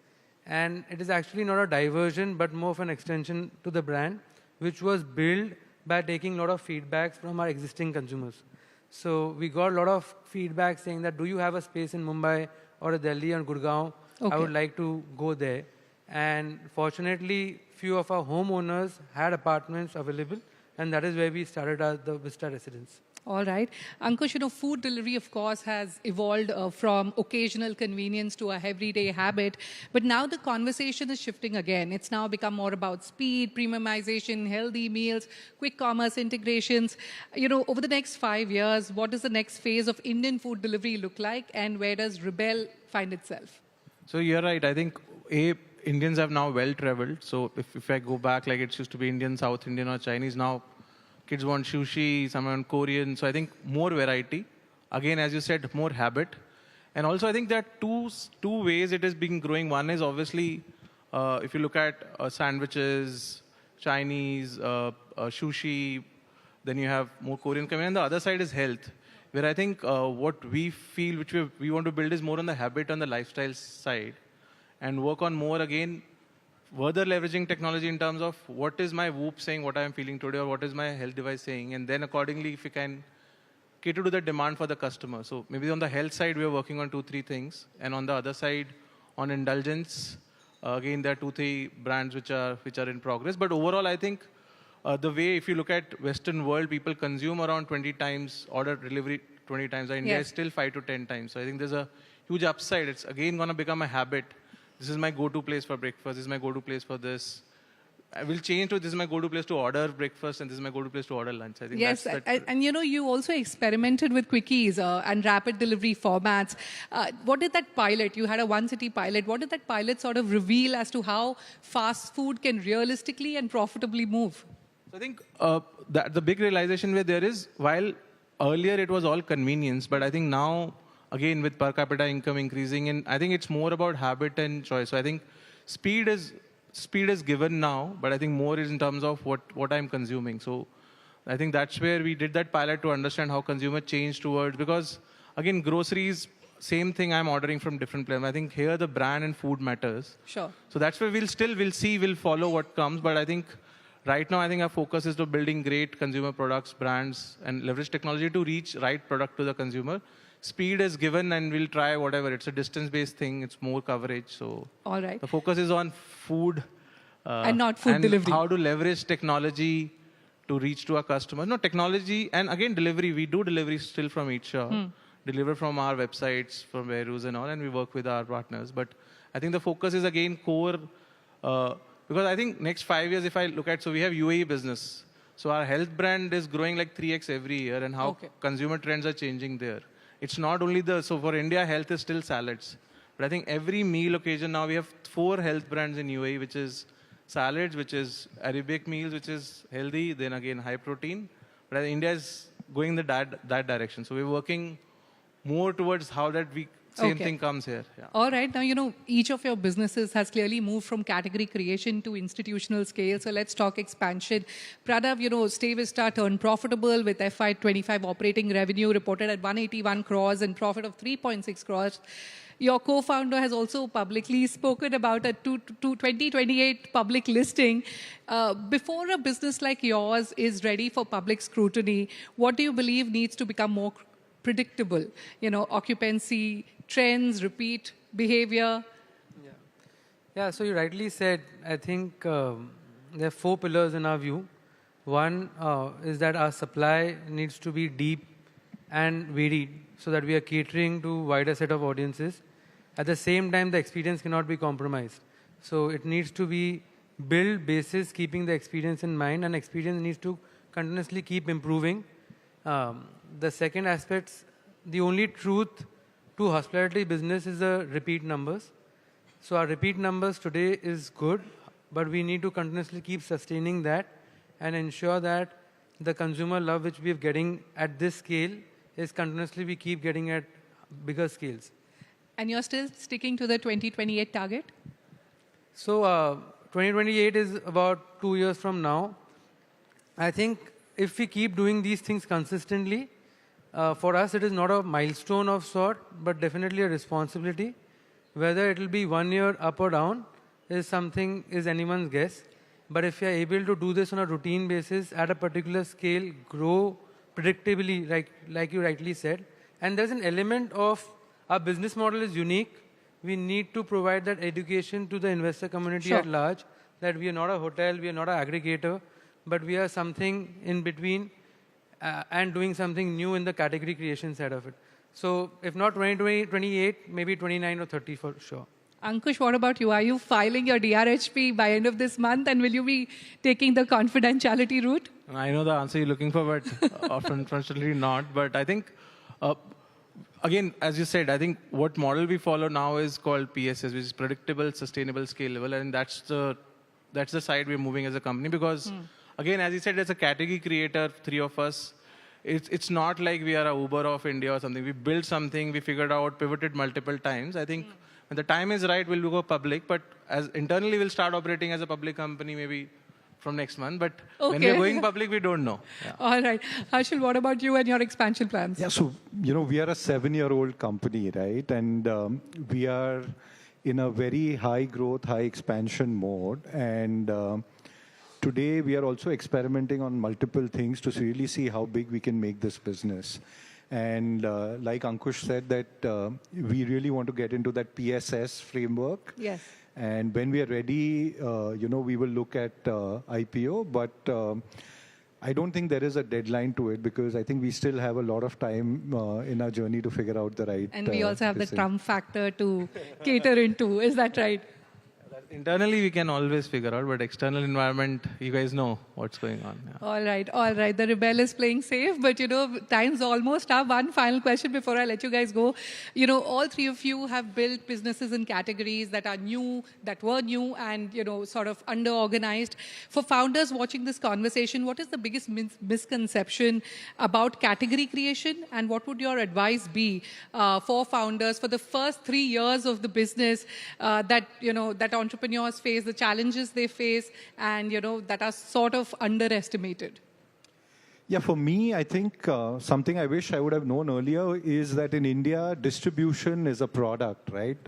And it is actually not a diversion, but more of an extension to the brand, which was built by taking a lot of feedbacks from our existing consumers. So we got a lot of feedback saying that, do you have a space in Mumbai or Delhi or Gurgaon? Okay. I would like to go there. And fortunately, few of our homeowners had apartments available, and that is where we started the Vista Residence. All right. Ankush, food delivery, of course, has evolved from occasional convenience to a everyday habit. But now the conversation is shifting again. It's now become more about speed, premiumization, healthy meals, quick commerce integrations. Over the next 5 years, what does the next phase of Indian food delivery look like, and where does Rebel find itself? So you're right. I think, Indians have now well-traveled. So if I go back, like it used to be Indian, South Indian or Chinese, now kids want sushi, some want Korean. So I think more variety. Again, as you said, more habit. And also I think there are two ways it is being growing. One is obviously, if you look at sandwiches, Chinese, sushi, then you have more Korean coming. And the other side is health, where I think what we feel, which we want to build is more on the habit, on the lifestyle side, and work on more, again, further leveraging technology in terms of what is my Whoop saying, what I am feeling today, or what is my health device saying, and then accordingly, if we can cater to the demand for the customer. So maybe on the health side, we are working on 2-3 things, and on the other side, on indulgence, again, there are 2-3 brands which are in progress. But overall, I think the way, if you look at Western world, people consume around 20 times, order delivery 20 times. India is still 5 to 10 times. So I think there's a huge upside. It's again going to become a habit. This is my go-to place for breakfast. This is my go-to place for this. I will change to this is my go-to place to order breakfast and this is my go-to place to order lunch. I think yes, that's and you know, you also experimented with quickies and rapid delivery formats. What did that pilot, you had a one city pilot, what did that pilot sort of reveal as to how fast food can realistically and profitably move? So I think the big realization where there is, while earlier it was all convenience, but I think now, again, with per capita income increasing, and I think it's more about habit and choice. So I think speed is given now, but I think more is in terms of what I'm consuming. So I think that's where we did that pilot to understand how consumer changed towards, because again, groceries, same thing I'm ordering from different places. I think here the brand and food matters. Sure. So that's where we'll follow what comes. But I think right now, I think our focus is to building great consumer products, brands, and leverage technology to reach right product to the consumer. Speed is given and we'll try whatever. It's a distance-based thing. It's more coverage. So all right. The focus is on food. And not food delivery. How to leverage technology to reach to our customers. No, technology and again, delivery. We do delivery still from each deliver from our websites, from warehouse and all, and we work with our partners. But I think the focus is again core, because I think next 5 years, if I look at, so we have UAE business. So our health brand is growing like 3x every year, and how consumer trends are changing there. It's not only so for India, health is still salads. But I think every meal occasion now, we have 4 health brands in UAE, which is salads, which is Arabic meals, which is healthy, then again high protein. But I think India is going in that direction. So we're working more towards how that same thing comes here. Yeah. All right. Now, you know, each of your businesses has clearly moved from category creation to institutional scale. So let's talk expansion. Pranav, you know, Stay Vista turned profitable with FY25 operating revenue reported at 181 crores and profit of 3.6 crores. Your co-founder has also publicly spoken about a 2028 public listing. Before a business like yours is ready for public scrutiny, what do you believe needs to become more predictable? You know, occupancy, trends, repeat behavior. Yeah, so you rightly said, I think there are 4 pillars in our view. One is that our supply needs to be deep and varied so that we are catering to wider set of audiences. At the same time, the experience cannot be compromised. So it needs to be built basis keeping the experience in mind, and experience needs to continuously keep improving. The second aspect, the only truth to hospitality business is the repeat numbers. So our repeat numbers today is good, but we need to continuously keep sustaining that and ensure that the consumer love which we are getting at this scale is continuously we keep getting at bigger scales. And you're still sticking to the 2028 target? So 2028 is about 2 years from now. I think if we keep doing these things consistently, for us it is not a milestone of sort, but definitely a responsibility. Whether it will be 1 year up or down is anyone's guess. But if you are able to do this on a routine basis at a particular scale, grow predictably, like you rightly said, and there's an element of our business model is unique. We need to provide that education to the investor community at large, that we are not a hotel, we are not an aggregator, but we are something in between and doing something new in the category creation side of it. So if not 2028, maybe 29 or 30 for sure. Ankush, what about you? Are you filing your DRHP by end of this month, and will you be taking the confidentiality route? I know the answer you're looking for, but unfortunately not. But I think, again, as you said, I think what model we follow now is called PSS, which is predictable, sustainable, scalable, and that's the side we're moving as a company. Because, again, as you said, as a category creator, 3 of us, it's not like we are a Uber of India or something. We built something, we figured out, pivoted multiple times. I think when the time is right, we'll go public. But as internally, we'll start operating as a public company maybe from next month. But when we're going public, we don't know. Yeah. All right. Harshil, what about you and your expansion plans? Yeah, so, you know, we are a 7-year-old company, right? And we are in a very high growth, high expansion mode. And today, we are also experimenting on multiple things to really see how big we can make this business. And like Ankush said, that we really want to get into that PSS framework. Yes. And when we are ready, we will look at IPO. But I don't think there is a deadline to it because I think we still have a lot of time in our journey to figure out the right. And we also have the Trump factor to cater into. Is that right? Internally, we can always figure out, but external environment, you guys know what's going on. Yeah. All right. The rebel is playing safe, but time's almost up. One final question before I let you guys go. All three of you have built businesses in categories that were new and, sort of under-organized. For founders watching this conversation, what is the biggest misconception about category creation, and what would your advice be for founders for the first 3 years of the business that entrepreneurs face, the challenges they face, and that are sort of underestimated? Yeah, for me, I think something I wish I would have known earlier is that in India, distribution is a product, right?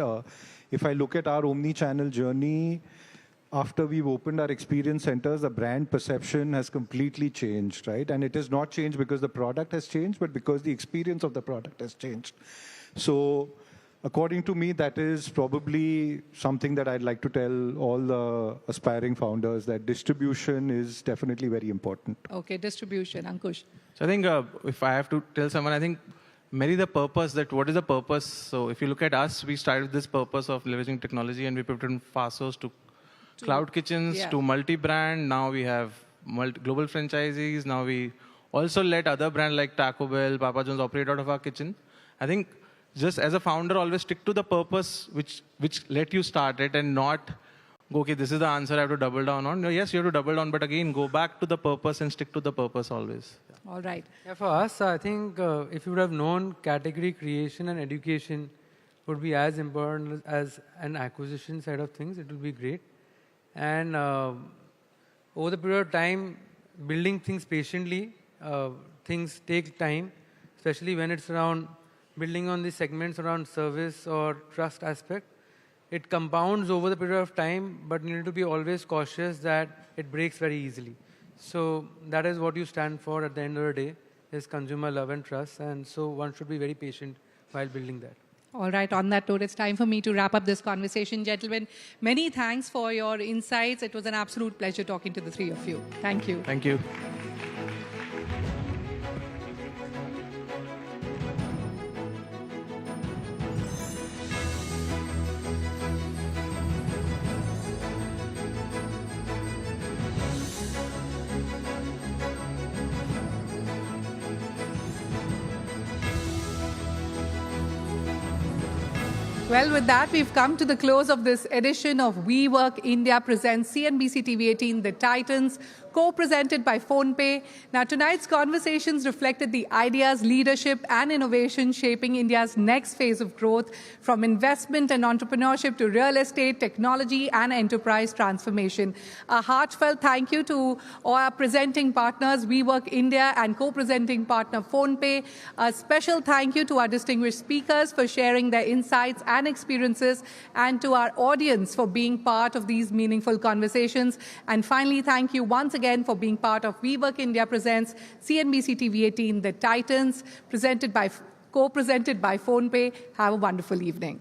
If I look at our omni-channel journey, after we've opened our experience centers, the brand perception has completely changed, right? And it has not changed because the product has changed, but because the experience of the product has changed. So, according to me, that is probably something that I'd like to tell all the aspiring founders, that distribution is definitely very important. Okay, distribution. Ankush. So I think if I have to tell someone, I think maybe the purpose, that what is the purpose? So if you look at us, we started with this purpose of leveraging technology, and we pivoted from fast source to cloud kitchens, to multi-brand. Now we have global franchisees. Now we also let other brands like Taco Bell, Papa John's operate out of our kitchen. I think just as a founder, always stick to the purpose which let you start it, and not go, okay, this is the answer I have to double down on. No, yes, you have to double down, but again, go back to the purpose and stick to the purpose always. All right. Yeah, for us, I think if you would have known category creation and education would be as important as an acquisition side of things, it will be great. And over the period of time, building things patiently, things take time, especially when it's around building on the segments around service or trust aspect. It compounds over the period of time, but you need to be always cautious that it breaks very easily. So that is what you stand for at the end of the day, is consumer love and trust. And so one should be very patient while building that. All right, on that note, it's time for me to wrap up this conversation. Gentlemen, many thanks for your insights. It was an absolute pleasure talking to the three of you. Thank you. Thank you. Well, with that, we've come to the close of this edition of WeWork India presents CNBC-TV18 The Titans, co-presented by PhonePe. Now, tonight's conversations reflected the ideas, leadership, and innovation shaping India's next phase of growth, from investment and entrepreneurship to real estate, technology, and enterprise transformation. A heartfelt thank you to our presenting partners, WeWork India, and co-presenting partner, PhonePe. A special thank you to our distinguished speakers for sharing their insights and experiences, and to our audience for being part of these meaningful conversations. And finally, thank you once again for being part of WeWork India presents CNBC-TV18 The Titans, co-presented by PhonePe. Have a wonderful evening.